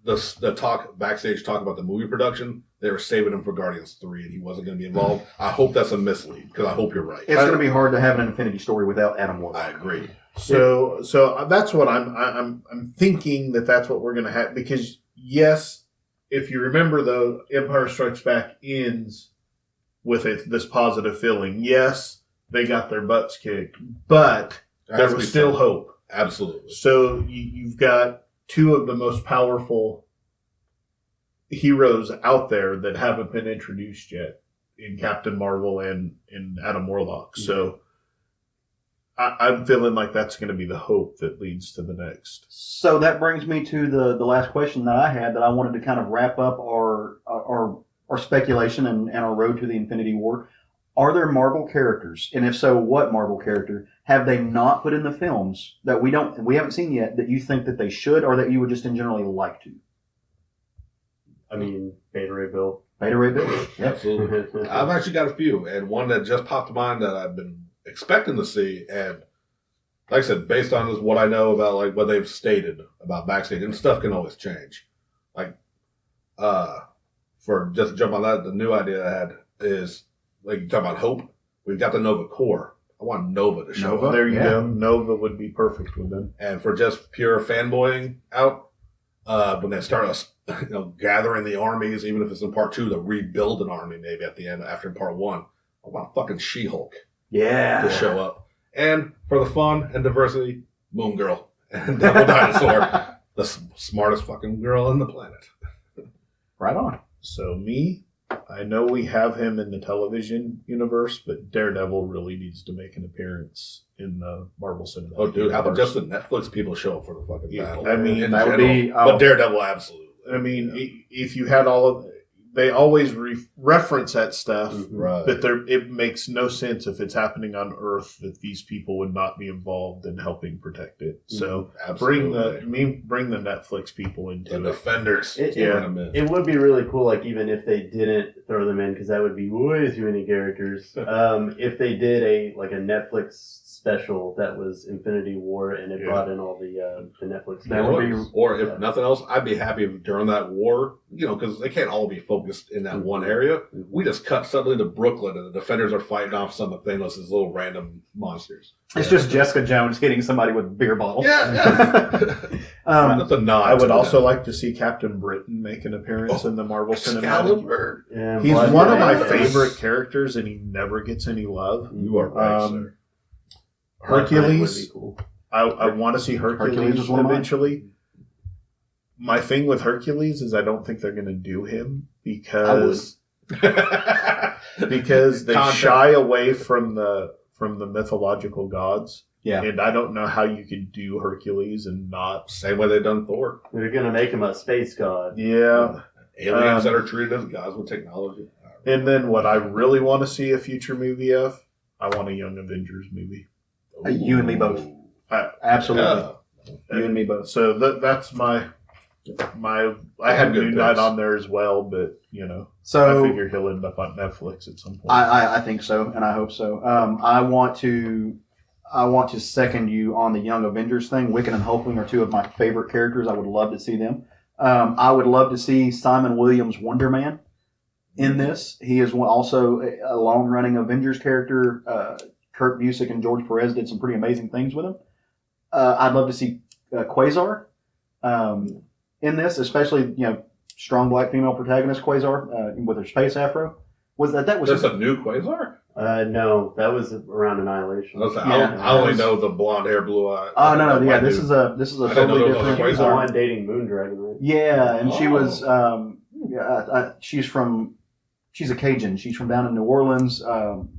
the talk backstage talk about the movie production, they were saving him for Guardians 3, and he wasn't going to be involved. I hope that's a mislead because I hope you're right. It's going to be hard to have an Infinity story without Adam Warlock. I agree. So that's what I'm thinking that's what we're going to have, because yes, if you remember though, Empire Strikes Back ends with this positive feeling. Yes, they got their butts kicked, but there was still hope. Absolutely. So you've got two of the most powerful heroes out there that haven't been introduced yet in Captain Marvel and in Adam Warlock. So I'm feeling like that's going to be the hope that leads to the next. So that brings me to the last question that I had that I wanted to kind of wrap up our speculation and our road to the Infinity War. Are there Marvel characters, and if so, what Marvel character have they not put in the films that we haven't seen yet that you think that they should, or that you would just in generally like to? I mean, Beta Ray Bill. Beta Ray Bill? Absolutely. I've actually got a few, and one that just popped to mind that I've been expecting to see, and like I said, based on what I know about like what they've stated about backstage, and stuff can always change. Like, for just to jump on that, the new idea I had is like you talk about Hope. We've got the Nova Corps. I want Nova to show up. There you go. Nova would be perfect with them. And for just pure fanboying out, when they start us, gathering the armies, even if it's in part 2, to rebuild an army maybe at the end after part 1. I want fucking She-Hulk to show up. And for the fun and diversity, Moon Girl and Devil Dinosaur, the smartest fucking girl on the planet. Right on. So I know we have him in the television universe, but Daredevil really needs to make an appearance in the Marvel Cinematic Oh, dude, how about Universe. just the Netflix people show up for the fucking battle? I mean, in that would general. be- But Daredevil, absolutely. I mean, if you had all of, they always reference that stuff, Right. but it makes no sense if it's happening on Earth that these people would not be involved in helping protect it. So bring the Netflix people into the it. Defenders. It would be really cool, like even if they didn't throw them in, because that would be way too many characters. If they did a Netflix special that was Infinity War and it brought in all the Netflix. That would be, or if nothing else, I'd be happy if during that war, because they can't all be focused in that one area. We just cut suddenly to Brooklyn and the Defenders are fighting off some of Thanos' little random monsters. it's just Jessica Jones hitting somebody with a beer bottle. Yeah. That's a nod. I would to also that. like to see Captain Britain make an appearance in the Marvel Cinematic. Excalibur. Yeah, He's Blood one of my Diamond. favorite characters, and he never gets any love. You are right, Um, sir. Hercules. Would be cool. I want to see Hercules Hercules is one of mine. eventually. My thing with Hercules is I don't think they're going to do him because they Content. shy away from the mythological gods. Yeah. And I don't know how you could do Hercules and not. Same way they've done Thor. They're gonna make him a space god. Yeah. Aliens that are treated as gods with technology. And then what I really want to see a future movie of, I want a Young Avengers movie. You and me both. Absolutely. Yeah. You and me both. So that's my. I had Good Moon Knight picks. on there as well, but I So figure he'll end up on Netflix at some point. I think so, and I hope so. I want to second you on the Young Avengers thing. Wiccan and Hulkling are two of my favorite characters. I would love to see them. I would love to see Simon Williams Wonder Man in this. He is also a long-running Avengers character. Kurt Busiek and George Perez did some pretty amazing things with him. I'd love to see Quasar in this, especially strong black female protagonist Quasar with her space afro. Was that was There's a new Quasar? No, that was around Annihilation. I only know the blonde hair, blue eye. Oh no, yeah, this dude. is a I didn't know totally there was different. other He's the one dating Moondragon, right? Yeah, and she Oh. was she's a Cajun. She's from down in New Orleans.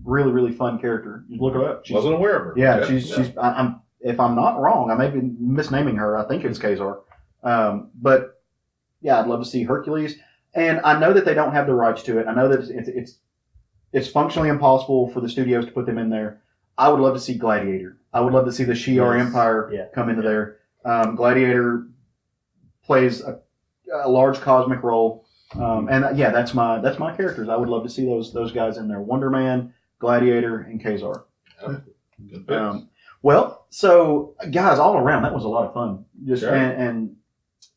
Really, really fun character. You look her up. She's, Wasn't aware of her. yeah, she's. I'm if I'm not wrong, I may be misnaming her. I think it's Quasar. But yeah, I'd love to see Hercules. And I know that they don't have the rights to it. I know that it's functionally impossible for the studios to put them in there. I would love to see Gladiator. I would love to see the Shi'ar Yes. Empire come into there. Gladiator plays a large cosmic role. And that's my characters. I would love to see those guys in there. Wonder Man, Gladiator, and Quasar. Good picks. Well, so guys, all around, that was a lot of fun. Just Sure. and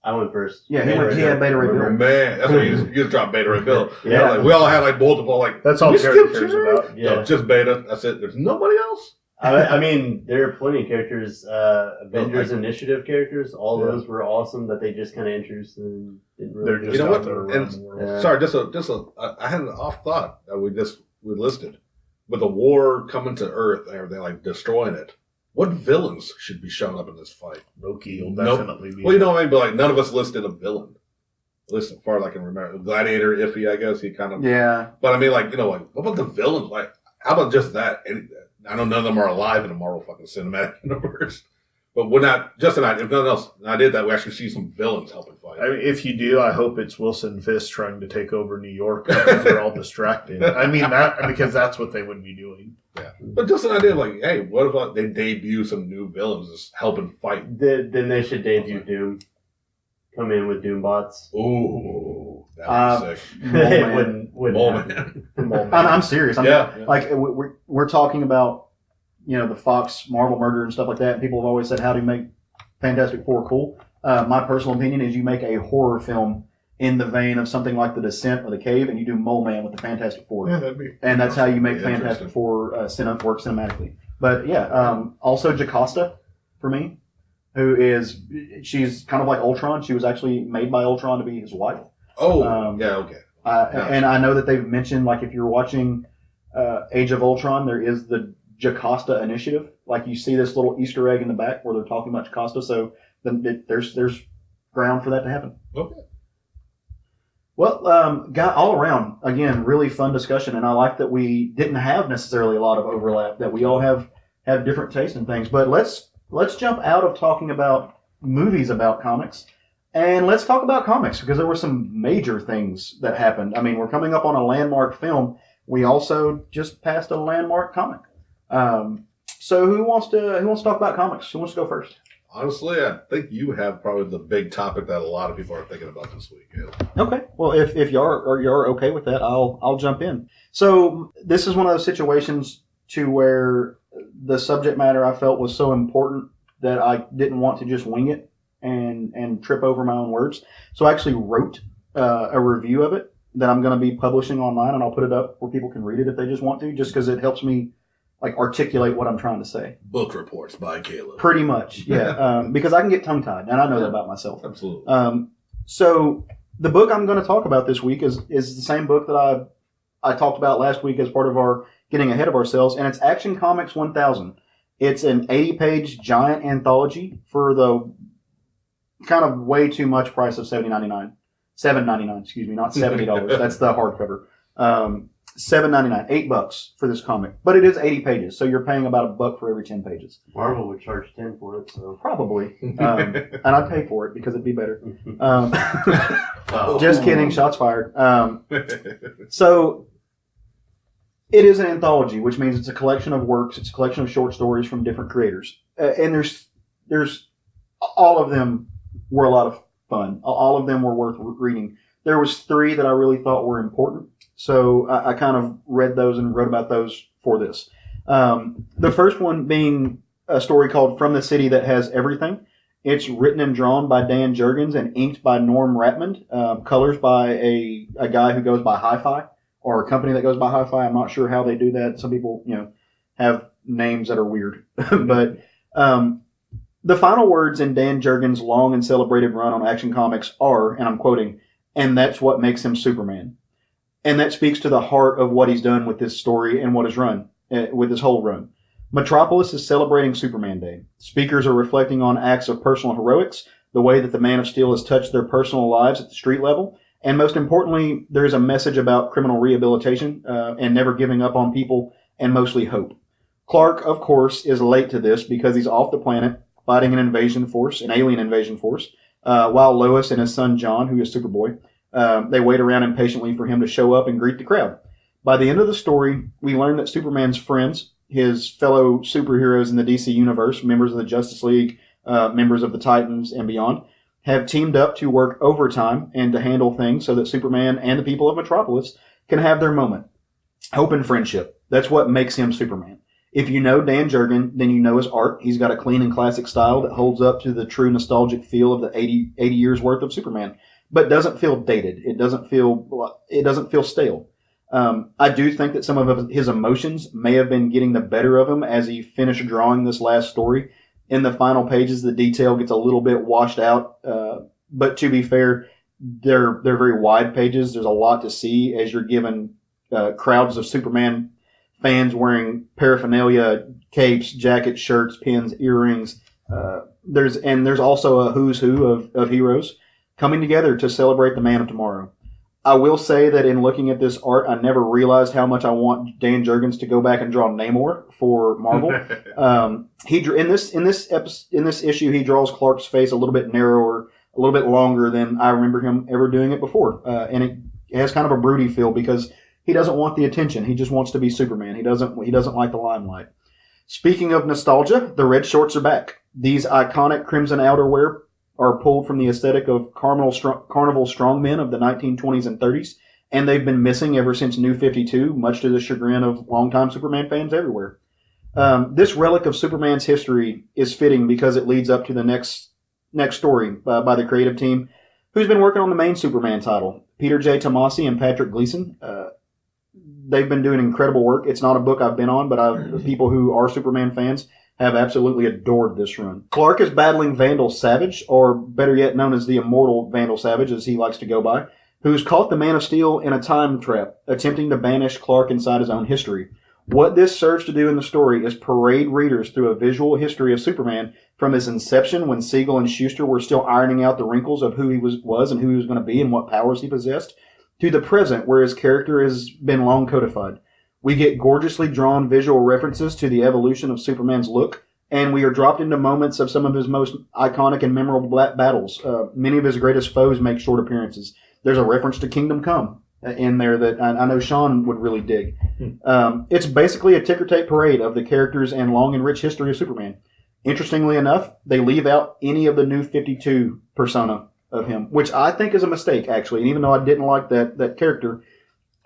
I went first. Yeah, he had Beta Ray Oh, Bill. man, that's what you just dropped Beta Ray Bill. Yeah. Like, we all had like multiple like. That's all we character skipped cares Jerry? about. Yeah. No, just Beta. That's it. There's nobody else. I mean, there are plenty of characters, Avengers Initiative characters. All those were awesome that they just kind of introduced and didn't really. They're do just You know out what? there around And- the world. Yeah. Sorry, I had an off thought that we listed with the war coming to Earth and everything, like destroying it. What villains should be showing up in this fight? Loki will Nope. definitely be. Well, you know what I mean, but like none of us listed a villain. At least as far as I can remember, Gladiator, iffy, I guess he kind of. Yeah. But I mean, like what about the villains? Like, how about just that? And I know none of them are alive in the Marvel fucking cinematic universe. But we're not just tonight. If nothing else, I did that. We actually see some villains helping fight. I mean, if you do, I hope it's Wilson Fisk trying to take over New York because they're all distracted. I mean that because that's what they would be doing. Yeah, but just an idea, like, hey, what if they debut some new villains just helping fight? Then they should debut Doom. Come in with Doom bots. Ooh, that would be sick. It wouldn't Mole happen. Man. I'm serious. Yeah. Like we're talking about, the Fox Marvel murder and stuff like that. And people have always said, how do you make Fantastic Four cool? My personal opinion is you make a horror film in the vein of something like The Descent or The Cave, and you do Mole Man with the Fantastic Four. Yeah, that'd be. And that's how you make Be Fantastic interesting. Four work cinematically. But yeah, also Jocasta for me, she's kind of like Ultron. She was actually made by Ultron to be his wife. Oh, yeah, okay. And I know that they've mentioned, like, if you're watching Age of Ultron, there is the Jocasta Initiative. Like, you see this little Easter egg in the back where they're talking about Jocasta, so then there's ground for that to happen. Okay. Well, got all around, again, really fun discussion, and I like that we didn't have necessarily a lot of overlap, that we all have different tastes in things. But let's jump out of talking about movies about comics, and let's talk about comics, because there were some major things that happened. I mean, we're coming up on a landmark film. We also just passed a landmark comic. So who wants to talk about comics? Who wants to go first? Honestly, I think you have probably the big topic that a lot of people are thinking about this week. Okay. Well, if you're okay with that, I'll jump in. So this is one of those situations to where the subject matter I felt was so important that I didn't want to just wing it and trip over my own words. So I actually wrote a review of it that I'm going to be publishing online, and I'll put it up where people can read it if they just want to, just because it helps me articulate what I'm trying to say. Book reports by Caleb. Pretty much, yeah. Because I can get tongue-tied, and I know that about myself. Absolutely. So the book I'm going to talk about this week is the same book that I talked about last week as part of our Getting Ahead of Ourselves, and it's Action Comics 1000. It's an 80-page giant anthology for the kind of way too much price of $7.99, excuse me, not $70. That's the hardcover. $7.99, $8 for this comic, but it is 80 pages, so you're paying about $1 for every 10 pages. Marvel would charge 10 for it, so Probably, and I'd pay for it because it'd be better. Oh. Just kidding, shots fired. So it is an anthology, which means it's a collection of works. It's a collection of short stories from different creators, and there's all of them were a lot of fun. All of them were worth reading. There was 3 that I really thought were important. So I kind of read those and wrote about those for this. The first one being a story called From the City That Has Everything. It's written and drawn by Dan Jurgens and inked by Norm Ratmond. Colors by a guy who goes by Hi-Fi, or a company that goes by Hi-Fi. I'm not sure how they do that. Some people, have names that are weird. But the final words in Dan Jurgens' long and celebrated run on Action Comics are, and I'm quoting, "And that's what makes him Superman." And that speaks to the heart of what he's done with this story and what is run, with his whole run. Metropolis is celebrating Superman Day. Speakers are reflecting on acts of personal heroics, the way that the Man of Steel has touched their personal lives at the street level, and most importantly, there is a message about criminal rehabilitation and never giving up on people, and mostly hope. Clark, of course, is late to this because he's off the planet fighting an alien invasion force, while Lois and his son John, who is Superboy, they wait around impatiently for him to show up and greet the crowd. By the end of the story, we learn that Superman's friends, his fellow superheroes in the DC universe, members of the Justice League, members of the Titans, and beyond, have teamed up to work overtime and to handle things so that Superman and the people of Metropolis can have their moment. Hope and friendship. That's what makes him Superman. If you know Dan Jurgen, then you know his art. He's got a clean and classic style that holds up to the true nostalgic feel of the 80 years worth of Superman, but doesn't feel dated. It doesn't feel stale. I do think that some of his emotions may have been getting the better of him as he finished drawing this last story. In the final pages, the detail gets a little bit washed out, but to be fair, they're very wide pages. There's a lot to see as you're given crowds of Superman fans wearing paraphernalia, capes, jackets, shirts, pins, earrings. There's also a who's who of heroes coming together to celebrate the Man of Tomorrow. I will say that in looking at this art, I never realized how much I want Dan Jurgens to go back and draw Namor for Marvel. In this issue, he draws Clark's face a little bit narrower, a little bit longer than I remember him ever doing it before, and it has kind of a broody feel because he doesn't want the attention. He just wants to be Superman. He doesn't like the limelight. Speaking of nostalgia, the red shorts are back. These iconic crimson outerwear are pulled from the aesthetic of carnival strongmen of the 1920s and 30s, and they've been missing ever since New 52, much to the chagrin of longtime Superman fans everywhere. This relic of Superman's history is fitting because it leads up to the next story by the creative team, who's been working on the main Superman title, Peter J. Tomasi and Patrick Gleason. They've been doing incredible work. It's not a book I've been on, but people who are Superman fans have absolutely adored this run. Clark is battling Vandal Savage, or better yet known as the immortal Vandal Savage, as he likes to go by, who's caught the Man of Steel in a time trap, attempting to banish Clark inside his own history. What this serves to do in the story is parade readers through a visual history of Superman from his inception, when Siegel and Schuster were still ironing out the wrinkles of who he was and who he was going to be and what powers he possessed, to the present, where his character has been long codified. We get gorgeously drawn visual references to the evolution of Superman's look, and we are dropped into moments of some of his most iconic and memorable battles. Many of his greatest foes make short appearances. There's a reference to Kingdom Come in there that I know Sean would really dig. It's basically a ticker tape parade of the characters and long and rich history of Superman. Interestingly enough, they leave out any of the New 52 persona of him, which I think is a mistake, actually. And even though I didn't like that character,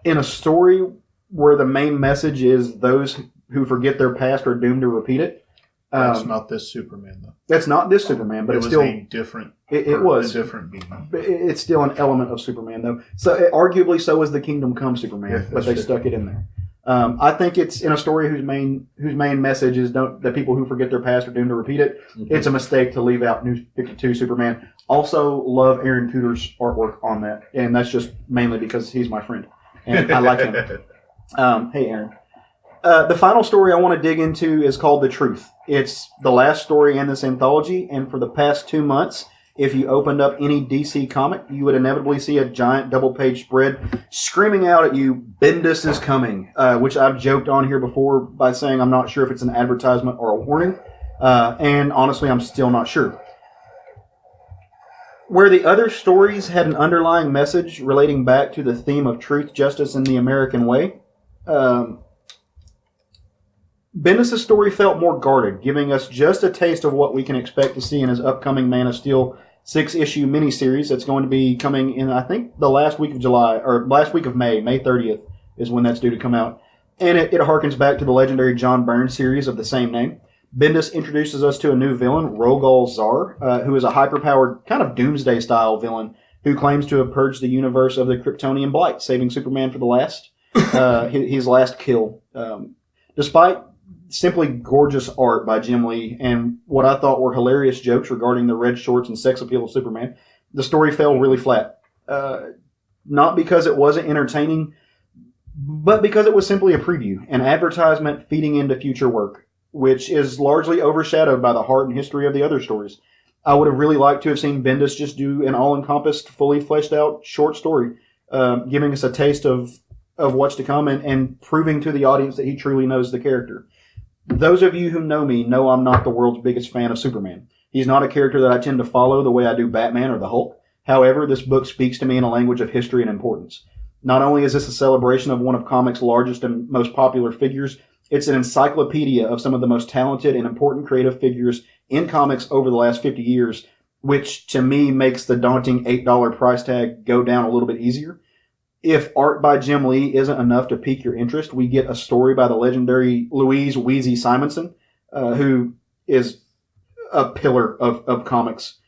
in a story where the main message is those who forget their past are doomed to repeat it. That's not this Superman, though. That's not this Superman, but it it's was still a different. It was a different being. It's still an element of Superman, though. So arguably, so is the Kingdom Come Superman, Yeah, but they stuck it in there. I think it's in a story whose main message is that people who forget their past are doomed to repeat it. Mm-hmm. It's a mistake to leave out New 52 Superman. Also, love Aaron Tudor's artwork on that, and that's just mainly because he's my friend and I like him. Hey, Aaron. The final story I want to dig into is called The Truth. It's the last story in this anthology, and for the past 2 months, if you opened up any DC comic, you would inevitably see a giant double-page spread screaming out at you, "Bendis is coming," which I've joked on here before by saying I'm not sure if it's an advertisement or a warning, and honestly, I'm still not sure. Where the other stories had an underlying message relating back to the theme of truth, justice, and the American way, Bendis' story felt more guarded, giving us just a taste of what we can expect to see in his upcoming Man of Steel 6-issue miniseries that's going to be coming in, I think, the last week of July, or last week of May 30th is when that's due to come out. And it harkens back to the legendary John Byrne series of the same name. Bendis introduces us to a new villain, Rogol Zar, who is a hyper-powered, kind of doomsday-style villain who claims to have purged the universe of the Kryptonian blight, saving Superman for his last kill. Despite simply gorgeous art by Jim Lee and what I thought were hilarious jokes regarding the red shorts and sex appeal of Superman, the story fell really flat. Not because it wasn't entertaining, but because it was simply a preview, an advertisement feeding into future work, which is largely overshadowed by the heart and history of the other stories. I would have really liked to have seen Bendis just do an all-encompassed, fully fleshed out short story, giving us a taste of what's to come and proving to the audience that he truly knows the character. Those of you who know me know I'm not the world's biggest fan of Superman. He's not a character that I tend to follow the way I do Batman or the Hulk. However, this book speaks to me in a language of history and importance. Not only is this a celebration of one of comics' largest and most popular figures, it's an encyclopedia of some of the most talented and important creative figures in comics over the last 50 years, which to me makes the daunting $8 price tag go down a little bit easier. If art by Jim Lee isn't enough to pique your interest, we get a story by the legendary Louise Wheezy Simonson, who is a pillar of comics.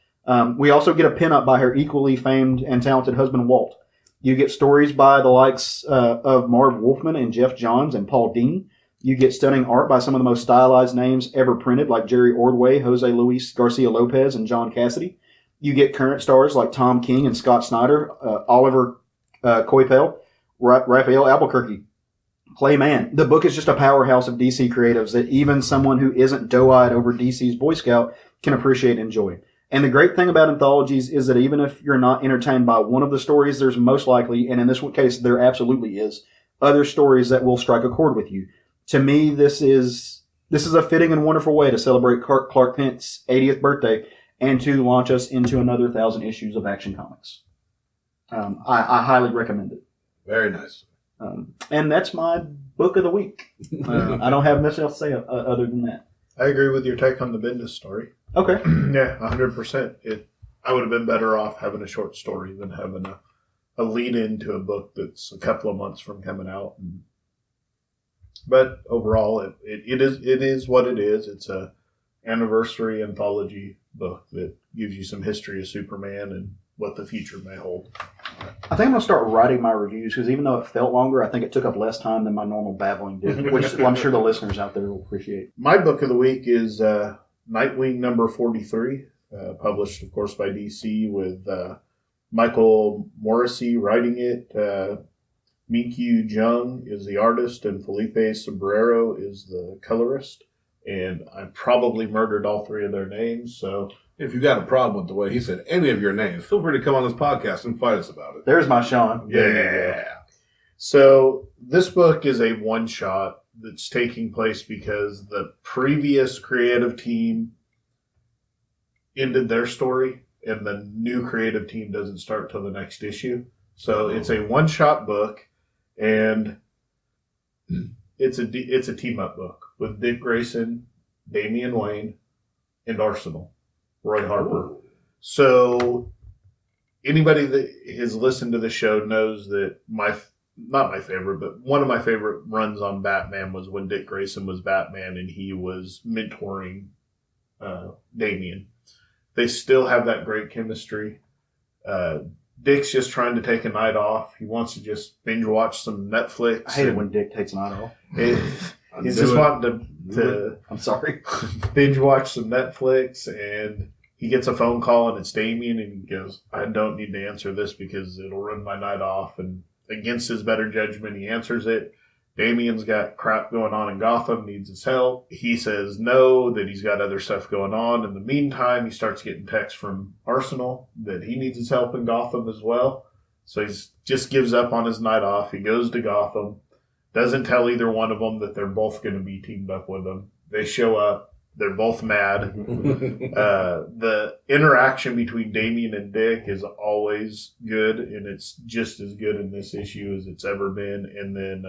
We also get a pinup by her equally famed and talented husband, Walt. You get stories by the likes of Marv Wolfman and Jeff Johns and Paul Dean. You get stunning art by some of the most stylized names ever printed, like Jerry Ordway, Jose Luis Garcia Lopez, and John Cassidy. You get current stars like Tom King and Scott Snyder, Oliver Coipel, Raphael Albuquerque, Clay Mann. The book is just a powerhouse of DC creatives that even someone who isn't doe-eyed over DC's Boy Scout can appreciate and enjoy. And the great thing about anthologies is that even if you're not entertained by one of the stories, there's most likely, and in this case there absolutely is, other stories that will strike a chord with you. To me, this is a fitting and wonderful way to celebrate Clark Kent's 80th birthday and to launch us into another 1,000 issues of Action Comics. I highly recommend it. Very nice. And that's my book of the week. I don't have much else to say other than that. I agree with your take on the Bendis story. Okay. Yeah, 100%. I would have been better off having a short story than having a lead into a book that's a couple of months from coming out. But overall, it is what it is. It's a anniversary anthology book that gives you some history of Superman and what the future may hold. I think I'm going to start writing my reviews because even though it felt longer, I think it took up less time than my normal babbling did, which I'm sure the listeners out there will appreciate. My book of the week is Nightwing number 43, published, of course, by DC with Michael Morrissey writing it. Minkyu Jung is the artist, and Felipe Sombrero is the colorist. And I probably murdered all three of their names, so... If you got a problem with the way he said any of your names, feel free to come on this podcast and fight us about it. There's my Sean. Yeah. So this book is a one-shot that's taking place because the previous creative team ended their story, and the new creative team doesn't start till the next issue. So it's a one-shot book, and it's a team-up book with Dick Grayson, Damian Wayne, and Arsenal. Roy Harper. So anybody that has listened to the show knows that not my favorite, but one of my favorite runs on Batman was when Dick Grayson was Batman and he was mentoring Damian. They still have that great chemistry. Dick's just trying to take a night off. He wants to just binge watch some Netflix. I hate it when Dick takes a night off. He's just wanting to I'm sorry. binge watch some Netflix, and he gets a phone call and it's Damian, and he goes, I don't need to answer this because it'll ruin my night off. And against his better judgment, he answers it. Damian's got crap going on in Gotham, needs his help. He says no, that he's got other stuff going on. In the meantime, he starts getting texts from Arsenal that he needs his help in Gotham as well. So he just gives up on his night off. He goes to Gotham, doesn't tell either one of them that they're both going to be teamed up with him. They show up. They're both mad. The interaction between Damian and Dick is always good, and it's just as good in this issue as it's ever been. And then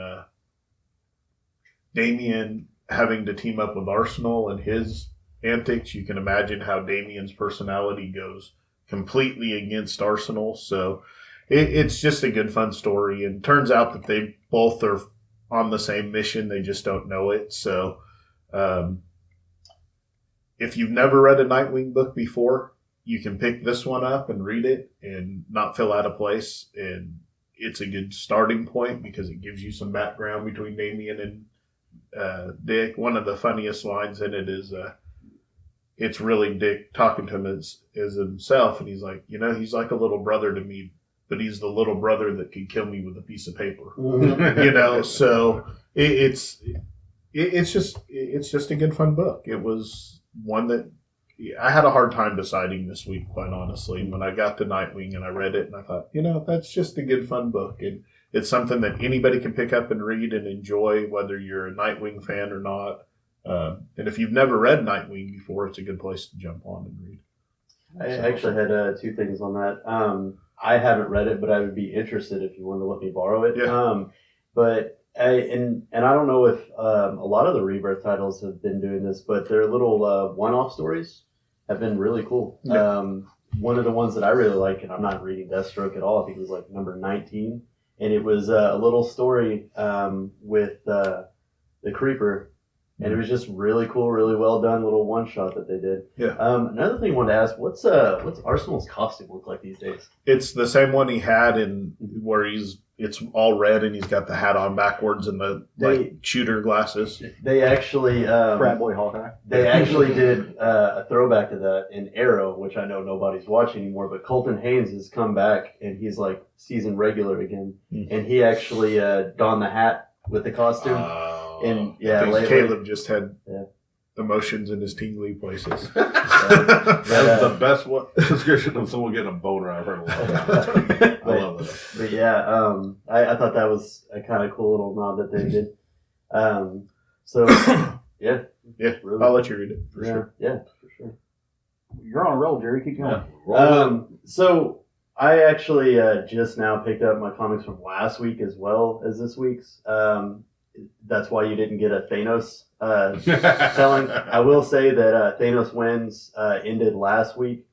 Damian having to team up with Arsenal and his antics, you can imagine how Damian's personality goes completely against Arsenal. So it's just a good, fun story. And it turns out that they both are on the same mission. They just don't know it. So if you've never read a Nightwing book before, you can pick this one up and read it and not feel out of place. And it's a good starting point because it gives you some background between Damian and Dick. One of the funniest lines in it is it's really Dick talking to him as himself. And he's like, he's like a little brother to me, but he's the little brother that could kill me with a piece of paper. So it's just a good, fun book. It was one that I had a hard time deciding this week, quite honestly. When I got to Nightwing and I read it, and I thought, that's just a good, fun book. And it's something that anybody can pick up and read and enjoy, whether you're a Nightwing fan or not. And if you've never read Nightwing before, it's a good place to jump on and read. I actually had two things on that. I haven't read it, but I would be interested if you wanted to let me borrow it. Yeah. But I don't know if a lot of the Rebirth titles have been doing this, but their little one-off stories have been really cool. Yeah. One of the ones that I really like, and I'm not reading Deathstroke at all, I think it was like number 19, and it was a little story with the Creeper. And it was just really cool, really well done little one shot that they did. Yeah. Another thing I wanted to ask, what's Arsenal's costume look like these days? It's the same one he had in where it's all red and he's got the hat on backwards and the shooter glasses. They actually Frat boy Hawkeye. They actually did a throwback to that in Arrow, which I know nobody's watching anymore. But Colton Haynes has come back and he's like season regular again, and he actually donned the hat with the costume. And I think lately, Caleb just had emotions in his tingly places. That was the best description of someone getting a boner I've heard in a long time. I love that. But yeah, I thought that was a kind of cool little nod that they did. So yeah, really. I'll let you read it for sure. Yeah, for sure. You're on a roll, Jerry. Keep going. So I actually just now picked up my comics from last week as well as this week's. That's why you didn't get a Thanos telling. I will say that Thanos Wins ended last week.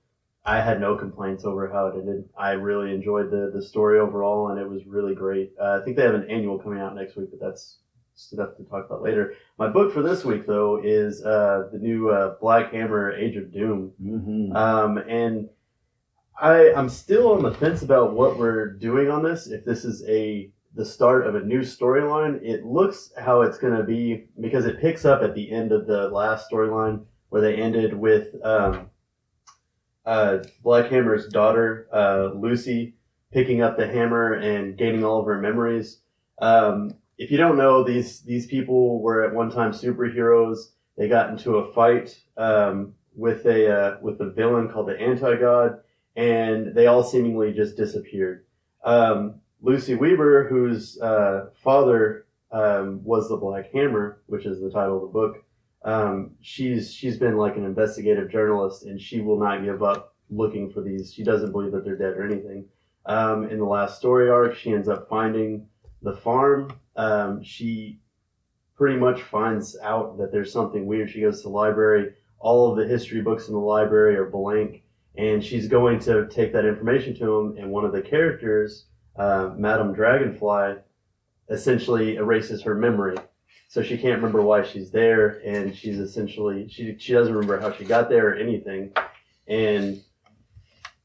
I had no complaints over how it ended. I really enjoyed the story overall, and it was really great. I think they have an annual coming out next week, but that's stuff to talk about later. My book for this week, though, is the new Black Hammer Age of Doom. Mm-hmm. And I'm still on the fence about what we're doing on this, if this is the start of a new storyline. It looks how it's going to be because it picks up at the end of the last storyline where they ended with Black Hammer's daughter, Lucy, picking up the hammer and gaining all of her memories. If you don't know, these people were at one time superheroes. They got into a fight with a villain called the Anti-God, and they all seemingly just disappeared. Lucy Weaver, whose father was the Black Hammer, which is the title of the book, she's been like an investigative journalist, and she will not give up looking for these. She doesn't believe that they're dead or anything. In the last story arc, she ends up finding the farm. She pretty much finds out that there's something weird. She goes to the library. All of the history books in the library are blank, and she's going to take that information to him, and one of the characters, Madame Dragonfly, essentially erases her memory. So she can't remember why she's there, and she's essentially, she doesn't remember how she got there or anything. And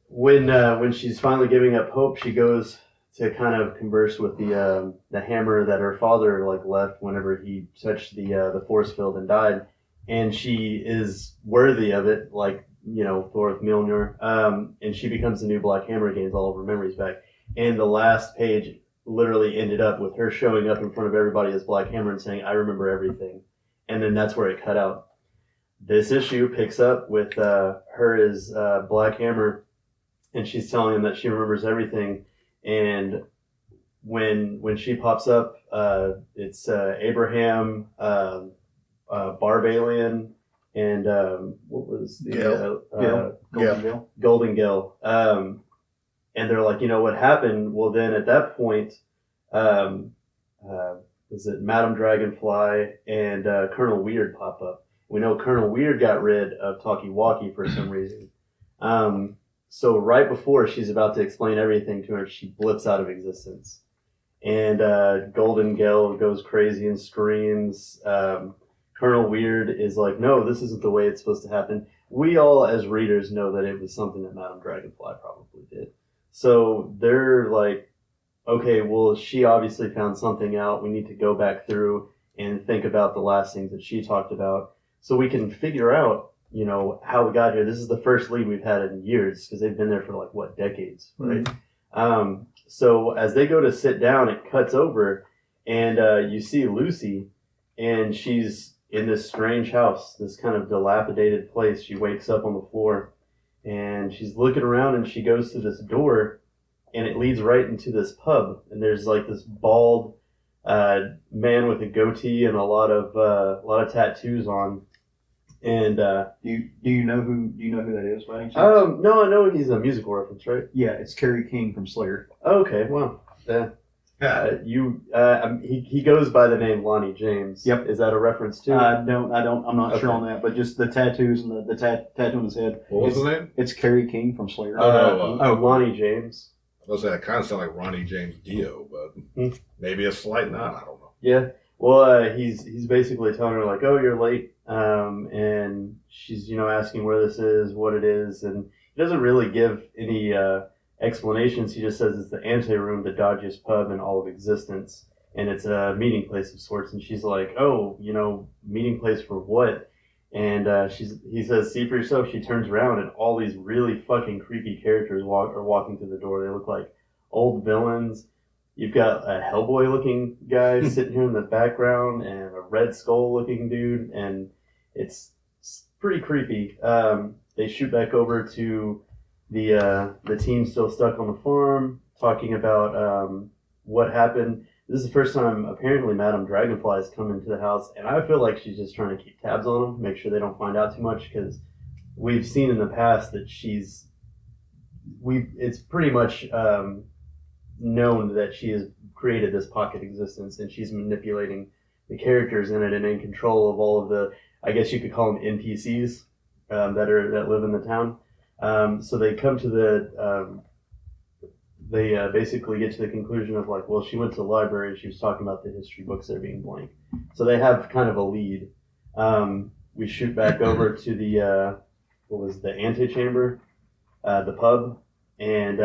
when she's finally giving up hope, she goes to kind of converse with the hammer that her father left whenever he touched the force field and died. And she is worthy of it, Thor Mjolnir. And she becomes the new Black Hammer, gains all of her memories back. And the last page literally ended up with her showing up in front of everybody as Black Hammer and saying, "I remember everything." And then that's where it cut out. This issue picks up with her as Black Hammer, and she's telling him that she remembers everything. And when she pops up, it's Abraham, Barbalian, and what was the Golden Gill. And they're like, what happened? Well, then at that point, was it Madame Dragonfly and Colonel Weird pop up? We know Colonel Weird got rid of Talkie-Walkie for some reason. So right before she's about to explain everything to her, she blips out of existence. And Golden Gill goes crazy and screams. Colonel Weird is like, no, this isn't the way it's supposed to happen. We all, as readers, know that it was something that Madame Dragonfly probably did. So they're like, okay, well, she obviously found something out. We need to go back through and think about the last things that she talked about so we can figure out, how we got here. This is the first lead we've had in years because they've been there for decades, right? Mm-hmm. So as they go to sit down, it cuts over and you see Lucy, and she's in this strange house, this kind of dilapidated place. She wakes up on the floor and she's looking around, and she goes to this door, and it leads right into this pub. And there's this bald man with a goatee and a lot of tattoos on. And do you know who that is by any chance? No, I know he's a musical reference, right? Yeah, it's Kerry King from Slayer. Okay, well, he goes by the name Lonnie James. Yep. Is that a reference too? No, I don't. I'm not sure on that, but just the tattoos and the tattoo on his head. What was the name? It's Kerry King from Slayer. Lonnie James. I'll say I kind of sound like Ronnie James Dio, but maybe a slight nod. I don't know. Yeah. Well, he's basically telling her like, "Oh, you're late," and she's asking where this is, what it is, and he doesn't really give any explanations. He just says it's the anteroom, the dodgiest pub in all of existence, and it's a meeting place of sorts. And she's like, "Oh, meeting place for what?" And he says, "See for yourself." She turns around, and all these really fucking creepy characters are walking through the door. They look like old villains. You've got a Hellboy-looking guy sitting here in the background, and a Red Skull-looking dude, and it's pretty creepy. They shoot back over to the team still stuck on the farm, talking about what happened. This is the first time, apparently, Madame Dragonfly has come into the house, and I feel like she's just trying to keep tabs on them, make sure they don't find out too much, because we've seen in the past that it's pretty much known that she has created this pocket existence, and she's manipulating the characters in it and in control of all of the, I guess you could call them NPCs that live in the town. So they come to they basically get to the conclusion of like, well, she went to the library and she was talking about the history books that are being blank. So they have kind of a lead. We shoot back over to the antechamber, the pub, and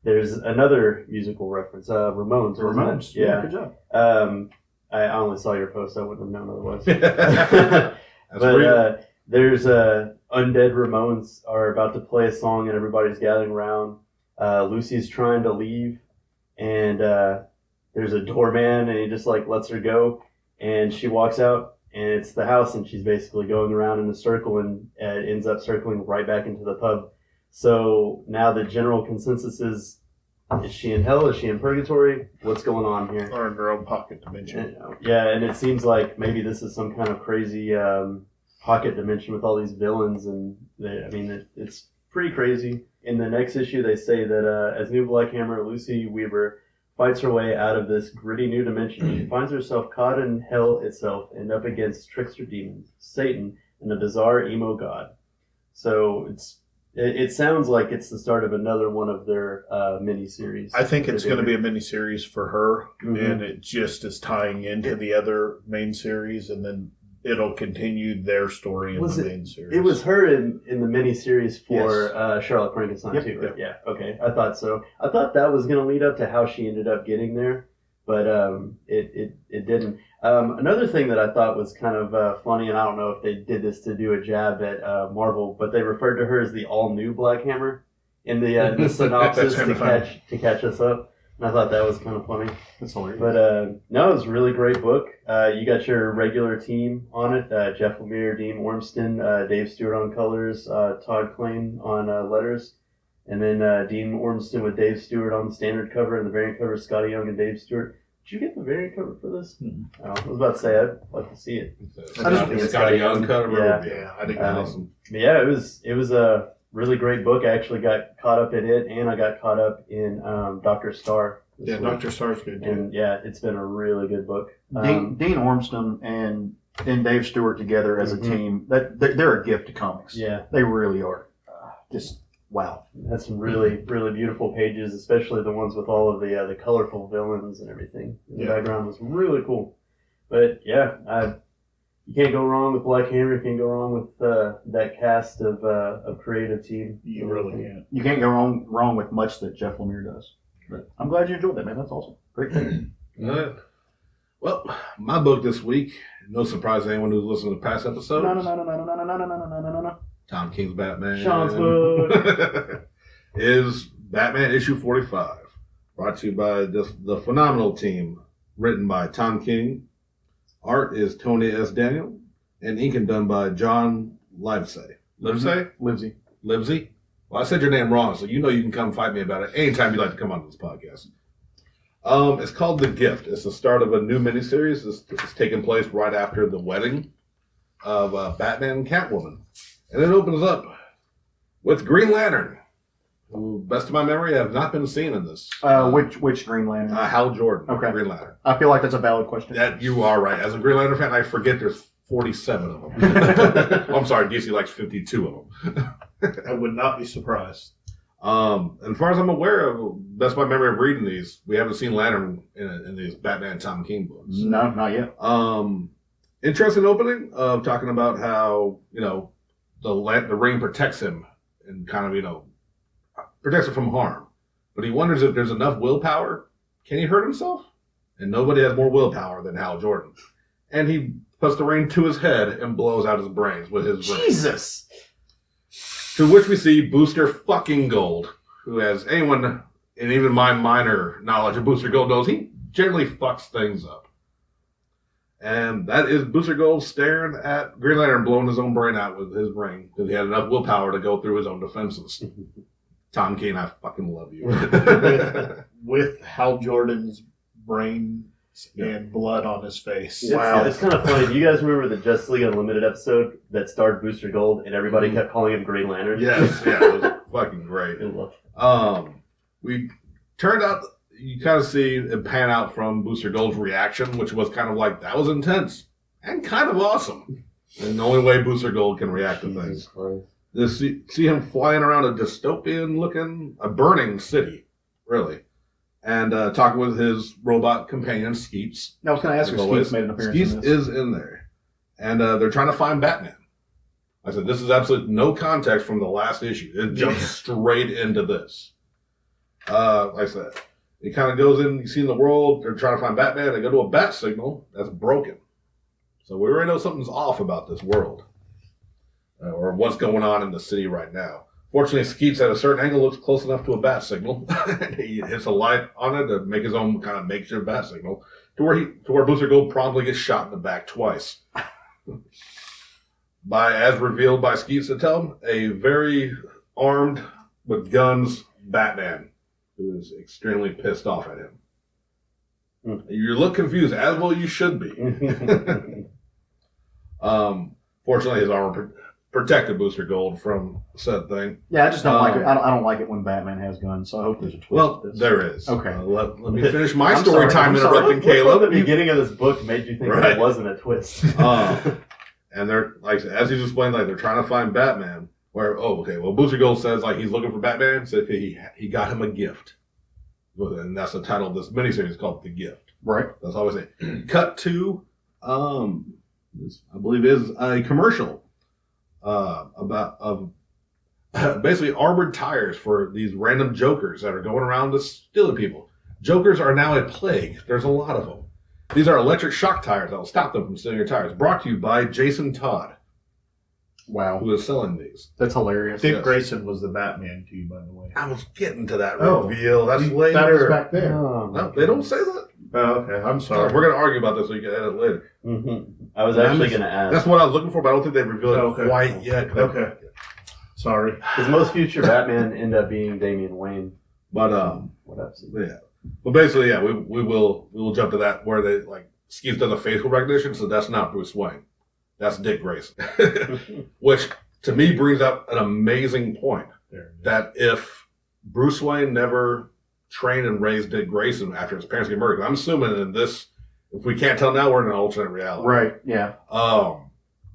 there's another musical reference, Ramones. Ramones. Yeah, Good job. I only saw your post. I wouldn't have known otherwise. That's real. There's Undead Ramones are about to play a song, and everybody's gathering around. Lucy's trying to leave, and there's a doorman, and he just like lets her go, and she walks out, and it's the house, and she's basically going around in a circle, and ends up circling right back into the pub. So now the general consensus is she in hell? Is she in purgatory? What's going on here? Or in her own pocket dimension. Yeah, and it seems like maybe this is some kind of crazy pocket dimension with all these villains, and it's pretty crazy. In the next issue, they say that as new Black Hammer, Lucy Weaver fights her way out of this gritty new dimension. She finds herself caught in hell itself and up against trickster demons, Satan, and a bizarre emo god. So it sounds like it's the start of another one of their mini-series. I think it's going to be a mini-series for her, Mhm. and it just is tying into the other main series, and then it'll continue their story in the main series. It was her in the mini-series for Charlotte Frankenstein, too, right? Yep. Yeah, okay. I thought so. I thought that was going to lead up to how she ended up getting there, but it didn't. Another thing that I thought was kind of funny, and I don't know if they did this to do a jab at Marvel, but they referred to her as the all-new Black Hammer in the synopsis to catch us up. And I thought that was kind of funny. That's hilarious. But no, it was a really great book. You got your regular team on it. Jeff Lemire, Dean Ormston, Dave Stewart on colors, Todd Klein on letters. And then Dean Ormston with Dave Stewart on the standard cover, and the variant cover, Scotty Young and Dave Stewart. Did you get the variant cover for this? I was about to say, I'd like to see it. I just think It's got a young cover. Yeah. I think Awesome. But yeah, it was a really great book. I actually got caught up in it, and I got caught up in Dr. Star. Yeah, Dr. Star's good too. And yeah, it's been a really good book. Dean Ormston and Dave Stewart together as a team, they're a gift to comics. Yeah. They really are. Just wow. It has some really, really beautiful pages, especially the ones with all of the colorful villains and everything. The background was really cool. But yeah, you can't go wrong with Black Hammer. You can't go wrong with that cast of creative team. You really can't. You can't go wrong with much that Jeff Lemire does. But I'm glad you enjoyed that, man. That's awesome. Great thing. All right. Well, my book this week, no surprise to anyone who's listened to past episodes. No. Tom King's Batman. Sean's book. Is Batman issue 45. Brought to you by the phenomenal team. Written by Tom King. Art is Tony S. Daniel. And ink and done by John Livesey. Livesey? Well, I said your name wrong, so you know you can come fight me about it anytime you'd like to come on this podcast. It's called The Gift. It's the start of a new miniseries. It's taking place right after the wedding of Batman and Catwoman. And it opens up with Green Lantern, who, best of my memory, have not been seen in this. Which Green Lantern? Hal Jordan. Okay. Green Lantern. I feel like that's a valid question. That you are right. As a Green Lantern fan, I forget there's 47 of them. I'm sorry, DC likes 52 of them. I would not be surprised. As far as I'm aware of, that's my memory of reading these. We haven't seen Lantern in these Batman Tom King books. No, not yet. Interesting opening of talking about how, the ring protects him and kind of, protects him from harm. But he wonders if there's enough willpower. Can he hurt himself? And nobody has more willpower than Hal Jordan. And he puts the ring to his head and blows out his brains with his ring. Jesus! To which we see Booster fucking Gold, who, as anyone, and even my minor knowledge of Booster Gold knows, he generally fucks things up. And that is Booster Gold staring at Green Lantern blowing his own brain out with his ring because he had enough willpower to go through his own defenses. Tom Kane, I fucking love you. with Hal Jordan's brain and blood on his face. It's kind of funny. Do you guys remember the Justice League Unlimited episode that starred Booster Gold and everybody kept calling him Green Lantern? Yes, yeah, it was fucking great. We turned out, you kind of see it pan out from Booster Gold's reaction, which was kind of like, that was intense and kind of awesome. And the only way Booster Gold can react to things. To see him flying around a dystopian looking, a burning city, really. And talking with his robot companion, Skeets. I was going to ask if Skeets made an appearance Skeets in this. is in there. And they're trying to find Batman. I said, this is absolutely no context from the last issue. It jumps straight into this. Like I said, it kind of goes in, you see in the world, they're trying to find Batman, they go to a bat signal that's broken. So we already know something's off about this world. Or what's going on in the city right now. Fortunately, Skeets at a certain angle looks close enough to a bat signal. He hits a light on it to make his own kind of makeshift bat signal, to where Booster Gold promptly gets shot in the back twice. As revealed by Skeets to tell him, a very armed with guns Batman, who is extremely pissed off at him. You look confused, as well you should be. Fortunately, his armor protected Booster Gold from said thing. Yeah, I just don't like it. I don't like it when Batman has guns, so I hope there's a twist. Well, to this. there is. Okay. Let me finish my I'm story sorry, time I'm sorry. interrupting Which Caleb. one at the beginning of this book made you think that it wasn't a twist? And they're, like I said, as he's explained, like they're trying to find Batman. Booster Gold says like he's looking for Batman, so he got him a gift. And that's the title of this miniseries, called The Gift. Right. That's all I say. Cut to, this, I believe is a commercial about basically armored tires for these random jokers that are going around to stealing people. Jokers are now a plague. There's a lot of them. These are electric shock tires that will stop them from stealing your tires. Brought to you by Jason Todd. Wow. Who is selling these. That's hilarious. Dick Grayson was the Batman too, by the way. I was getting to that Oh. reveal. That's later. That was back there. No, they don't say that. Oh, okay. I'm sorry. We're going to argue about this so you can edit later. I was actually going to ask. That's what I was looking for, but I don't think they revealed it quite yet. Okay. Sorry. Because most future Batman end up being Damian Wayne. But yeah. But basically, yeah, we will jump to that where they like Skeets does a facial recognition, so that's not Bruce Wayne. That's Dick Grayson. Which to me brings up an amazing point. That if Bruce Wayne never trained and raised Dick Grayson after his parents get murdered, I'm assuming in this, if we can't tell now, we're in an alternate reality. Right, yeah.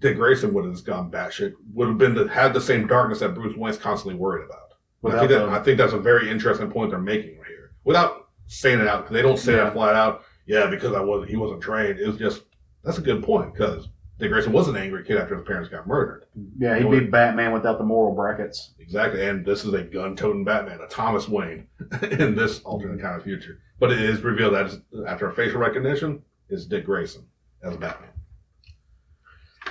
Dick Grayson would have just gone batshit, would have been had the same darkness that Bruce Wayne's constantly worried about. I think that's a very interesting point they're making right here. Without saying it out, because they don't say that flat out, because he wasn't trained. It was just, that's a good point, because Dick Grayson was an angry kid after his parents got murdered. Yeah, he'd be Batman without the moral brackets. Exactly, and this is a gun-toting Batman, a Thomas Wayne, in this alternate kind of future. But it is revealed that after a facial recognition, it's Dick Grayson as Batman.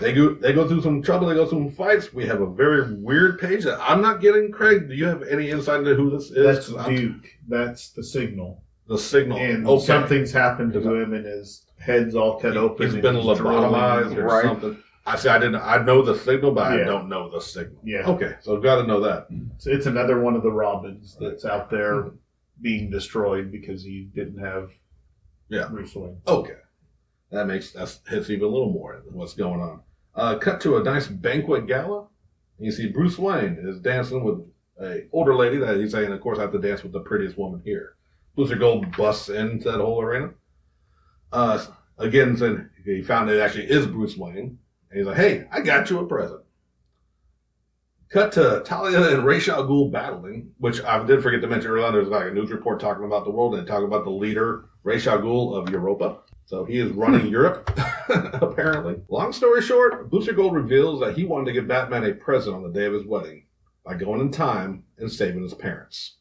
They go through some trouble, they go through some fights. We have a very weird page that I'm not getting. Craig, do you have any insight into who this is? That's Duke. That's the signal. The signal. And something's happened to him and his head's all cut open. He's been lobotomized or something. I know the signal, but I don't know the signal. Yeah. Okay, so I've got to know that. So it's another one of the Robins that's out there being destroyed because he didn't have Bruce Wayne. Okay. That hits even a little more than what's going on. Cut to a nice banquet gala. You see Bruce Wayne is dancing with an older lady that he's saying, of course, I have to dance with the prettiest woman here. Booster Gold busts into that whole arena. Again, said he found it actually is Bruce Wayne. And he's like, hey, I got you a present. Cut to Talia and Ra's al Ghul battling, which I did forget to mention earlier. There's like a news report talking about the world and talking about the leader, Ra's al Ghul of Europa. So he is running Europe, apparently. Long story short, Booster Gold reveals that he wanted to give Batman a present on the day of his wedding by going in time and saving his parents.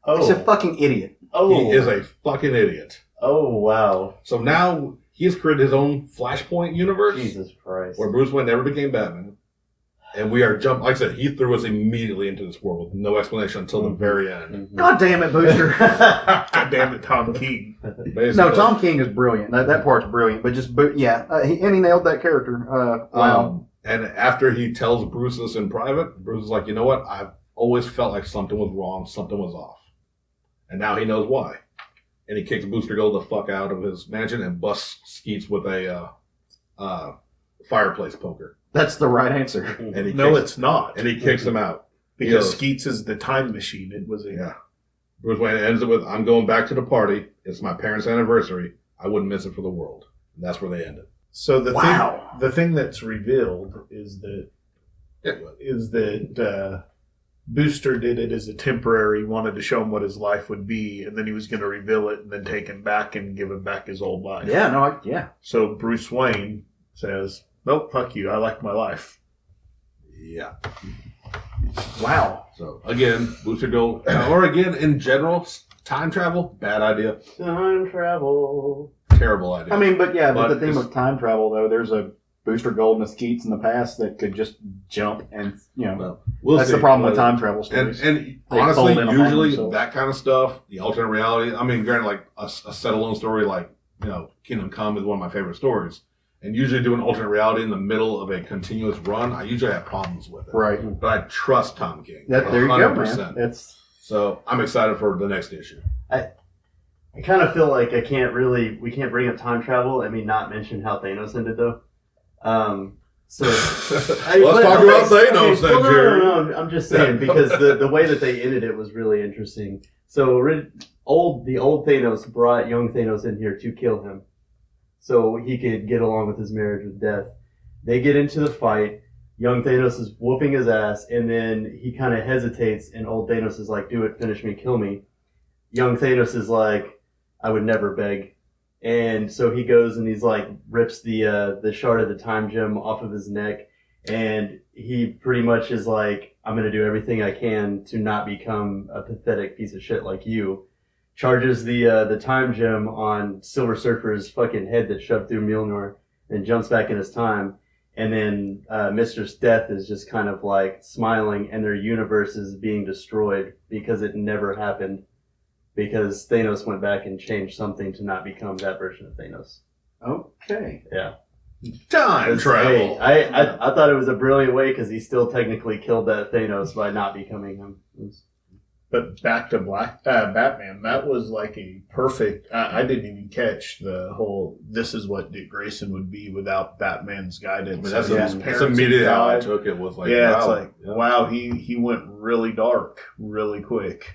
He's a fucking idiot. He is a fucking idiot. Oh, wow. So now he has created his own Flashpoint universe. Jesus Christ. Where Bruce Wayne never became Batman. And we are like I said, he threw us immediately into this world with no explanation until the very end. God damn it, Booster. God damn it, Tom King. Basically. No, Tom King is brilliant. That part's brilliant. But he nailed that character. Wow. And after he tells Bruce this in private, Bruce is like, you know what? I've always felt like something was wrong, something was off. And now he knows why. And he kicks Booster Gold the fuck out of his mansion and busts Skeets with a fireplace poker. That's the right answer. And It's not. And he kicks him out. Because Skeets is the time machine. It was Bruce Wayne ends it with, I'm going back to the party. It's my parents' anniversary. I wouldn't miss it for the world. And that's where they ended. So the thing that's revealed is that Booster did it as a temporary, wanted to show him what his life would be, and then he was going to reveal it and then take him back and give him back his old life. Yeah. So Bruce Wayne says, nope, fuck you. I like my life. Yeah. Wow. So, again, Booster Gold, or again, in general, time travel, bad idea. Time travel. Terrible idea. I mean, but the theme it's- of time travel, though, there's a Booster Gold and a Skeets in the past that could just jump and, We'll that's see. the problem with time travel stories. And They honestly, fold in upon usually themselves. that kind of stuff, the alternate reality, I mean, granted, like a set-alone story like, Kingdom Come is one of my favorite stories. And usually doing alternate reality in the middle of a continuous run, I usually have problems with it. Right. But I trust Tom King. There you go, man. So I'm excited for the next issue. I kind of feel like we can't bring up time travel and not mention how Thanos ended, though. Let's talk about Thanos then, Jerry. No, I'm just saying, because the way that they ended it was really interesting. So the old Thanos brought young Thanos in here to kill him, so he could get along with his marriage with death. They get into the fight. Young Thanos is whooping his ass, and then he kind of hesitates, and old Thanos is like, do it, finish me, kill me. Young Thanos is like, I would never beg. And so he goes and he's like, rips the shard of the time gem off of his neck, and he pretty much is like, I'm going to do everything I can to not become a pathetic piece of shit like you. Charges the time gem on Silver Surfer's fucking head that shoved through Mjolnir and jumps back in his time. And then Mistress Death is just kind of like smiling, and their universe is being destroyed because it never happened. Because Thanos went back and changed something to not become that version of Thanos. Okay. Yeah. Time travel. Hey, I thought it was a brilliant way because he still technically killed that Thanos by not becoming him. But back to Batman, that was like a perfect. I didn't even catch the whole. This is what Dick Grayson would be without Batman's guidance. That's His that's parents immediately how I died. took it. Was like, Yeah, wow. it's like wow. He went really dark, really quick.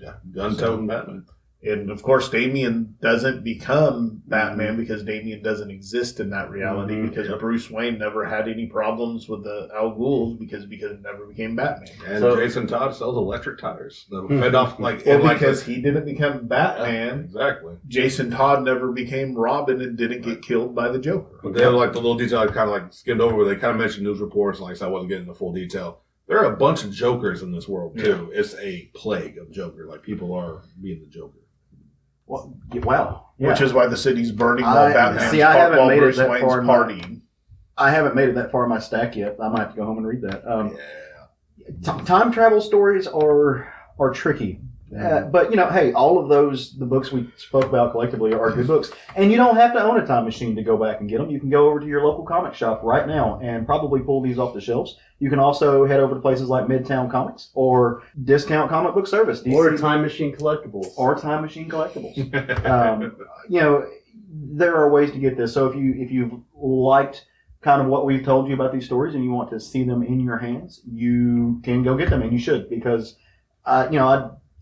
Yeah, gun-toting Batman. And of course, Damian doesn't become Batman because Damian doesn't exist in that reality because Bruce Wayne never had any problems with the Al Ghul because it never became Batman. And So- Jason Todd sells electric tires that fed off like Well, and like because he didn't become Batman, exactly. Jason Todd never became Robin and didn't get killed by the Joker. But they have like the little detail I kind of like skimmed over where they kind of mentioned news reports. Like I said, I wasn't getting the full detail. There are a bunch of Jokers in this world too. It's a plague of Joker. Like people are being the Joker. Well, wow. Yeah. Which is why the city's burning while Batman's I haven't while made Bruce it that Wayne's far. partying. I haven't made it that far in my stack yet. I might have to go home and read that. Time travel stories are tricky. But, hey, all of the books we spoke about collectively are good books. And you don't have to own a time machine to go back and get them. You can go over to your local comic shop right now and probably pull these off the shelves. You can also head over to places like Midtown Comics or Discount Comic Book Service. Or Time Machine Collectibles. Or Time Machine Collectibles. There are ways to get this. So if you've liked kind of what we've told you about these stories and you want to see them in your hands, you can go get them, and you should, because I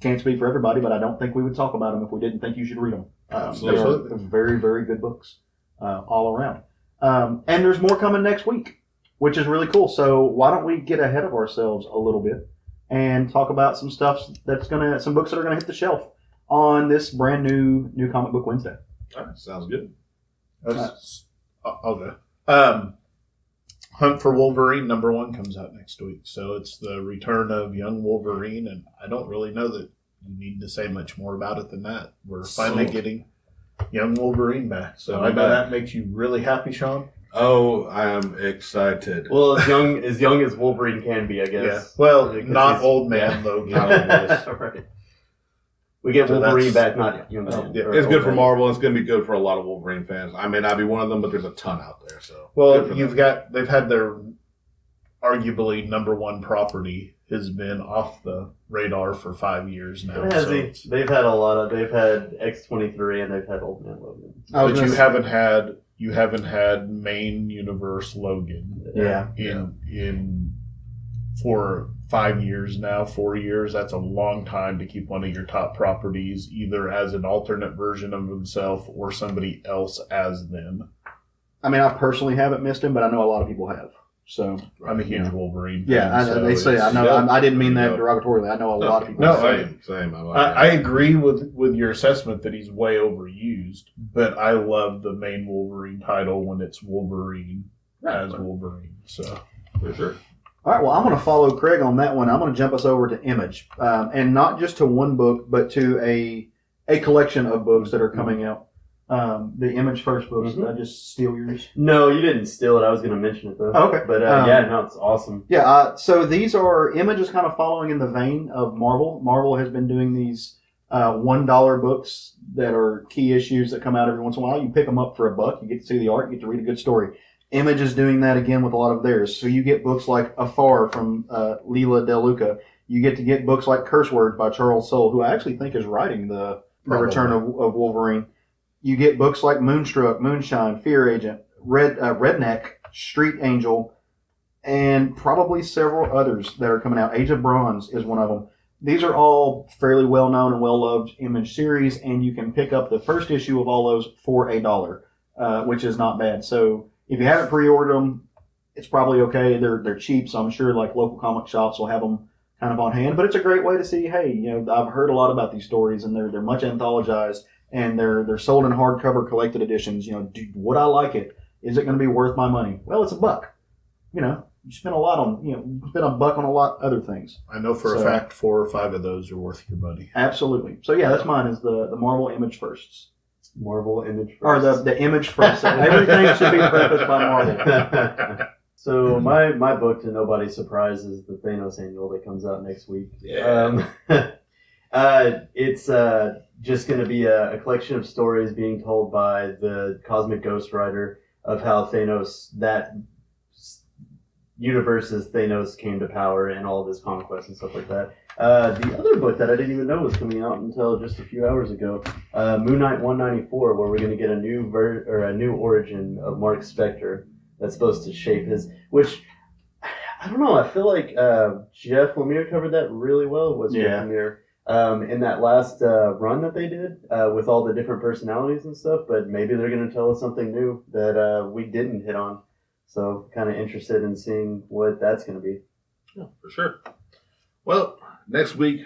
can't speak for everybody, but I don't think we would talk about them if we didn't think you should read them. Absolutely. They're very, very good books all around. And there's more coming next week. which is really cool. So why don't we get ahead of ourselves a little bit and talk about some stuff some books that are gonna hit the shelf on this brand new Comic Book Wednesday. All right, sounds good. I'll go. Hunt for Wolverine #1 comes out next week, so it's the return of young Wolverine, and I don't really know that you need to say much more about it than that. We're finally getting young Wolverine back, so I know that makes you really happy, Sean. Oh, I am excited. Well, as young as Wolverine can be, I guess. Yeah. Well, Because not old man Logan. Right. We get So Wolverine that's- back, not young man. yeah, or It's good old for man. Marvel. It's going to be good for a lot of Wolverine fans. I may not be one of them, but there's a ton out there. So good Well, for they've had their arguably #1 property has been off the radar for 5 years now. It has So, they've had a lot of. They've had X-23 and they've had Old Man Logan. but you haven't had main universe Logan Yeah. in for 5 years now, 4 years. That's a long time to keep one of your top properties either as an alternate version of himself or somebody else as them. I mean, I personally haven't missed him, but I know a lot of people have. So I'm a huge Wolverine yeah, fan. so they say I it's- know. yeah. I didn't mean that Yeah. derogatorily. I know a lot of people. No, same. I agree with your assessment that he's way overused, but I love the main Wolverine title when it's Wolverine as Wolverine. So for sure. All right, well, I'm going to follow Craig on that one. I'm going to jump us over to Image, and not just to one book, but to a collection of books that are coming out. The Image first books. Did I just steal yours? No, you didn't steal it. I was going to mention it though. Oh, okay. But no, it's awesome. Yeah, so these are Image is kind of following in the vein of Marvel. Marvel has been doing these $1 books that are key issues that come out every once in a while. You pick them up for $1. You get to see the art. You get to read a good story. Image is doing that again with a lot of theirs. So you get books like Afar from Leila DeLuca. You get to get books like Curse Words by Charles Soule, who I actually think is writing the Return of Wolverine. You get books like Moonstruck, Moonshine, Fear Agent, Redneck, Street Angel, and probably several others that are coming out. Age of Bronze is one of them. These are all fairly well-known and well-loved Image series, and you can pick up the first issue of all those for $1, which is not bad. So if you haven't pre-ordered them, it's probably okay. They're cheap, so I'm sure like local comic shops will have them kind of on hand. But it's a great way to see, hey, I've heard a lot about these stories, and they're much anthologized, and they're sold in hardcover collected editions. Would I like it? Is it going to be worth my money? Well, it's $1. You spend a lot on, you spend $1 on a lot of other things. I know for a fact 4 or 5 of those are worth your money. Absolutely. So yeah, that's mine is the Marvel Image firsts. Marvel Image Or first. the Image first. So everything should be prefaced by Marvel. So my book, to nobody's surprise, is the Thanos annual that comes out next week. Yeah. It's just going to be a collection of stories being told by the cosmic ghost writer of how Thanos, that universe's Thanos came to power and all of his conquests and stuff like that. The other book that I didn't even know was coming out until just a few hours ago, Moon Knight 194, where we're going to get a new origin of Mark Spector that's supposed to shape his, which I don't know. I feel like Jeff Lemire covered that really well. Was Jeff Lemire in that last run that they did with all the different personalities and stuff? But maybe they're going to tell us something new that we didn't hit on. So kind of interested in seeing what that's going to be. Yeah, for sure. Well, next week,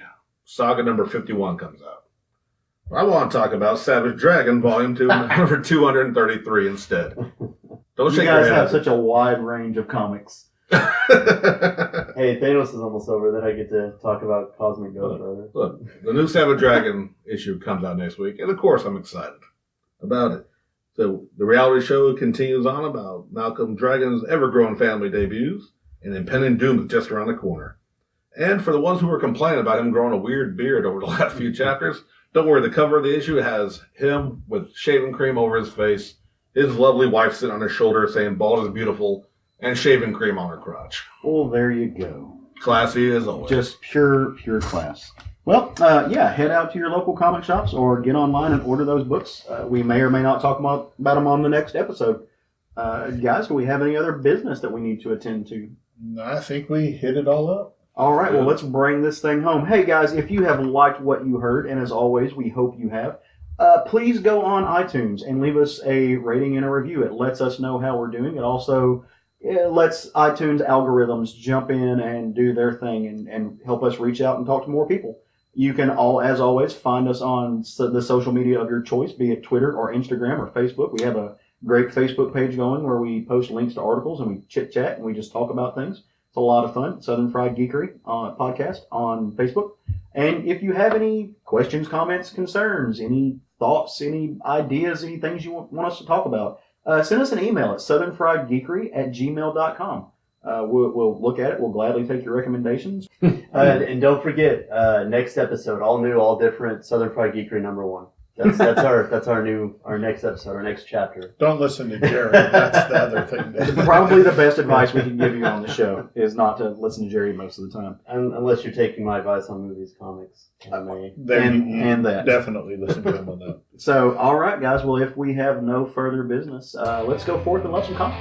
Saga number 51 comes out. I want to talk about Savage Dragon Volume 2, number 233 instead. Don't You shake guys your have head. such a wide range of comics. Hey, Thanos is almost over. Then I get to talk about Cosmic Ghost Rider. Look, the new Savage Dragon issue comes out next week, and of course I'm excited about it. So the reality show continues on about Malcolm Dragon's ever-growing family debuts, and impending doom is just around the corner. And for the ones who were complaining about him growing a weird beard over the last few chapters, don't worry, the cover of the issue has him with shaving cream over his face, his lovely wife sitting on his shoulder saying bald is beautiful, and shaving cream on her crotch. Well, there you go. Classy as always. Just pure class. Well, head out to your local comic shops or get online and order those books. We may or may not talk about them on the next episode. Guys, do we have any other business that we need to attend to? I think we hit it all up. All right, well, let's bring this thing home. Hey, guys, if you have liked what you heard, and as always, we hope you have, please go on iTunes and leave us a rating and a review. It lets us know how we're doing. It also Let's iTunes algorithms jump in and do their thing and help us reach out and talk to more people. You can as always, find us on the social media of your choice, be it Twitter or Instagram or Facebook. We have a great Facebook page going where we post links to articles and we chit chat and we just talk about things. It's a lot of fun. Southern Fried Geekery podcast on Facebook. And if you have any questions, comments, concerns, any thoughts, any ideas, any things you want us to talk about, send us an email at southernfriedgeekery@gmail.com. We'll look at it. We'll gladly take your recommendations. And don't forget, next episode, all new, all different, Southern Fried Geekery #1. That's our next episode, our next chapter. Don't listen to Jerry. That's the other thing. Probably the best advice we can give you on the show is not to listen to Jerry most of the time. Unless you're taking my advice on movies, comics, anime. And that. Definitely listen to him on that. So, all right, guys. Well, if we have no further business, let's go forth and love some comics.